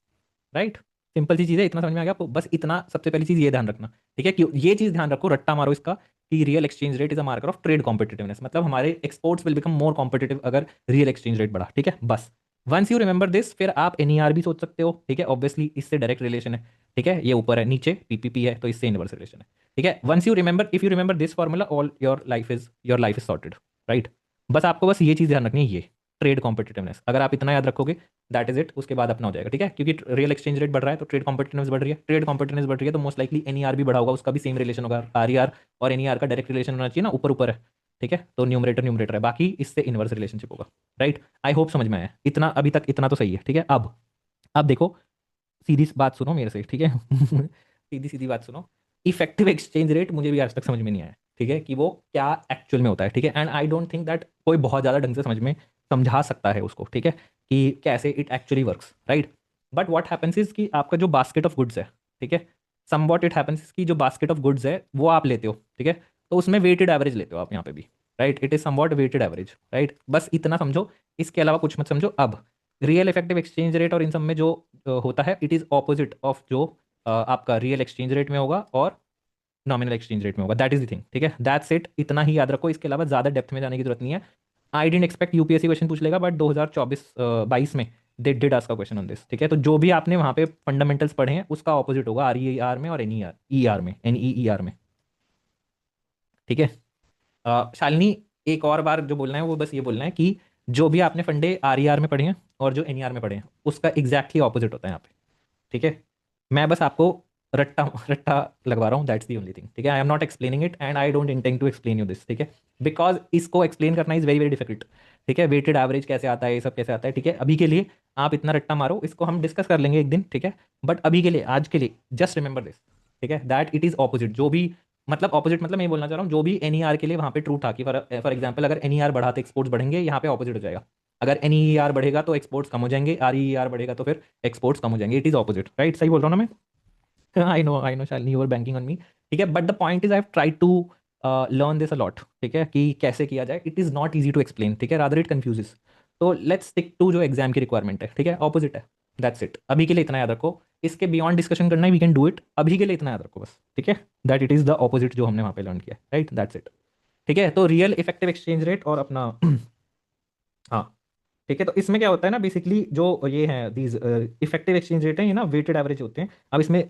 राइट। सिंपल सी चीज़ है, इतना समझ में आ गया आपको, बस इतना सबसे पहली चीज़ ये ध्यान रखना, ठीक है। क्यों ये चीज़ ध्यान रखो, रट्टा मारो इसका, कि real exchange rate is a marker of trade competitiveness, मतलब हमारे exports will become more competitive अगर रियल एक्सचेंज रेट बढ़ा, ठीक है। बस वंस यू रिमेंबर दिस, फिर आप एनईआर भी सोच सकते हो, ठीक है। ऑब्वियसली इससे डायरेक्ट रिलेशन है, ठीक है। ये ऊपर है, नीचे पीपीपी है, तो इससे इनवर्स रिलेशन है, ठीक है। Once you remember, if you remember this formula, all your life is sorted, right. बस आपको बस ये चीज़ ध्यान रखनी है, ये ट्रेड कॉम्पिटिटिवनेस, अगर आप इतना याद रखोगे, दैट इज इट, उसके बाद अपना हो जाएगा, ठीक है। क्योंकि रियल एक्सचेंज रेट बढ़ रहा है तो ट्रेड कॉम्पिटिटिवनेस बढ़ रही है, ट्रेड कॉम्पिटिटिवनेस बढ़ रही है तो मोस्ट लाइकली एनईआर भी बढ़ा होगा, उसका भी सेम रिलेशन होगा। आरईआर और एनईआर का डायरेक्ट रिलेशन होना चाहिए ना, ऊपर ऊपर है, ठीक है। तो न्यूमरेटर न्यूमरेटर है, बाकी इससे इनवर्स रिलेशनशिप होगा, राइट। आई होप समझ में आया, इतना अभी तक इतना तो सही है, ठीक है। अब देखो, सीधी सी बात सुनो मेरे से, ठीक है। सीधी सीधी बात सुनो। इफेक्टिव एक्सचेंज रेट मुझे भी आज तक समझ में नहीं आया, ठीक है, कि वो क्या एक्चुअल में होता है, ठीक है। And I don't think that कोई बहुत ज़्यादा ढंग से समझा सकता है उसको, ठीक है, कि कैसे it actually works, right. But what happens is कि आपका जो बास्केट ऑफ गुड्स है, ठीक है, सम व्हाट इट हैपेंस कि जो बास्केट ऑफ गुड्स है वो आप लेते हो, ठीक है, तो उसमें वेटेड एवरेज लेते हो आप यहाँ पे भी, right. It is somewhat weighted average, right. बस इतना समझो, इसके अलावा कुछ मत समझो। अब रियल इफेक्टिव एक्सचेंज रेट और इन सब में जो होता है, इट इज ऑपोजिट ऑफ जो आपका रियल एक्सचेंज रेट में होगा और नॉमिनल एक्सचेंज रेट में होगा, दैट इज द थिंग, ठीक है। दैट्स इट, इतना ही याद रखो, इसके अलावा ज्यादा डेप्थ में जाने की जरूरत नहीं है। आई डेंट एक्सपेक्ट यूपीएससी क्वेश्चन पूछ लेगा, बट 2024-22 में they did ask a question on this, ठीक है। तो जो भी आपने वहां पे फंडामेंटल्स पढ़े हैं उसका ऑपोजिट होगा आर ई आर में और एन ई ई आर में, ठीक है। शालिनी, एक और बार जो बोलना है वो बस ये बोलना है कि जो भी आपने फंडे आर ई आर में पढ़े हैं और जो एन ई आर में पढ़े हैं उसका एग्जैक्टली ऑपोजिट होता है यहाँ पे, ठीक है। मैं बस आपको रट्टा रट्टा लगवा रहा हूँ, दैट्स दी ओनली थिंग, ठीक है। I am not explaining it and I don't intend to explain you this, ठीक है, बिकॉज इसको एक्सप्लेन करना इज वेरी वेरी डिफिकल्ट, ठीक है। वेटेड एवरेज कैसे आता है, ये सब कैसे आता है, ठीक है। अभी के लिए आप इतना रट्टा मारो, इसको हम डिस्कस कर लेंगे एक दिन, ठीक है। बट अभी के लिए, आज के लिए, जस्ट रिमेंबर दिस, ठीक है, दैट इट इज ऑपोजिट। जो भी मतलब ऑपोजिट, मतलब मैं ये बोलना चाह रहा हूँ, जो भी एन ई आर के लिए वहाँ पे ट्रू था कि फॉर एग्जाम्पल अगर एन ई आर बढ़ा तो एक्सपोर्ट्स बढ़ेंगे, यहाँ पे ऑपोजिट हो जाएगा। अगर एन ई आर बढ़ेगा तो एक्सपोर्ट्स कम हो जाएंगे, आर ई आर बढ़ेगा तो फिर एक्सपोर्ट्स कम हो जाएंगे, इट इज ऑपोजिट, राइट। सही बोल रहा हूँ ना मैं। I know Shalini, you are banking on me, ठीक है, but the point is I have tried to learn this a lot, ठीक है, कि कैसे किया जाए। It is not easy to explain, ठीक है, रादर इट कन्फ्यूजेस। तो लेट्स स्टिक टू जो एग्जाम की रिक्वायरमेंट है, ठीक है, ऑपोजिट है। दैट्स इट, अभी के लिए इतना याद रखो। इसके बियॉन्ड डिस्कशन करना है, वी कैन डू इट, अभी के लिए इतना याद रखो बस, ठीक है, that it is the opposite जो हमने वहाँ पे लर्न किया, राइट, दैट्स इट। ठीक है, तो रियल इफेक्टिव एक्सचेंज रेट और अपना हाँ, ठीक है, तो इसमें क्या होता है ना, बेसिकली जो ये है दीज इफेक्टिव एक्सचेंज रेट है, ये ना वेटेड एवरेज होते हैं। अब इसमें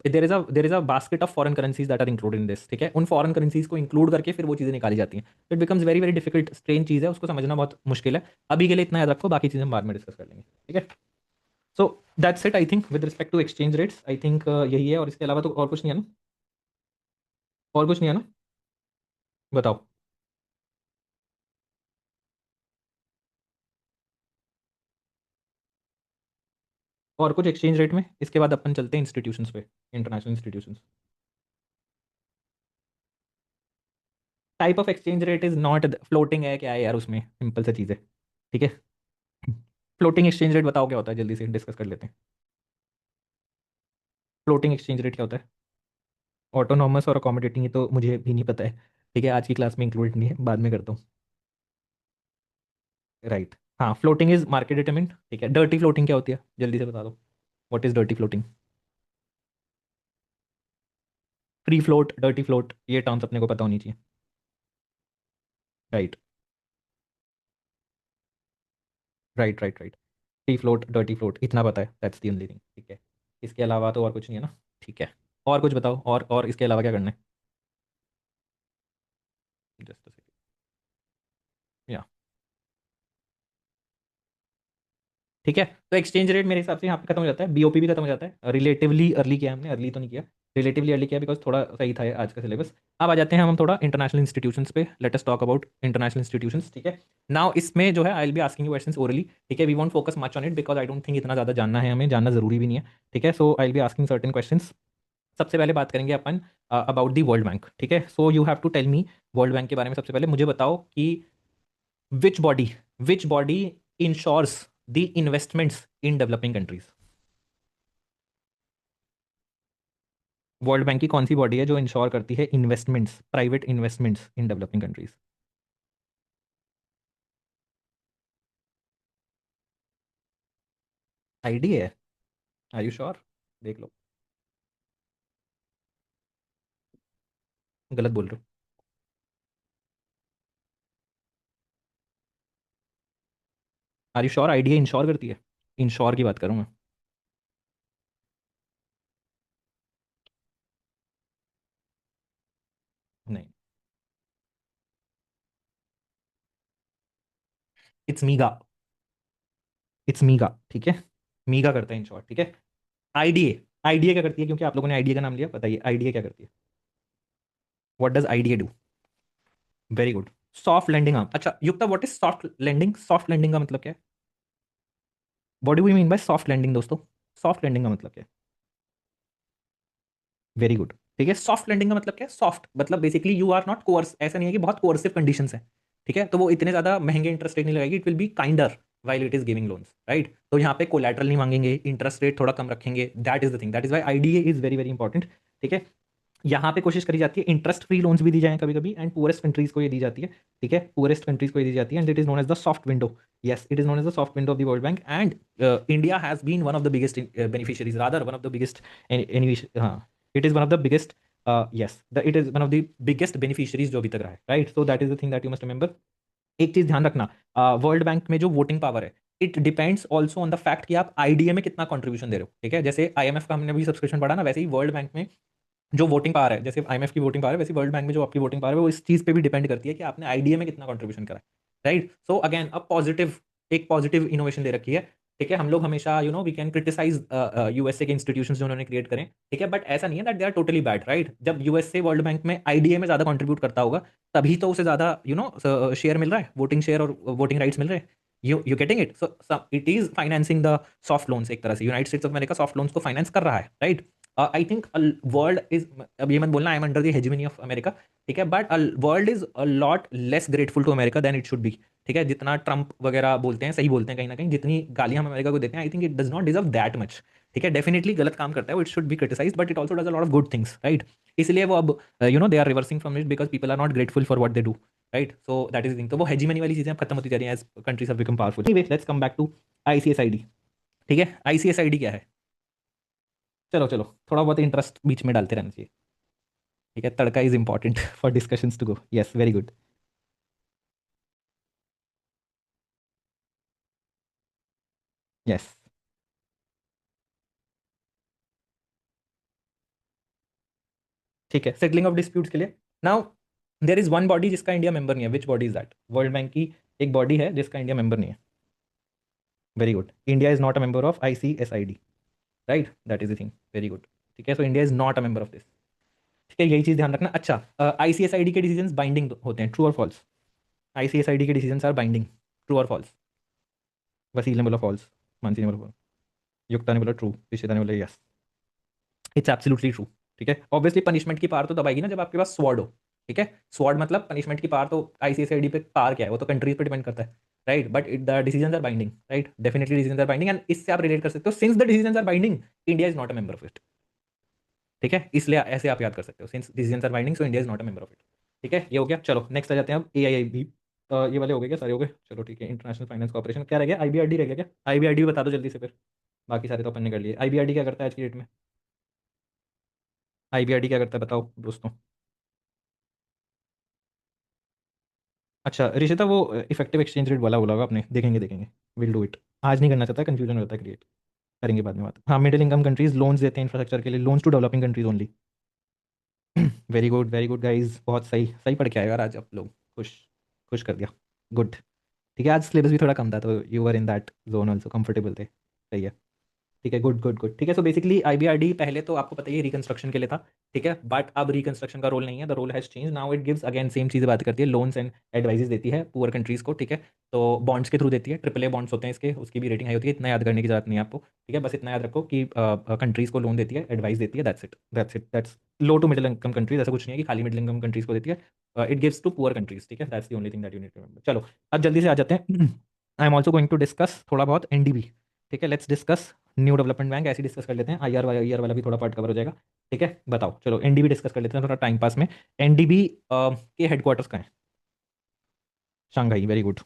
there is a basket of foreign currencies that are included in this, ठीक है, उन फॉरेन करेंसीज को इंक्लूड करके फिर वो चीज़ें निकाली जाती हैं। तो it becomes very very difficult, strange चीज़ है, उसको समझना बहुत मुश्किल है। अभी के लिए इतना याद रखो, बाकी चीज़ें हम बाद में डिस्कस कर लेंगे, ठीक है। So that's it, I think with respect to exchange rates, I think यही है, और इसके अलावा तो और कुछ नहीं है ना, और कुछ नहीं है ना, बताओ। और कुछ एक्सचेंज रेट में, इसके बाद अपन चलते हैं इंस्टीट्यूशंस पे, international institutions. Type of exchange rate is not floating, है क्या है यार उसमें, सिंपल सा चीज़ है, ठीक है। फ्लोटिंग एक्सचेंज रेट बताओ क्या होता है, जल्दी से डिस्कस कर लेते हैं। फ्लोटिंग एक्सचेंज रेट क्या होता है? ऑटोनॉमस और अकोमोडेटिंग, ये तो मुझे भी नहीं पता है, ठीक है, आज की क्लास में इंक्लूडेड नहीं है, बाद में करता हूँ। राइट, हाँ, फ्लोटिंग इज मार्केट डिटरमिन्ड, ठीक है। डर्टी फ्लोटिंग क्या होती है, जल्दी से बता दो, what is dirty floating? Free float, dirty float, ये टर्म्स अपने को पता होनी चाहिए। Right right right right, free float, dirty float, इतना पता है, दैट्स दी ओनली थिंग, ठीक है। इसके अलावा तो और कुछ नहीं है ना, ठीक है। और कुछ बताओ, और इसके अलावा क्या करना है? जस्ट या, ठीक है। तो एक्सचेंज रेट मेरे हिसाब से यहाँ पे खत्म हो जाता है, बीओपी भी खत्म हो जाता है। रिलेटिवली अर्ली किया हमने, अर्ली तो नहीं किया, रिलेटिवली अर्ली किया बिकॉज थोड़ा सही था आज का सिलेबस। अब आ जाते हैं हम थोड़ा इंटरनेशनल इंस्टीट्यूशंस पे, let us talk about international institutions, ठीक है। नाउ इसमें जो है I will be asking you questions orally, ठीक है, we won't focus much on it because I don't think इतना ज़्यादा जानना है, हमें जानना जरूरी भी नहीं है, ठीक है। So I will be asking certain questions. सबसे पहले बात करेंगे अपन अबाउट दी वर्ल्ड बैंक, ठीक है। So you have to tell me world bank के बारे में सबसे पहले मुझे बताओ कि which body which body insures the investments in developing countries. World bank की कौन सी बॉडी है जो इंश्योर करती है investments, private investments in developing countries? ID है? Are you sure? देख लो, गलत बोल रहे हो। Are you sure ID ensure करती है? इंश्योर की बात करूँ मैं। नहीं, इट्स मीगा, इट्स मीगा, ठीक है, मीगा करता है इंश्योर, ठीक है। आईडीए, आईडीए क्या करती है, क्योंकि आप लोगों ने आईडीए का नाम लिया, बताइए आईडीए क्या करती है, what does IDA do? Very good, soft landing arm. अच्छा Yukta, what is soft landing? Soft landing का मतलब क्या है? What do we mean by soft landing दोस्तों? सॉफ्ट लैंडिंग का मतलब क्या है? वेरी गुड, ठीक है। सॉफ्ट लैंडिंग का मतलब क्या है? सॉफ्ट मतलब basically you are not course, ऐसा नहीं है कि बहुत कोर्सिव कंडीशंस है, ठीक है, तो वो इतने ज्यादा महंगे इंटरेस्ट रेट नहीं लगाएगी, it will be kinder while it is giving loans, right. तो यहाँ पे कोलैटरल नहीं मांगेंगे, इंटरेस्ट रेट थोड़ा कम रखेंगे, that is the thing, that is why IDA is very very important, ठीक है। यहाँ पे कोशिश करी जाती है इंटरेस्ट फ्री लोन्स भी दी जाए कभी कभी, एंड पुअरेस्ट कंट्रीज को ये दी जाती है, ठीक है, पुअरेस्ट कंट्रीज को ये दी जाती है, and it is known as the soft window. Yes, it is known as the soft window of the world bank, and India has been one of the biggest beneficiaries, rather one of the biggest, हाँ, it is one of the biggest, yes, the it is one of the biggest beneficiaries जो अभी तक रहा है, right. So that is the thing that you must remember. एक चीज ध्यान रखना, वर्ल्ड बैंक में जो वोटिंग पावर है, it depends also on the fact कि आप आईडीए में कितना कंट्रीब्यूशन दे रहे हो, ठीक है। जैसे आईएमएफ का हमने भी सब्सक्रिप्शन पढ़ा ना, वैसे ही वर्ल्ड बैंक में जो वोटिंग पावर है, जैसे आईएमएफ की वोटिंग पावर है, वैसे वर्ल्ड बैंक में जो आपकी वोटिंग पावर है वो इस चीज पे भी डिपेंड करती है कि आपने आईडीए में कितना कंट्रीब्यूशन करा है, राइट। सो अगेन अब पॉजिटिव, एक पॉजिटिव इनोवेशन दे रखी है, ठीक है। हम लोग हमेशा वी कैन क्रिटिसाइज यूएसए के इंस्टीट्यूशंस जो उन्होंने क्रिएट करें, ठीक है, बट ऐसा नहीं है that they are totally bad, right. जब यूएसए वर्ल्ड बैंक में आईडीए में ज्यादा कंट्रीब्यूट करता होगा, तभी तो उसे ज्यादा शेयर मिल रहा है, वोटिंग शेयर और वोटिंग राइट्स मिल रहे हैं। You getting it? So it is financing the soft loans, एक तरह से United States of America soft loans को फाइनेंस कर रहा है, right. I think world is, अब ये मत बोलना I am under the hegemony of America, ठीक है, but world is a lot less grateful to America than it should be. ठीक है, जितना ट्रम्प वगैरह बोलते हैं, सही बोलते हैं कहीं ना कहीं, जितनी गालियां हम अमेरिका को देते हैं, I think it does not deserve that much. ठीक है, डेफिनेटली गलत काम करता है वो, it should be criticize, but it also does a lot of good things, right. इसलिए वो अब they are reversing from it because people are not grateful for what they do, right. So that is thing, तो वो hegemony वाली चीजें अब खत्म होती जा रही हैं as countries have become powerful. Anyway, let's come back to ICSID. ठीक है, आईसीएसआईडी क्या है? चलो चलो, थोड़ा बहुत इंटरेस्ट बीच में डालते रहना चाहिए। ठीक है, tadka is important for discussions to go, yes, very good. Yes, ठीक है, सेटलिंग ऑफ डिस्प्यूट्स के लिए। Now there is one body जिसका इंडिया मेंबर नहीं है, which body is that? World bank की एक बॉडी है जिसका इंडिया मेंबर नहीं है। Very good, India is not a member of ICSID, right, that is the thing, very good. ठीक है, so India is not a member of this. ठीक है, यही चीज ध्यान रखना। अच्छा, आईसीएसआईडी के डिसीजंस बाइंडिंग होते हैं, ट्रू और फॉल्स? आईसीएसआईडी के डिसीजंस आर बाइंडिंग, ट्रू और फॉल्स? वसील ने बोला फॉल्स, मानसी ने बोला, युक्ता ने बोला ट्रू, इशिता ने बोला यस, इट्स एब्सोल्युटली ट्रू। ठीक है, ऑब्वियसली पनिशमेंट की पावर तो तब आएगी ना जब आपके पास स्वॉर्ड हो। ठीक है, स्वॉर्ड मतलब पनिशमेंट की पावर, तो आईसीएसआईडी पे पावर क्या है, वो तो कंट्रीज पे डिपेंड करता है, right, but it the decisions are binding, right, definitely decisions are binding, and इससे आप रिलेट कर सकते हो, since the decisions are binding, India is not a member of it. ठीक है, इसलिए ऐसे आप याद कर सकते हो, since decisions are binding so India is not a member of it. ठीक है, ये हो गया। चलो नेक्स्ट आ जाते हैं अब एआईआईबी। ये वाले हो गए क्या, सारे हो गए? चलो ठीक है, इंटरनेशनल फाइनेंस कॉर्पोरेशन क्या रह गया? आईबीआरडी रह गया क्या? आईबीआरडी बता दो जल्दी से फिर, बाकी सारे तो अपन ने कर लिए। आईबीआरडी क्या करता है आज की डेट में? आईबीआरडी क्या करता है बताओ दोस्तों। अच्छा ऋषिता, वो इफेक्टिव एक्सचेंज रेट वाला बोला होगा आपने, देखेंगे देखेंगे, विल डू इट। आज नहीं करना चाहता, कंफ्यूजन होता है क्रिएट, करेंगे बाद में बात। हाँ, मिडिल इनकम कंट्रीज लोन्स देते हैं इंफ्रास्ट्रक्चर के लिए, loans to developing countries only. Very good guys, बहुत सही सही पढ़ के आए यार आज आप लोग, खुश खुश कर दिया, गुड। ठीक है, आज सिलेबस भी थोड़ा कम था तो you were in that zone also, comfortable थे, सही है। ठीक है, गुड गुड गुड। ठीक है, सो बेसिकली आईबीआरडी पहले तो आपको पता ही है रिकंस्ट्रक्शन के लिए था। ठीक है, बट अब रिकंस्ट्रक्शन का रोल नहीं है, the role has change, now it gives again same चीज़ बात करती है, लोन्स एंड एडवाइजेस देती है पुअर कंट्रीज को। ठीक है, तो बॉन्ड्स के थ्रू देती है, ट्रिपल ए बॉन्ड्स होते हैं इसके, उसकी भी रेटिंग हाई होती है, इतना याद करने की जरूरत नहीं है आपको। ठीक है, बस इतना याद रखो कि कंट्रीज को लोन देती है, एडवाइस देती है, that's it, that's it, that's low to middle income countries, ऐसा कुछ नहीं है कि खाली मिडिल इनकम कंट्रीज को देती है, it gives to poor countries. ठीक है, that's the only thing that you need to remember. चलो अब जल्दी से आ जाते हैं, I am also going to discuss थोड़ा बहुत एनडीबी। ठीक है, let's discuss new development bank, ऐसे डिस्कस कर लेते हैं, आईआर वाला भी थोड़ा पार्ट कवर हो जाएगा। ठीक है, बताओ, चलो एनडीबी डिस्कस कर लेते हैं थोड़ा टाइम पास में। एनडीबी के हेडक्वार्टर्स कहाँ हैं? Shanghai, very good.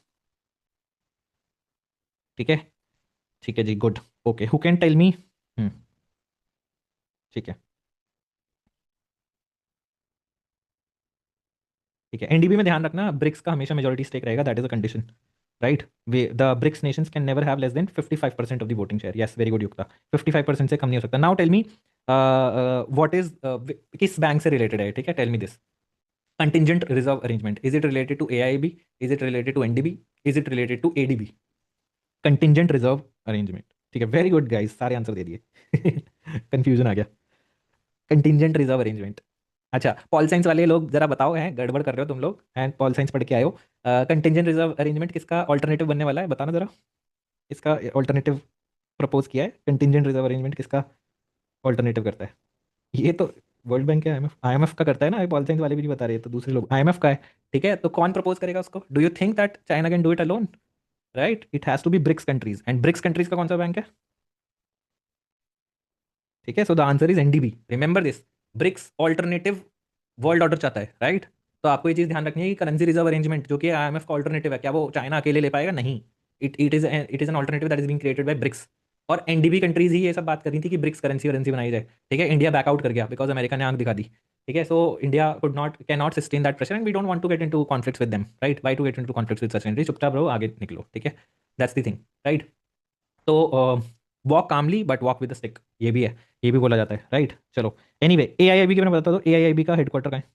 ठीक है, ठीक है जी, good. Okay, who can tell me? ठीक है, ठीक है, एनडीबी में ध्यान रखना, ब्रिक्स का हमेशा मेजोरिटी स्टेक रहेगा, that is a condition, right. वे the BRICS nations can never have less than 55% of the voting share, yes, very good Yukta, 55% से कम नहीं हो सकता। Now tell me what is, किस बैंक से रिलेटेड है? ठीक है, tell me this. contingent reserve arrangement, is it related to AIB, is it related to NDB, is it related to ADB? contingent reserve arrangement, ठीक है, very good guys, सारे answer दे दिए, confusion आ गया। Contingent reserve arrangement, अच्छा pol science वाले लोग जरा बताओ, हैं गड़बड़ कर रहे हो तुम लोग, एंड पॉल साइंस पढ़ के आए हो। कंटिजेंट रिजर्व अरेंजमेंट किसका ऑल्टरनेटिव बनने वाला है, बताना जरा, इसका ऑल्टरनेटिव प्रपोज किया है, कंटिजेंट रिजर्व अरेंजमेंट किसका ऑल्टरनेटिव करता है? ये तो वर्ल्ड बैंक है, आईएमएफ, आईएमएफ का करता है ना, पॉल साइंस वाले भी नहीं बता रहे, तो दूसरे लोग, आईएमएफ का है। ठीक है, तो कौन प्रपोज करेगा उसको? Do you think that China can do it alone? Right, it has to be BRICS countries, and BRICS countries का कौन सा बैंक है? ठीक है, so the answer is NDB, remember this, BRICS alternative world order चाहता है, right. तो आपको ये चीज ध्यान रखनी है कि करेंसी रिजर्व अरेंजमेंट जो कि आईएमएफ का ऑल्टरनेटिव है, क्या वो चाइना अकेले ले पाएगा? नहीं, it is an alternative that is being created by BRICS, और एनडीबी कंट्रीज ही ये सब बात कर रही थी कि ब्रिक्स करेंसी करेंसी बनाई जाए। ठीक है, इंडिया बैकआउट कर गया बिकॉज अमेरिका ने आंख दिखा दी। ठीक है, so India could not, can not sustain that pressure, and we don't want to get into conflicts with them, right, why to get into conflicts with such countries, चुपचाप रहो, आगे निकलो। ठीक है, दैट्स द थिंग, राइट। तो walk calmly but walk with stick, ये भी है, ये भी बोला जाता है, राइट। चलो एनीवे, एआईआईबी के मैंने बता दो, एआईआईबी का हेडक्वार्टर कहाँ है?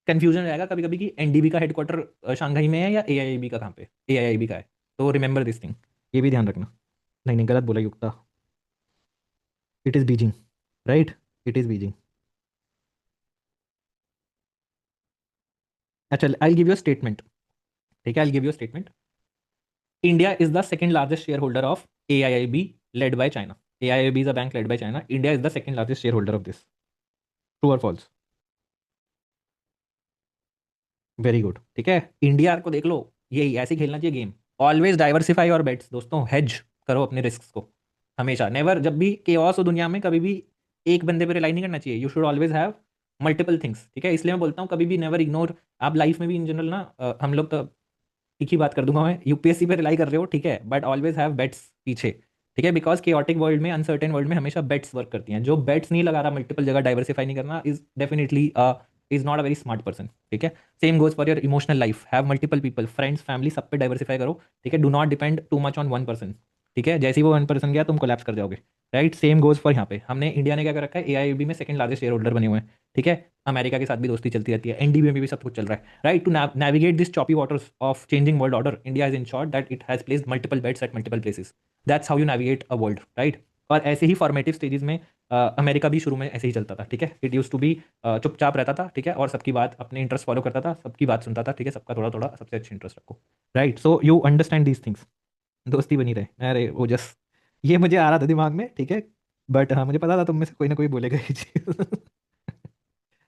कंफ्यूजन रहेगा कभी कभी कि एनडीबी का हेडक्वार्टर शांघाई में है या एआईआईबी का कहाँ पे, एआईआईबी का है, तो रिमेंबर दिस थिंग, ये भी ध्यान रखना। नहीं नहीं, गलत बोला Yukta, it is Beijing, right, it is Beijing. अच्छा, आई गिव यू स्टेटमेंट, ठीक है, I give you statement, India is the second largest share holder of AIIB led by China, AIIB is a bank led by China, India is the second largest share holder of this, true और false? Very good, ठीक है। India को देख लो, यही ऐसे ही खेलना चाहिए game. Always diversify और बेट्स दोस्तों, हेज करो अपने रिस्क को हमेशा। नेवर, जब भी केओस हो दुनिया में, कभी भी एक बंदे पे रिलाई नहीं करना चाहिए। You should always have multiple things, ठीक है। इसलिए मैं बोलता हूँ कभी भी नेवर इग्नोर। आप लाइफ में भी इन जनरल ना, हम लोग तो एक ही बात कर दूंगा मैं, यूपीएससी पे रिलाई कर रहे हो, ठीक है, बट ऑलवेज हैव बेट्स पीछे, ठीक है। बिकॉज केओटिक वर्ल्ड में, अनसर्टेन वर्ल्ड में हमेशा बेट्स वर्क करती हैं। जो बेट्स नहीं लगा रहा, मल्टीपल जगह डाइवर्सिफाई नहीं करना, is definitely is not a very smart person, ठीक है। Same goes for your emotional life, have multiple people, friends, family, सब पे डाइवर्सिफाई करो, ठीक है। Do not depend too much on one person, ठीक है। जैसे ही वो वन पर्सन गया, तुम कोलैप्स कर जाओगे, राइट। सेम गोज फॉर यहाँ पे, हमने इंडिया ने क्या कर रखा है, एआईबी में सेकंड लार्जेस्ट शेयर होल्डर बने हुए हैं, ठीक है। अमेरिका के साथ भी दोस्ती चलती रहती है, एनडीबी में भी सब कुछ चल रहा है, right. To navigate this choppy waters of changing world order, India has ensured that it has placed multiple bets at multiple places. That's how you navigate a world, right? और ऐसे ही फॉर्मेटिव स्टेजेस में America भी शुरू में ऐसे ही चलता था, ठीक है। इट यूज टू बी चुपचाप रहता था, ठीक है, और सबकी बात, अपने इंटरेस्ट फॉलो करता था, सबकी बात सुनता था, ठीक है। सबका थोड़ा थोड़ा, सबसे अच्छे इंटरेस्ट रखो, right. So you understand these things, दोस्ती बनी रहे। अरे वो जस्ट, ये मुझे आ रहा था दिमाग में, ठीक है। बट हाँ, मुझे पता था तुम में से कोई ना कोई बोलेगा ये चीज़।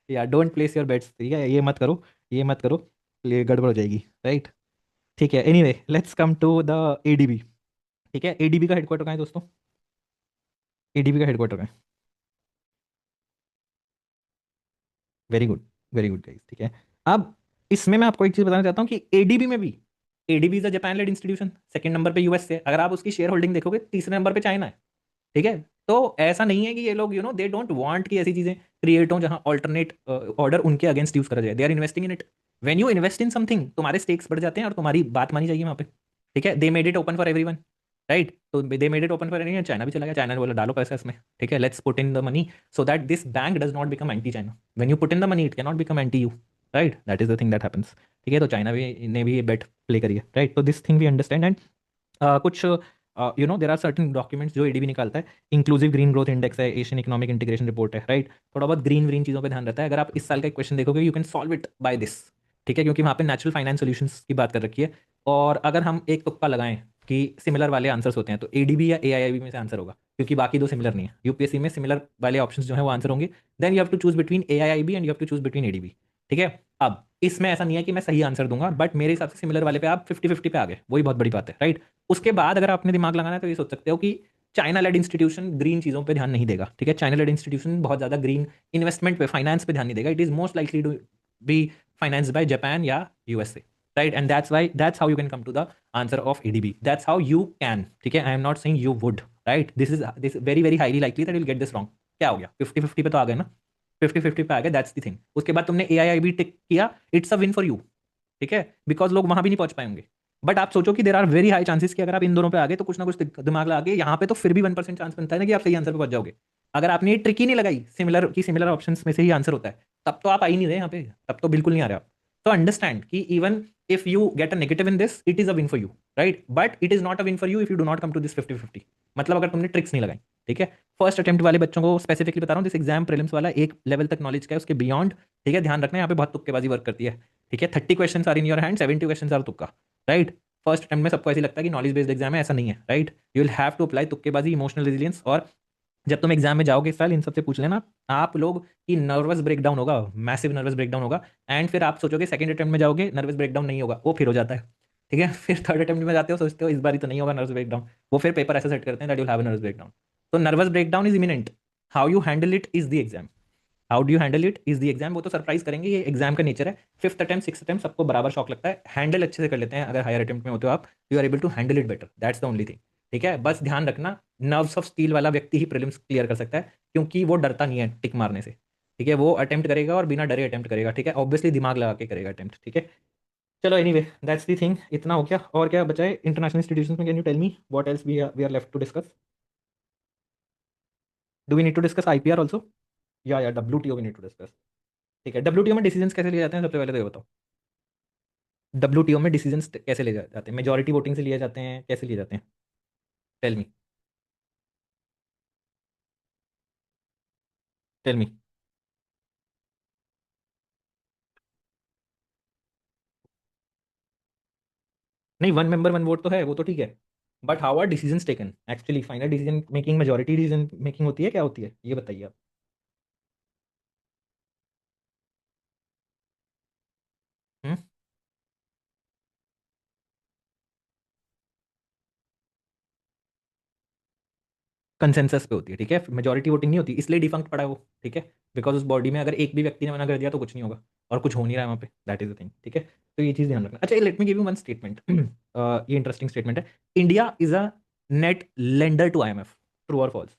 या डोंट प्लेस योर बेट्स, ठीक है, ये मत करो, ये मत करो, ये गड़बड़ हो जाएगी, राइट। ठीक है, anyway let's come to the ADB, ठीक है। एडीबी का हेडक्वार्टर कहाँ है दोस्तों? एडीबी का हेडक्वार्टर कहाँ है? Very good, very good guys, ठीक है। अब इसमें मैं आपको एक चीज बताना चाहता हूँ कि एडीबी में भी, ADB is a Japan led institution, second number पे यूएस से। अगर आप उसकी शेयर होल्डिंग देखोगे, तीसरे नंबर पे चाइना है, ठीक है। तो ऐसा नहीं है कि ये लोग दे डोंट वांट कि ऐसी चीजें क्रिएट हो जहां ऑल्टरनेट ऑर्डर उनके अगेंस्ट यूज करा जाए। They are investing in it. When you invest in something, तुम्हारे स्टेक्स बढ़ जाते हैं और तुम्हारी बात मानी जाएगी वहां पे, ठीक है। They made it open for everyone, right. तो they made it open for everyone, China भी चला गया, चाइना ने बोला डालो पैसा इसमें, ठीक है, let's put in the money so that this bank does not become anti China. When you put in the money, it can not become anti you, right. That is the thing that happens, ठीक है। तो China भी ने भी ये बेट play करी है, right. तो this thing we understand. And कुछ देर आर सर्टन डॉक्यूमेंट्स जो एडीबी निकालता है। इंक्लूसिव ग्रीन ग्रोथ इंडेक्स है, एशियन इकोनॉमिक इंटीग्रेशन रिपोर्ट है, राइट। थोड़ा बहुत ग्रीन ग्रीन चीज़ों पे ध्यान रहता है। अगर आप इस साल का एक क्वेश्चन देखोगे, you can solve it by this, ठीक है, क्योंकि वहाँ पे नेचुरल फाइनेंस सॉल्यूशंस की बात कर रखी है। और अगर हम एक तुक्का लगाएं कि सिमिलर वाले आंसर्स होते हैं, तो एडीबी या एआईआईबी में से आंसर होगा, क्योंकि बाकी दो सिमिलर नहीं है। यूपीएससी में सिमिलर वाले ऑप्शंस जो है वो आंसर होंगे। Then you have to choose between AIIB and you have to choose between ADB, ठीक है। अब इसमें ऐसा नहीं है कि मैं सही आंसर दूंगा, बट मेरे हिसाब से सिमिलर वाले पे आप 50-50 पे आ गए, वही बहुत बड़ी बात है, राइट। उसके बाद अगर आपने दिमाग लगाना है तो ये सोच सकते हो कि चाइना लेड इंस्टीट्यूशन ग्रीन चीज़ों पे ध्यान नहीं देगा, ठीक है। चाइना लेड इंस्टीट्यूशन बहुत ज़्यादा ग्रीन इन्वेस्टमेंट पे, फाइनेंस पे ध्यान नहीं देगा। It is most likely to be finance by Japan या USA, right. And that's how you can come to the answer of ADB. That's how you can, ठीक है। I am not saying you would, right. This very very highly likely that will get this wrong. क्या हो गया, 50-50 पे तो आ गए ना, 50-50 पे आ गए, दैट्स द थिंग। उसके बाद तुमने एआईआईबी टिक किया, it's a win for you, ठीक है, बिकॉज लोग वहां भी नहीं पहुंच पाएंगे। बट आप सोचो कि there are very high chances कि अगर आप इन दोनों पे आ गए तो कुछ ना कुछ दिमाग लगा के यहाँ पे तो फिर भी 1% चांस बनता है ना कि आप सही आंसर पे पहुंच जाओगे। अगर आपने ये ट्रिक ही नहीं लगाई, सिमिलर ऑप्शन में से ही आंसर होता है, तब तो आप आ ही नहीं रहे यहाँ पे, तब तो बिल्कुल नहीं आ रहे आप। तो अंडरस्टैंड कि even if you get a negative in this, it is a win for you, right. But it is not a win for you if you do not come to this 50-50। मतलब अगर तुमने tricks नहीं लगाई, ठीक है। First attempt वाले बच्चों को स्पेसिफिकली बता रहा हूँ, दिस एग्जाम प्रीलिम्स वाला एक लेवल तक नॉलेज का है, उसके बियॉन्ड, ठीक है, ध्यान रखना, यहाँ पे बहुत तुक्केबाजी वर्क करती है, ठीक है। 30 question are in your hand, 70 question are तुक्का, राइट। फर्स्ट अटेम्प्ट में सबको ऐसे लगता है कि नॉलेज बेस्ड एग्जाम है, ऐसा नहीं है, right. You will have to apply तुक्केबाजी, इमोशनल रेजिलियंस। और जब तुम एग्जाम में जाओगे इस साल, इन सबसे पूछ लेना आप लोग कि नर्वस ब्रेकडाउन होगा, मैसिव नर्वस ब्रेकडाउन होगा। एंड फिर आप सोचोगे सेकंड अटेम्प्ट में जाओगे, नर्वस ब्रेकडाउन नहीं होगा, वो फिर हो जाता है, ठीक है। फिर थर्ड अटेम्प्ट में जाते हो, सोचते हो इस बार ही तो नहीं होगा नर्वस ब्रेकडाउन, वो फिर पेपर ऐसा सेट करते हैं that you have a nervous breakdown. तो nervous breakdown is imminent, how you handle it is the exam, how do you handle it is the exam. वो तो सरप्राइज करेंगे, ये एग्जाम का नेचर है। फिफ्थ अटेम्प्ट, सिक्स अटेम्प्ट सबको बराबर शौक लगता है, हैंडल अच्छे से कर लेते हैं अगर हायर अटेम्प्ट में होते हो आप, you are able to handle it better, that's the only thing, ठीक है। बस ध्यान रखना, नर्व्स ऑफ स्टील वाला व्यक्ति ही प्रीलिम्स क्लियर कर सकता है, क्योंकि वो डरता नहीं है टिक मारने से, ठीक है। वो अटेम्प्ट करेगा और बिना डरे अटेम्प्ट करेगा, ठीक है, ऑब्वियसली दिमाग लगा के करेगा अटेम्प्ट, ठीक है। चलो एनीवे दैट्स द थिंग, इतना हो गया। और क्या बचा है इंटरनेशनल इंस्टीट्यूशंस में? Can you tell me what else we are left to discuss? Do we need to discuss IPR also? या WTO we need to discuss, ठीक है। डब्ल्यूटीओ में डिसीजंस कैसे लिए जाते हैं, सबसे पहले तो ये बताओ। डब्ल्यूटीओ में डिसीजंस कैसे लिए जाते हैं? मेजॉरिटी वोटिंग से लिए जाते हैं, कैसे लिए जाते हैं? Tell me, tell me. नहीं, वन मेंबर वन वोट तो है, वो तो ठीक है। But how are decisions taken actually? Final decision making majority decision making होती है, क्या होती है, ये बताइए आप। कंसेंसस पे होती है, ठीक है, मेजोरिटी वोटिंग नहीं होती, इसलिए डिफंक्ट पड़ा है वो, ठीक है, बिकॉज उस बॉडी में अगर एक भी व्यक्ति ने मना कर दिया तो कुछ नहीं होगा, और कुछ हो नहीं रहा है वहाँ पे, दैट इज द थिंग, ठीक है। तो ये चीज़ ध्यान रखना। अच्छा, let me give you one statement, ये इंटरेस्टिंग स्टेटमेंट है। India is a net lender to IMF, true और false?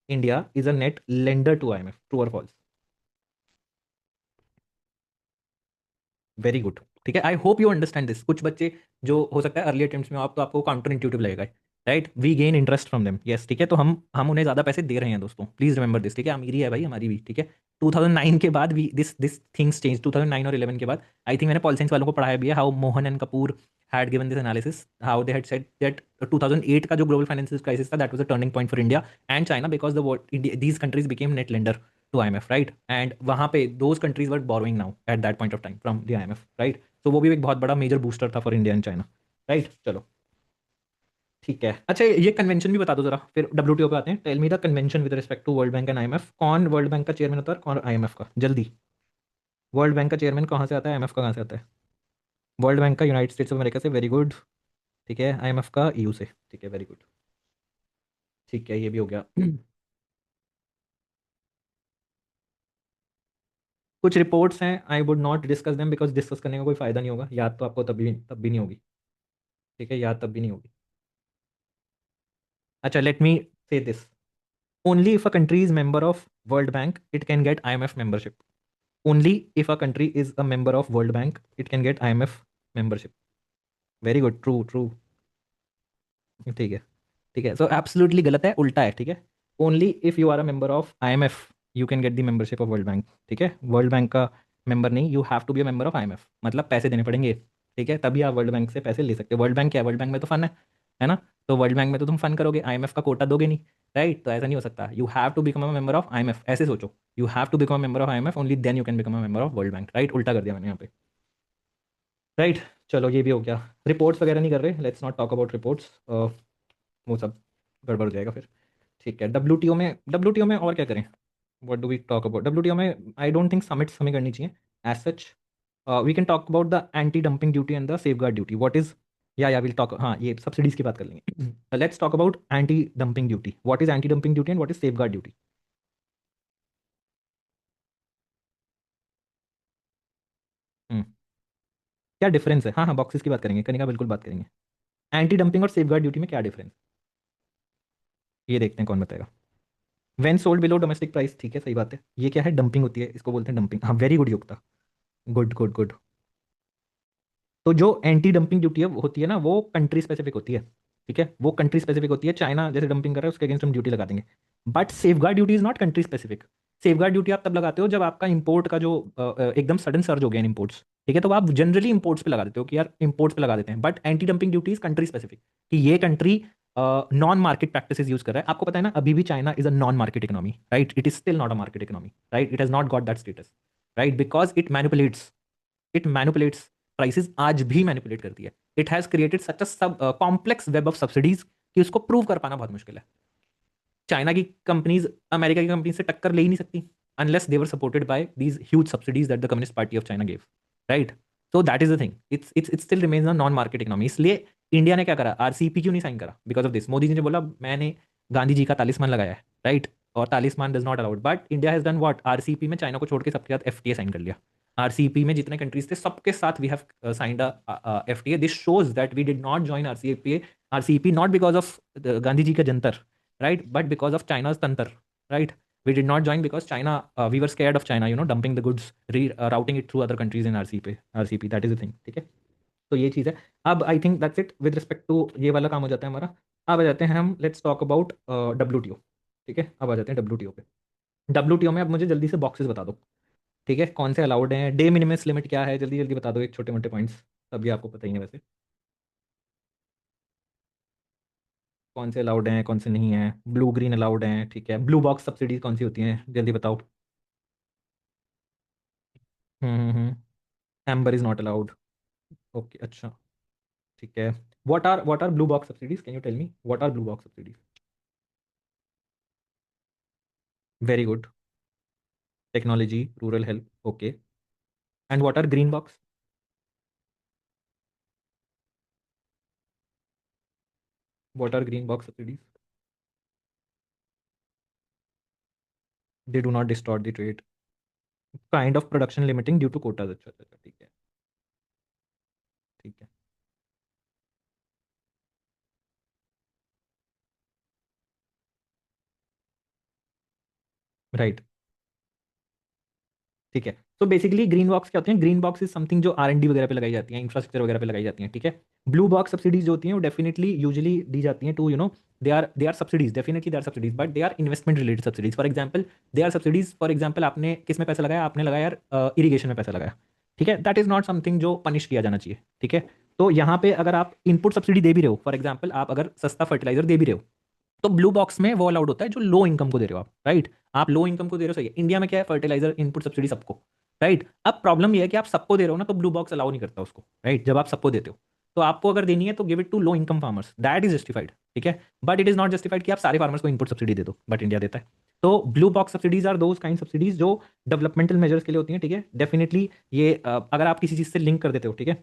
India is a net lender to IMF, true और फॉल्स? वेरी गुड, ठीक है, I hope you understand this. कुछ बच्चे जो हो सकता है अर्ली अटेम्प्ट्स में हो आप, तो आपको काउंटर इंट्यूटिव लगेगा, right, we gain interest from them, yes, ठीक है, तो हम उन्हें ज़्यादा पैसे दे रहे हैं दोस्तों, प्लीज रिमेंबर दिस, ठीक है, अमीरी है भाई हमारी भी, ठीक है। 2009 के बाद वी दिस थिंग्स चेंज, 2009 और 11 के बाद। आई थिंक मैंने पॉल साइंस वालों को पढ़ाया भी है, how Mohan and Kapoor had given this analysis, how they had said that 2008 का जो ग्लोबल फाइनेंशियल क्राइसिस था, that was a turning point for India and China, because the these countries became net lender to IMF, right, and वहाँ पे those countries were borrowing now at that point of time from the IMF, right. तो वो भी एक बहुत बड़ा major booster था for India and China, right. चलो ठीक है। अच्छा, ये कन्वेंशन भी बता दो जरा, फिर WTO पे आते हैं। Tell me the convention with respect to world bank and IMF, कौन वर्ल्ड बैंक का चेयरमैन होता है और कौन IMF का, जल्दी। वर्ल्ड बैंक का चेयरमैन कहाँ से आता है, IMF का कहाँ से आता है? वर्ल्ड बैंक का यूनाइटेड स्टेट्स ऑफ अमेरिका से, वेरी गुड, ठीक है। IMF का EU से, ठीक है, वेरी गुड, ठीक है, ये भी हो गया। कुछ रिपोर्ट्स हैं, I would not discuss them, because discuss करने का कोई फायदा नहीं होगा, याद तो आपको तब भी नहीं होगी, ठीक है, याद तब भी नहीं होगी। अच्छा, लेट मी से this, only if a country is member of World Bank it can get IMF membership. Only if a country is a member of World Bank it can get IMF membership. Very good, true true, ठीक है, ठीक है, so absolutely गलत है, उल्टा है, ठीक है। Only if you are a member of IMF you can get the membership of world bank, ठीक है, वर्ल्ड बैंक का मेंबर नहीं, you have to be a member of IMF, मतलब पैसे देने पड़ेंगे, ठीक है, तभी आप वर्ल्ड बैंक से पैसे ले सकते हो। वर्ल्ड बैंक क्या है, वर्ल्ड बैंक में तो फन है ना, तो वर्ल्ड बैंक में तो तुम फन करोगे, IMF का कोटा दोगे नहीं, राइट, तो ऐसा नहीं हो सकता, you have to become a member of IMF, ऐसे सोचो, you have to become a member of IMF, only then you can become a member of world bank, right, उल्टा कर दिया मैंने यहाँ पे, राइट। चलो ये भी हो गया, रिपोर्ट्स वगैरह नहीं कर रहे, let's not talk about reports, वो सब गड़बड़ हो जाएगा फिर, ठीक है। WTO में और क्या करें, what do we talk about WTO में? आई डोंट थिंक समिट्स हमें करनी चाहिए as such, we can talk about the anti dumping duty and the safe guard duty, what is, या विल टॉक, हाँ, ये सब्सिडीज की बात कर लेंगे। Let's talk about anti dumping duty, what is anti dumping duty and what is safe guard duty? क्या difference है, हाँ हाँ, बॉक्सेस की बात करेंगे, कनिका बिल्कुल बात करेंगे। एंटी डंपिंग और सेफ गार्ड ड्यूटी में क्या डिफरेंस, ये देखते हैं कौन बताएगा। When sold below domestic price, ठीक है, सही बात है, ये क्या है, डंपिंग होती है, इसको बोलते हैं डंपिंग, हाँ, वेरी गुड युक्ता, गुड गुड गुड। तो जो एंटी डंपिंग ड्यूटी है होती है ना, वो कंट्री स्पेसिफिक होती है, ठीक है, वो कंट्री स्पेसिफिक होती है, चाइना जैसे डंपिंग कर रहा है उसके अगेंस्ट हम ड्यूटी लगा देंगे, but safe guard duty is not country specific. Safe guard duty आप तब लगाते हो जब आपका इंपोर्ट का जो एकदम सडन सर्ज हो गया इन इंपोर्ट्स, ठीक है, तो आप जनरली इंपोर्ट्स पे लगा देते हो कि यार इंपोर्ट्स पे लगा देते हैं, but anti dumping duty is country specific, कि ये country non market practices use कर रहा है। आपको पता है ना, अभी भी China is a non market economy, right, it is still not a market economy, right, it has not got that status, right, because it manipulates prices, आज भी मैनिपुलेट करती है। इट हैज क्रिएटेड सच अ सब कॉम्प्लेक्स वेब ऑफ सब्सिडीज कि उसको prove कर पाना बहुत मुश्किल है। चाइना की कंपनीज अमेरिका की कंपनी से टक्कर ले ही नहीं सकती unless they were supported by these huge subsidies that the communist party of China gave, right. So that is the thing, it still remains a non market economy. इसलिए India ने क्या करा, RCEP क्यों नहीं साइन करा, because of this. Modi ji ने बोला मैंने गांधी जी का तालिस्मान लगाया है, राइट, और talisman does not allowed, but India has done what, RCEP में चाइना को छोड़ के सबके साथ FTA साइन कर लिया। RCEP में जितने कंट्रीज थे सबके साथ we have signed a FTA। This shows that we did not join RCEP not because of Gandhi ji का जंतर, right, but because of China's tantar, right, we did not join because China, we were scared of China, dumping the goods, routing it through other countries in RCP, that is the thing, ठीक है। तो ये चीज़ है। अब I think that's it with respect to, ये वाला काम हो जाता है हमारा। अब आ जाते हैं हम, लेट्स टॉक अबाउट WTO, ठीक है, अब आ जाते हैं WTO पे। WTO में अब मुझे जल्दी से बॉक्सेस बता दो, ठीक है, कौन से अलाउड हैं, डे मिनिमस लिमिट क्या है, जल्दी जल्दी बता दो, एक छोटे मोटे पॉइंट्स, तभी आपको पता ही है वैसे, कौन से अलाउड हैं कौन से नहीं है, ब्लू ग्रीन अलाउड हैं, ठीक है, ब्लू बॉक्स सब्सिडीज कौन सी होती हैं, जल्दी बताओ। Amber is not allowed, okay, अच्छा, ठीक है। What are blue box subsidies, can you tell me what are blue box subsidies? Very good, technology, rural help, okay, and what are green box? What are green box subsidies? They do not distort the trade, kind of production limiting due to quotas. अच्छा अच्छा अच्छा, ठीक है ठीक है। Right, ठीक है। तो बेसिकली ग्रीन बॉक्स क्या होते हैं? ग्रीन बॉक्स इज समथिंग जो R&D वगैरह पे लगाई जाती है, इंफ्रास्ट्रक्चर वगैरह पे लगाई जाती हैं, ठीक है। ब्लू बॉक्स सब्सिडीज जो होती हैं वो डेफिनेटली यूजुअली दी जाती हैं to they are subsidies, definitely they are subsidies, but they are investment related subsidies. For example they are subsidies, for example आपने किस में पैसा लगाया? आपने लगाया यार इरीगेशन में पैसा लगाया, ठीक है। दैट इज नॉट समथिंग जो पनिश किया जाना चाहिए, ठीक है। तो यहाँ पे अगर आप इनपुट सब्सिडी दे भी रहे हो, फॉर एग्जाम्पल आप अगर सस्ता फर्टिलाइजर दे भी रहे हो, तो ब्लू बॉक्स में वो अलाउड होता है जो लो इनकम को दे रहे हो आप, राइट। आप लो इनकम को दे रहे हो, सही है। इंडिया में क्या है? फर्टिलाइजर इनपुट सब्सिडी सबको, राइट। अब प्रॉब्लम ये है कि आप सबको दे रहे हो ना, तो ब्लू बॉक्स अलाउ नहीं करता उसको, राइट। जब आप सबको देते हो तो आपको अगर देनी है तो give it to low income farmers, that is justified, ठीक है। But it is not justified कि आप सारे फार्मर्स को इनपुट सब्सिडी दे दो, बट इंडिया देता है। तो blue box subsidies are those kind subsidies जो डेवलपमेंटल मेजर्स के लिए होती हैं, ठीक है। डेफिनेटली ये अगर आप किसी चीज़ से लिंक कर देते हो, ठीक है,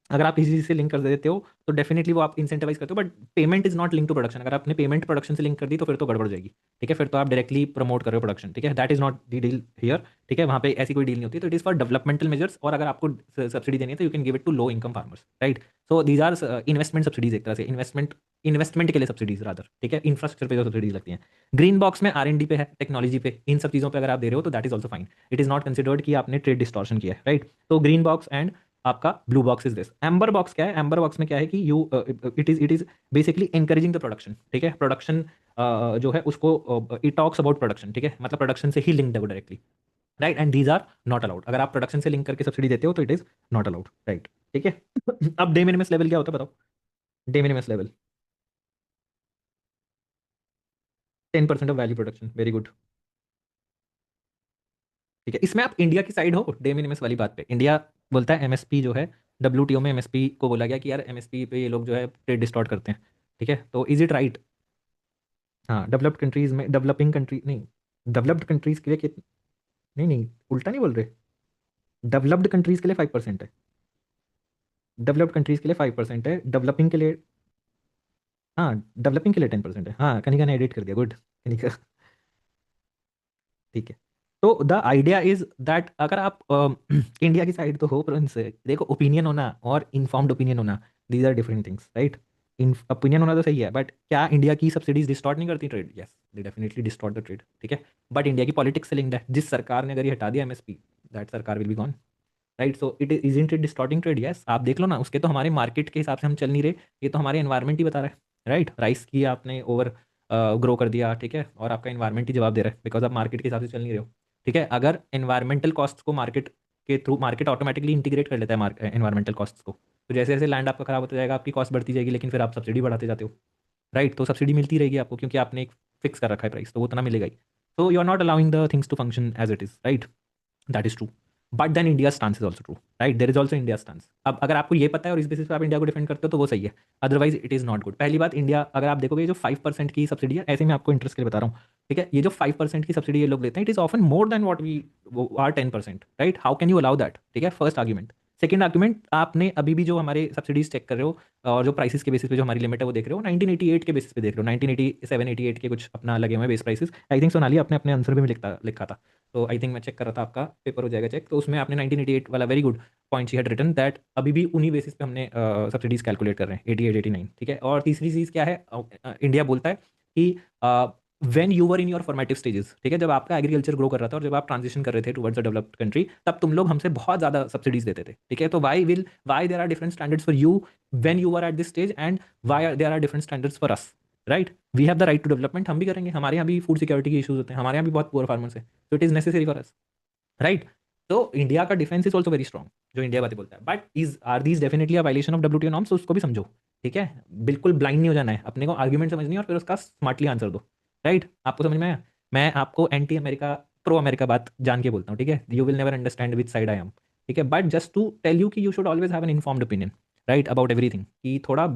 अगर आप किसी चीज़ से लिंक कर देते हो तो डेफिनेटली वो आप इंसेंटिवाइज करते हो, but payment is not link to production. अगर आपने पेमेंट प्रोडक्शन से लिंक कर दी तो फिर तो गड़बड़ हो जाएगी, ठीक है। फिर तो आप डायरेक्टली प्रमोट कर रहे हो प्रोडक्शन, ठीक है। That is not the deal here, ठीक है। वहाँ पे ऐसी कोई डील नहीं होती। तो it is for developmental measures, और अगर आपको सब्सिडी देनी है तो you can give it to low income farmers, right. So these are investment subsidies, एक तरह से इन्वेस्टमेंट के लिए सब्सिडीज रादर, ठीक है। इंफ्रास्ट्रक्चर पे जो सब्सिडीज लगती हैं, ग्रीन बॉक्स में R&D पे है, टेक्नोलॉजी पे, इन सब चीज़ों पे अगर आप दे रहे हो तो that is also fine. It is not considered कि आपने ट्रेड डिस्टॉर्शन किया है, राइट। तो ग्रीन बॉक्स एंड आपका blue box is this. Amber box क्या है? एम्बर बॉक्स में क्या है कि you it is basically encouraging the production, ठीक है। प्रोडक्शन जो है उसको इट टॉक्स अबाउट प्रोडक्शन, ठीक है, मतलब प्रोडक्शन से ही लिंक्ड है वो directly, right. And these are not allowed. अगर आप प्रोडक्शन से लिंक करके सब्सिडी देते हो तो it is not allowed, right, ठीक है। अब डे मिनिमस लेवल क्या होता है बताओ? Day minimus level 10% of value production, very good, ठीक है। इसमें आप इंडिया की साइड हो डे मिनिमस वाली बात पे। इंडिया बोलता है MSP जो है, WTO में MSP को बोला गया कि यार MSP पे ये लोग जो है ट्रेड डिस्टॉर्ट करते हैं, ठीक है। तो इज इट राइट? हाँ, डेवलप्ड कंट्रीज में, डेवलपिंग कंट्री नहीं, डेवलप्ड कंट्रीज के लिए कित नहीं नहीं, उल्टा नहीं बोल रहे। डेवलप्ड कंट्रीज के लिए 5% है, डेवलप्ड कंट्रीज के लिए 5% है, डेवलपिंग के लिए, हाँ डेवलपिंग के लिए 10% है। हाँ, कनिका ने एडिट कर दिया, गुड कनिका, ठीक है। तो द आइडिया इज दैट अगर आप इंडिया की साइड तो हो, प्रिंस, देखो ओपिनियन होना और इन्फॉर्म्ड ओपिनियन होना, these are different things, right. Opinion होना तो सही है, बट क्या इंडिया की सब्सिडीज डिस्टॉर्ट नहीं करती trade? Yes, they definitely distort the trade, ठीक है। बट इंडिया की पॉलिटिक्स से लिंक्ड है। जिस सरकार ने अगर ये हटा दिया MSP, दैट सरकार will be gone, right. So it isn't it distorting trade? Yes, आप देख लो ना, उसके तो हमारे मार्केट के हिसाब से हम चल नहीं रहे, ये तो हमारे एनवायरमेंट ही बता रहा है, राइट। राइस की आपने ओवर ग्रो कर दिया, ठीक है, और आपका एनवायरमेंट ही जवाब दे रहा है, बिकॉज आप मार्केट के हिसाब से चल नहीं रहे हो, ठीक है। अगर एनवायरमेंटल कॉस्ट को मार्केट के थ्रू, मार्केट ऑटोमेटिकली इंटीग्रेट कर लेता है एनवायरमेंटल कॉस्ट को, तो जैसे जैसे लैंड आपका खराब होता जाएगा आपकी कॉस्ट बढ़ती जाएगी, लेकिन फिर आप सब्सिडी बढ़ाते जाते हो, राइट। तो सब्सिडी मिलती रहेगी आपको क्योंकि आपने एक फिक्स कर रखा है प्राइस, तो वो उतना मिलेगा ही। तो you are not allowing the things to function as it is, right. That is true, but then India stance is also true, right. There is also India stance. अब अगर आपको ये पता है और इस बेसिस पे आप इंडिया को डिफेंड करते हो तो वो सही है, otherwise it is not good. पहली बात, इंडिया अगर आप देखोगे, ये जो 5% की सब्सिडी है, ऐसे मैं आपको इंटरेस्ट के लिए बता रहा हूँ, ठीक है, ये जो 5% की सब्सिडी ये लोग लेते हैं, it is often more than what we are 10%, right. How can you allow that? ठीक है, फर्स्ट आर्ग्यूमेंट। सेकंड आर्ग्यूमेंट, आपने अभी भी जो हमारे सब्सिडीज चेक कर रहे हो और जो प्राइसेस के बेसिस पे जो हमारी लिमिट है वो देख रहे हो, 1988 के बेसिस पे देख रहे हो, 1987 88 के कुछ अपना लगे हुए हैं base prices. I think Sonali आपने अपने आंसर में भी लिखा था, तो आई थिंक मैं चेक कर रहा था, आपका पेपर हो जाएगा चेक, तो उसमें आपने 1988 वाला very good point she had written that अभी भी उन्हीं बेसिस पे हमने सब्सिडीज कैलकुलेट कर रहे हैं, 88 89, ठीक है। और तीसरी चीज़ क्या है, इंडिया बोलता है कि when you were in your formative stages, ठीक है, जब आपका एग्रीकल्चर ग्रो कर रहा था और जब आप ट्रांजिशन कर रहे थे टुवर्ड्स अ डेवलप्ड कंट्री, तब तुम लोग हमसे बहुत ज़्यादा सब्सिडीज देते थे, ठीक है। तो why there are different standards for you when you are at this stage and why there are different standards for us, right. We have the right to development, हम भी करेंगे, हमारे यहाँ भी फूड सिक्योरिटी के इशूज होते हैं, हमारे यहाँ भी बहुत पुअर फार्मर्स है, तो it is necessary for us, right. तो इंडिया का defence is also very strong, जो इंडिया बातें बोलता है, but is are these definitely a violation of WTO norms, तो उसको भी समझो, ठीक है। बिल्कुल ब्लाइंड नहीं हो जाना है, अपने को आर्ग्यूमेंट समझनी है और फिर उसका स्मार्टली आंसर दो, राइट। आपको समझ में आया? मैं आपको एंटी अमेरिका प्रो अमेरिका बात जान के बोलता हूँ, ठीक है। You will never understand which side I am, ठीक है, but just to tell you कि you should always have an informed opinion, right, about everything, कि थोड़ा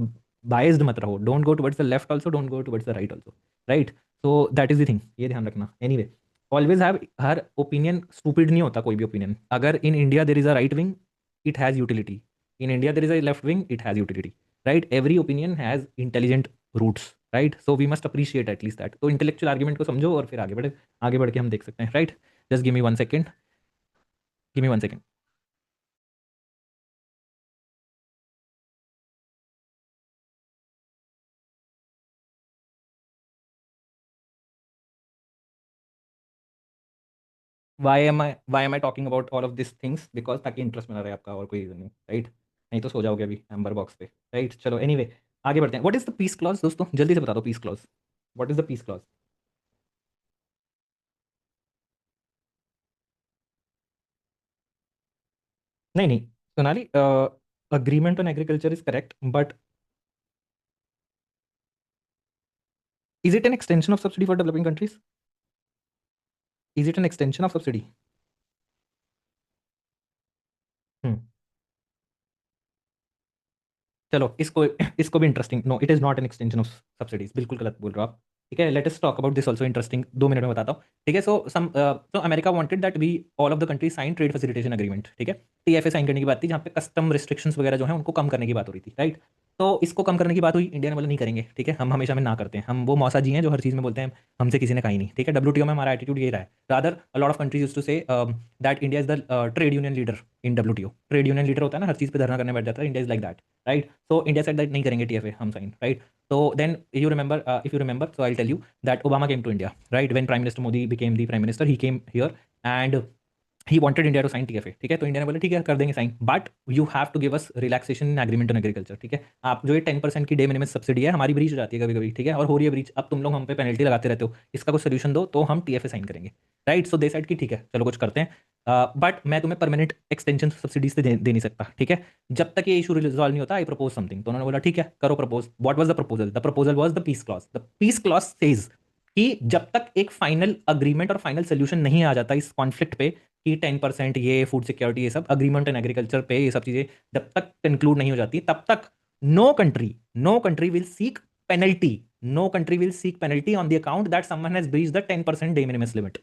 बायस्ड मत रहो, don't go towards the left also, don't go towards the right also, right. So that is the thing, ये ध्यान रखना। Anyway, always have, हर opinion stupid नहीं होता कोई भी ओपिनियन। अगर in India there is a right wing, it has utility, in India there is a left wing, it has utility, right. Every opinion has intelligent roots, right, so we must appreciate at least that. तो intellectual argument को समझो और फिर आगे बढ़ के हम देख सकते हैं, right. Just give me 1 second, give me 1 second. Why am I talking about all of this things, because ताकि इंटरेस्ट बना रहे आपका, और कोई रीजन नहीं, राइट। नहीं तो सो जाओगे अभी एम्बर बॉक्स पे, राइट। चलो एनीवे, आगे बढ़ते हैं। What is the peace clause दोस्तों, जल्दी से बता दो peace clause, what is the peace clause. नहीं नहीं Sonali, agreement on agriculture is correct, but is it an extension of subsidy for developing countries? Is it an extension of subsidy? Hmm. चलो इसको इसको भी interesting, no it is not an extension of subsidies, बिल्कुल गलत बोल रहे हो आप। ठीक है, let us talk about this also, interesting, 2 minute में बताता हूँ। ठीक है, so America wanted that we all of the countries sign trade facilitation agreement. ठीक है, टीएफए साइन करने की बात थी, जहाँ पे कस्टम रिस्ट्रिक्शंस वगैरह जो है उनको कम करने की बात हो रही थी, राइट। तो इसको कम करने की बात हुई, इंडिया ने बोला नहीं करेंगे। ठीक है, हम हमेशा में ना करते हैं, हम वो मौसा जी हैं जो हर चीज़ में बोलते हैं हमसे किसी ने कहा ही नहीं। ठीक है, डब्ल्यूटीओ में हमारा एटीट्यूड ये रहा है, rather a lot of countries used to say that India is the trade union leader in WTO. Trade union leader होता है ना, हर चीज़ पे धरना करने बैठ जाता है, India is like that, right. So India said that नहीं करेंगे टीएफए हम sign, right. So then you remember, if you remember, so I'll tell you that Obama came to India, right? When Prime Minister Modi became the Prime Minister, he came here and he wanted India to sign TFA. ठीक है, तो India ने बोला ठीक है कर देंगे sign, but you have to give us relaxation in agreement on agriculture. ठीक है, आप जो ये 10% की डे मिनिमम सब्सिडी है हमारी ब्रीच हो जाती है कभी कभी, ठीक है, और हो रही है ब्रीच, अब तुम लोग हम पे पेनल्टी लगाते रहते हो, इसका कोई सोल्यूशन दो तो हम टीएफए साइन करेंगे, राइट। सो दे सेड कि ठीक है चलो कुछ करते हैं, बट मैं तुम्हें परमानेंट एक्सटेंशन सब्सिडीज से दे नहीं सकता। ठीक है, जब तक ये इशू रिजॉल्व नहीं होता, आई प्रपोज समथिंग। तो उन्होंने बोला ठीक है करो propose. What was the proposal? The proposal was the peace clause. The peace clause says कि जब तक एक फाइनल अग्रीमेंट और फाइनल सोल्यूशन नहीं आ जाता इस कॉन्फ्लिक्ट पे, कि 10% ये फूड सिक्योरिटी ये सब अग्रीमेंट एंड एग्रीकल्चर पे ये सब चीजें जब तक कंक्लूड नहीं हो जाती, तब तक no country will seek penalty, no country will seek penalty on the account that someone has breached the 10% de minimum limit.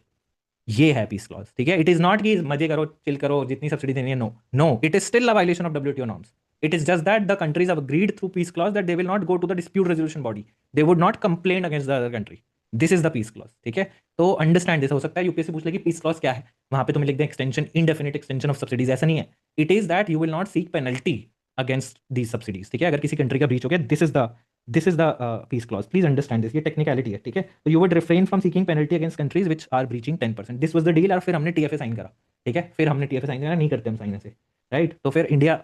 ये है पीस क्लॉज। ठीक है, इट इज नॉट कि मजे करो चिल करो जितनी सब्सिडी देनी है, no no, it is still a violation of WTO norms. It is just that the countries have agreed through peace clause that they will not go to the dispute resolution body, they would not complain against the other country. This is the peace clause. ठीक है, तो understand this. हो सकता है UPSC पूछ ले कि piece clause क्या है, वहां पे तुम्हें लिख दें extension, indefinite extension of subsidies. ऐसा नहीं है, it is that you will not seek penalty against these subsidies. ठीक है, अगर किसी कंट्री का ब्रीच हो गया, this is the peace clause, please understand this, ये टेक्निकलिटी है। ठीक है, तो you would refrain from seeking penalty against countries which are breaching 10%, this was the deal. और फिर हमने टीएफए साइन करा। ठीक है, फिर हमने टीएफए साइन करा, नहीं करते हम साइन ऐसे, राइट। तो फिर India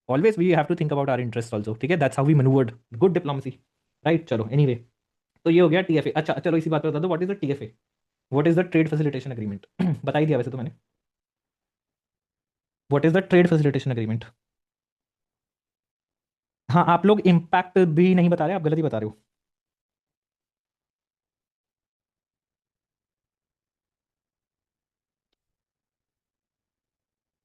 always we have to think about our interest also. ठीक है, that's how we manoeuvred, good diplomacy, right. चलो एनीवे, तो ये हो गया टीएफए। अच्छा चलो इसी बात पर बता दो, what is the TFA, what is the trade facilitation agreement. बता ही दिया वैसे तो मैंने, what is the trade facilitation agreement. हाँ, आप लोग इम्पैक्ट भी नहीं बता रहे, आप गलत ही बता रहे हो।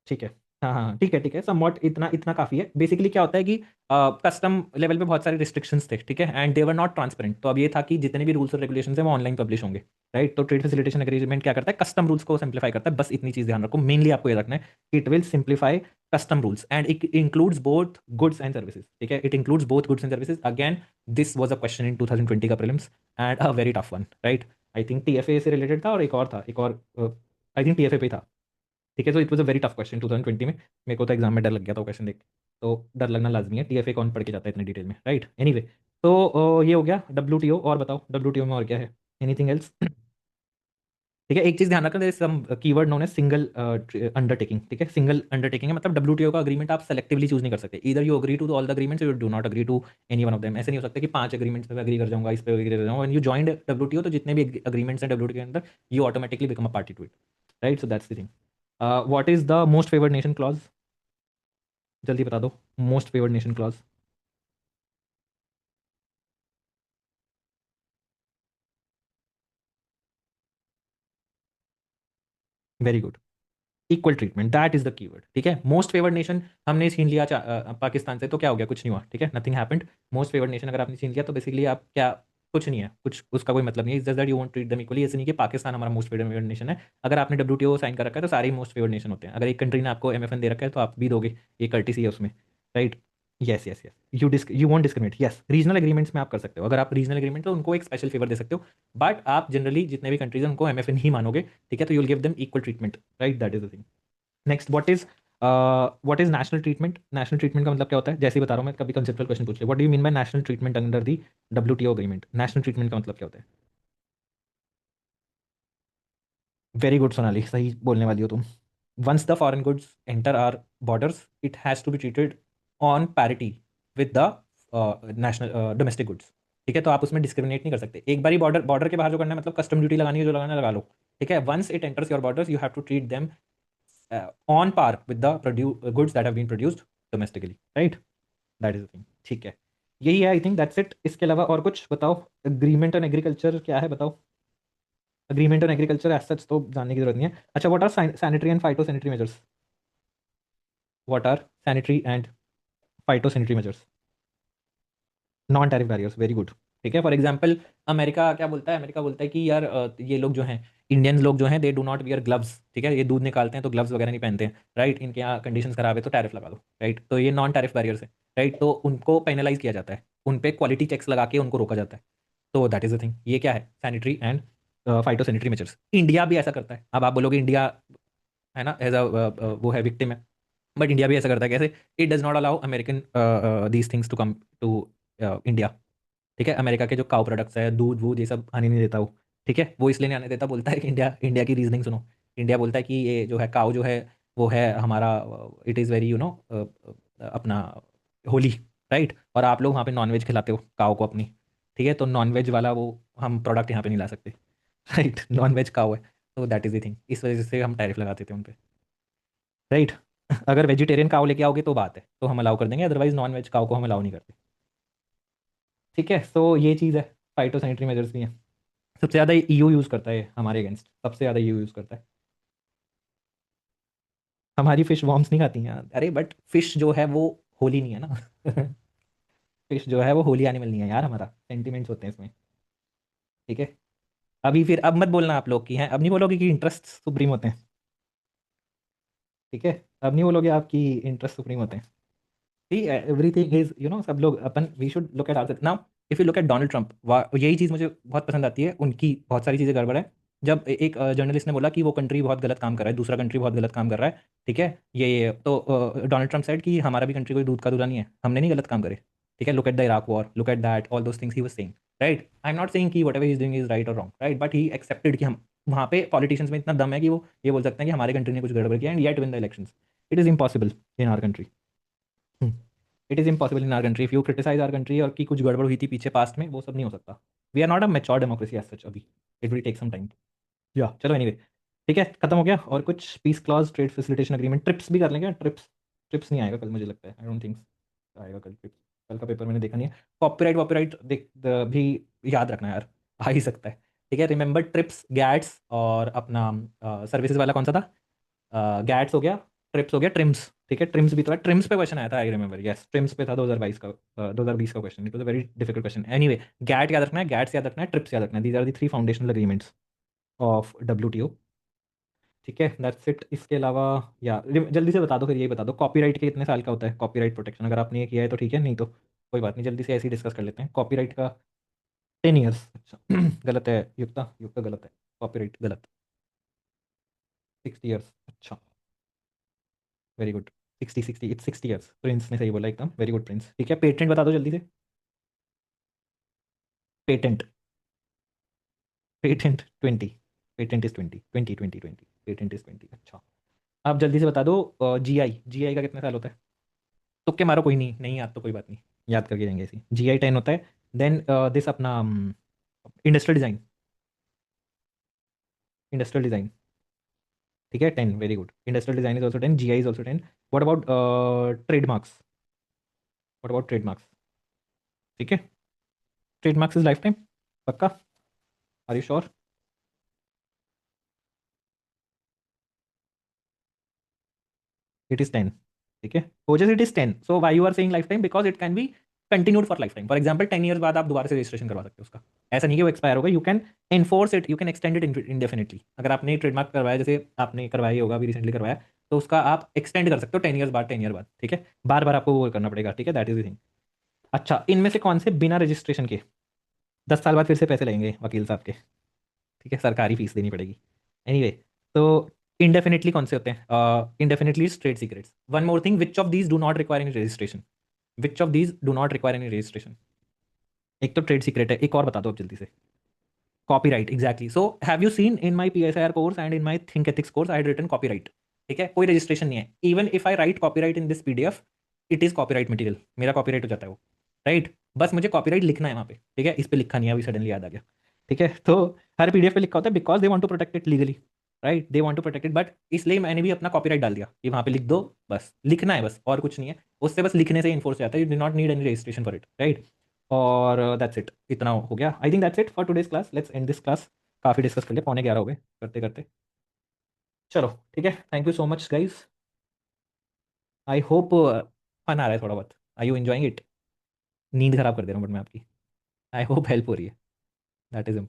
ठीक है, हाँ हाँ ठीक है ठीक है, समवॉट इतना इतना काफी है। बेसिकली क्या होता है कि कस्टम लेवल पे बहुत सारे रिस्ट्रिक्शंस थे, ठीक है, and they were not transparent. तो अब ये था कि जितने भी रूल्स और रेगुलेशंस हैं वो ऑनलाइन पब्लिश होंगे, राइट। तो ट्रेड फैसिलिटेशन एग्रीमेंट क्या करता है, कस्टम रूल्स को सिंप्लीफाई करता है, बस इतनी चीज ध्यान रखो, मेनली आपको ये रखना है कि it will simplify custom rules and it includes both goods and services. ठीक है, it includes both goods and services. Again this was a question in 2020 का prelims and a very tough one, right. I think TFA से related था और एक और था, एक और आई थिंक टीएफए पे ही था। ठीक है, तो it was a very tough question 2020 में। मेरे को तो एग्जाम में डर लग गया था वो क्वेश्चन देख के। तो डर लगना लाजमी है, टीएफए कौन पढ़ के जाता है इतनी डिटेल में, राइट। एनीवे, तो ये हो गया डब्ल्यूटीओ। और बताओ डब्ल्यूटीओ में और क्या है, एनीथिंग एल्स। ठीक है, एक चीज ध्यान रखना, there is some keyword known as single undertaking. ठीक है, सिंगल अंडरटेकिंग है मतलब डब्ल्यूटीओ का अग्रीमेंट आप सेलेक्टिवली चूज नहीं कर सकते, इधर you agree to all the agreements, you do not agree to any one of them. ऐसे नहीं हो सकता कि 5 अग्रीमेंट्स पे अग्री कर जाऊंगा, इस पे अग्री कर जाऊंगा। व्हेन यू जॉइंड डब्ल्यूटीओ, तो जितने भी अग्रीमेंट्स हैं डब्ल्यूटीओ के अंदर, you automatically become a party to it, right. So that's the thing. What is the most favoured nation clause, जल्दी बता दो, most favoured nation clause. Very good, equal treatment, that is the keyword. ठीक है, most favoured nation हमने छीन लिया पाकिस्तान से, तो क्या हो गया, कुछ नहीं हुआ। ठीक है, nothing happened. Most favoured nation अगर आपने छीन लिया तो बेसिकली आप क्या, कुछ नहीं है, कुछ उसका कोई मतलब नहीं है, just that you want treat them equally. ऐसे नहीं कि पाकिस्तान हमारा मोस्ट फेवर्ड नेशन है। अगर आपने डब्ल्यूटीओ साइन कर रखा है तो सारे ही मोस्ट फेवर्ड नेशन होते हैं। अगर एक कंट्री ने आपको एमएफएन दे रखा है तो आप भी दोगे, ये कर्टिसी है उसमें, right. Yes yes yes, you won't discriminate, yes regional agreements में आप कर सकते हो, अगर आप रीजनल एग्रीमेंट तो उनको एक स्पेशल फेवर दे सकते हो, बट आप जनरली जितने भी कंट्रीज हैं उनको एमएफए नहीं मानोगे, ठीक है, तो you will give them equal treatment, right, that is the thing. Next, what is national treatment? National treatment का मतलब क्या होता है? जैसे ही बता रहा हूँ मैं, कभी कंसेप्चुअल क्वेश्चन पूछ ले, what do you mean bye national treatment under the WTO agreement? National treatment का मतलब क्या होता है? वेरी गुड सोनाली, सही बोलने वाली हो तुम। Once the foreign goods enter our borders, it has to be treated on parity with the national domestic goods, ठीक है, तो आप उसमें डिस्क्रिमिनेट नहीं कर सकते। एक बारी बॉर्डर बॉर्डर के बाहर जो करना है, मतलब कस्टम ड्यूटी लगानी है, जो लगाना है लगा लो, ठीक है, once it enters your borders you have to treat them on par with the goods that have been produced domestically, right, that is the thing, ठीक है। यही है, आई थिंक दैट्स इट। इसके अलावा और कुछ बताओ। एग्रीमेंट ऑन एग्रीकल्चर क्या है बताओ? Agreement on agriculture as such तो जानने की जरूरत नहीं है। अच्छा, what are sanitary and phyto sanitary measures? What are sanitary and phyto sanitary measures? Non tariff barriers, very good, ठीक है। फॉर एग्जांपल अमेरिका क्या बोलता है? अमेरिका बोलता है कि यार ये लोग जो हैं, इंडियन लोग जो हैं, दे डू नॉट वियर ग्लव्स, ठीक है, ये दूध निकालते हैं तो ग्लव्स वगैरह नहीं पहनते हैं, राइट, इनके यहाँ कंडीशंस खराब है तो टैरिफ लगा दो, राइट, तो ये नॉन टैरिफ बैरियर्स है, राइट, तो उनको पेनलाइज किया जाता है, उन पे क्वालिटी चेक्स लगा के उनको रोका जाता है, तो दैट इज द थिंग। ये क्या है? Sanitary and phyto sanitary measures. India भी ऐसा करता है। अब आप बोलोगे इंडिया है ना एज अ वो है, विक्टिम है, बट इंडिया भी ऐसा करता है। कैसे? It does not allow American these things to come to India, ठीक है, अमेरिका के जो काउ प्रोडक्ट्स है, दूध वूध, ये सब आने नहीं देता वो, ठीक है, वो इसलिए नहीं आने देता, बोलता है कि इंडिया इंडिया की रीजनिंग सुनो, इंडिया बोलता है कि ये जो है काउ जो है वो है हमारा, इट इज़ वेरी अपना होली, राइट, और आप लोग वहाँ पे नॉनवेज खिलाते हो काउ को अपनी, ठीक है, तो नॉनवेज वाला वो हम प्रोडक्ट यहाँ पे नहीं ला सकते, राइट, नॉनवेज काउ है, तो दैट इज़ द थिंग, इस वजह से हम टैरिफ लगाते थे उन पे, राइट। अगर वेजिटेरियन काउ लेके आओगे तो बात है, तो हम अलाउ कर देंगे, अदरवाइज नॉन वेज काउ को हम अलाउ नहीं करते, ठीक है, तो ये चीज़ है। फाइटो सैनिटरी मेजर्स भी हैं। सबसे ज़्यादा ईयू यूज़ करता है हमारे अगेंस्ट, सबसे ज़्यादा ईयू यूज़ करता है। हमारी फिश वॉर्म्स नहीं खाती हैं, अरे बट फिश जो है वो होली नहीं है ना। फिश जो है वो होली एनिमल नहीं है यार, हमारा सेंटिमेंट्स होते हैं इसमें, ठीक है। अभी फिर अब मत बोलना आप लोग की हैं, अब नहीं बोलोगे कि इंटरेस्ट सुप्रीम होते हैं, ठीक है, अब नहीं बोलोगे आपकी इंटरेस्ट सुप्रीम होते हैं। See, everything is, सब लोग अपन, we should look at our now. If you look at Donald Trump, यही चीज़ मुझे बहुत पसंद आती है, उनकी बहुत सारी चीज़ें गड़बड़ है। जब एक जर्नलिस्ट ने बोला कि वो कंट्री बहुत गलत काम कर रहा है, दूसरा कंट्री बहुत गलत काम कर रहा है, ठीक है, ये तो डोनाल्ड ट्रंप सेड कि हमारा भी कंट्री कोई दूध का दूल्हा नहीं है, हमने नहीं गलत काम करे, ठीक है, look at the Iraq war, look at that, all those things he was saying, right, I am not saying कि whatever he is doing is right or wrong, right, but he accepted कि हम वहाँ पे politicians में इतना दम है कि वो ये बोल सकते हैं कि हमारे कंट्री ने कुछ गड़बड़ किया and yet win the elections. It is impossible in our country. It is impossible in our country, if you criticise our country और की कुछ गड़बड़ हुई थी पीछे पास्ट में, वो सब नहीं हो सकता। We are not a mature democracy as such अभी, it will take some time. या चलो एनीवे, ठीक है, खत्म हो गया। और कुछ peace clause, trade facilitation agreement, TRIPS भी कर लेंगे। ट्रिप्स, ट्रिप्स नहीं आएगा कल मुझे लगता है, आई डोंट थिंक आएगा कल ट्रिप्स, कल का पेपर मैंने देखा नहीं है। कॉपीराइट वॉपीराइट देख भी याद रखना यार, आ ही सकता है, ठीक है, रिमेंबर ट्रिप्स, गैट्स और अपना सर्विसेज वाला कौन सा था? गैट्स हो गया, ट्रिप्स हो गया, ट्रिम्स, ठीक है, ट्रिम्स भी तो है, ट्रिम्स पे क्वेश्चन आया था, आई रिमेंबर, यस, ट्रिम्स पे था 2022 का, 2020 का question, it was a very difficult question. Anyway, GATT याद रखना है, गैट्स याद रखना है, ट्रिप्स याद रखना है, these are the three foundational agreements of WTO, ठीक है, दैट्स इट। इसके अलावा या जल्दी से बता दो, फिर यही बता दो, कॉपीराइट के कितने साल का होता है कॉपीराइट प्रोटेक्शन? अगर आपने ये किया है तो ठीक है, नहीं तो कोई बात नहीं, जल्दी से ऐसे ही डिस्कस कर लेते हैं। कॉपीराइट का 10 ईयर्स, अच्छा गलत है युक्ता, युक्ता गलत है, कॉपीराइट गलत, 60 ईयर्स, अच्छा, very good, 60 it's 60 years, Prince ने सही बोला एकदम, वेरी गुड प्रिंस, ठीक है। पेटेंट बता दो जल्दी से। Patent, patent 20, patent is 20, patent is 20, अच्छा। आप जल्दी से बता दो, जीआई, जीआई का कितने साल होता है? तुक्के मारो, कोई नहीं, नहीं याद तो कोई बात नहीं, याद करके जाएंगे ऐसे। जीआई 10 होता है। देन दिस अपना इंडस्ट्रियल डिज़ाइन, इंडस्ट्रियल डिज़ाइन, ठीक है, 10, very good, industrial design is also 10, GI is also 10। What about trademarks? What about trademarks? ठीक है, ट्रेडमार्क्स इज लाइफ टाइम, पक्का? Are you sure? It is 10, ठीक है, Ojas it is 10, so why you are saying lifetime? Because it can be continued for lifetime. For example 10 years बाद आप दोबारा से registration करवा सकते हो उसका, ऐसा नहीं कि वो एक्सपायर होगा, you can enforce it, you can extend it इंडेफिनिटली। अगर आपने ट्रेडमार्क करवाया, जैसे आपने करवाया ही होगा, अभी रिसेंटली करवाया, तो उसका आप एक्सटेंड कर सकते हो 10 ईयर्स बाद, 10 ईयर बाद, ठीक है। बार बार आपको वो करना पड़ेगा, ठीक है, दैट इज द थिंग। अच्छा, इनमें से कौन से बिना रजिस्ट्रेशन के 10 साल बाद फिर से पैसे लगेंगे वकील साहब के, ठीक है, सरकारी फीस देनी पड़ेगी। एनीवे, तो इंडेफिनिटली कौन से होते हैं? इंडेफिनिटली trade secrets. One more thing, which of these do not require any registration? Which of these do not require any registration? एक तो ट्रेड सीक्रेट है, एक और बता दो अब जल्दी से। Copyright, exactly. So have you seen in my PSIR course and in my think ethics course, I had written copyright, ठीक है, कोई रजिस्ट्रेशन नहीं है। Even if I write copyright in this PDF, it is copyright material, मेरा copyright हो जाता है वो, राइट। बस मुझे कॉपीराइट लिखना है वहाँ पे, ठीक है, इस पे लिखा नहीं है, अभी सडनली याद आ गया, ठीक है। तो हर PDF पे लिखा होता है because they want to protect it legally, right, they want to protect it, but इसलिए मैंने भी अपना कॉपीराइट डाल दिया कि वहाँ पे लिख दो, बस लिखना है, बस और कुछ नहीं है। उससे बस लिखने से इन्फोर्स हो जाता है, you do not need any registration for it, right. और दैट्स इट, इतना हो गया। आई think that's it for today's class, let's end this class. काफ़ी डिस्कस कर लिया, 11:45 हो गए करते करते। चलो ठीक है, thank you so much guys. I hope fun आ रहा है थोड़ा बहुत। I you enjoying it? नींद खराब कर दे रहा हूँ बट मैं आपकी। आई होप हेल्प हो रही है, दैट इज इम्पॉर्टेंट।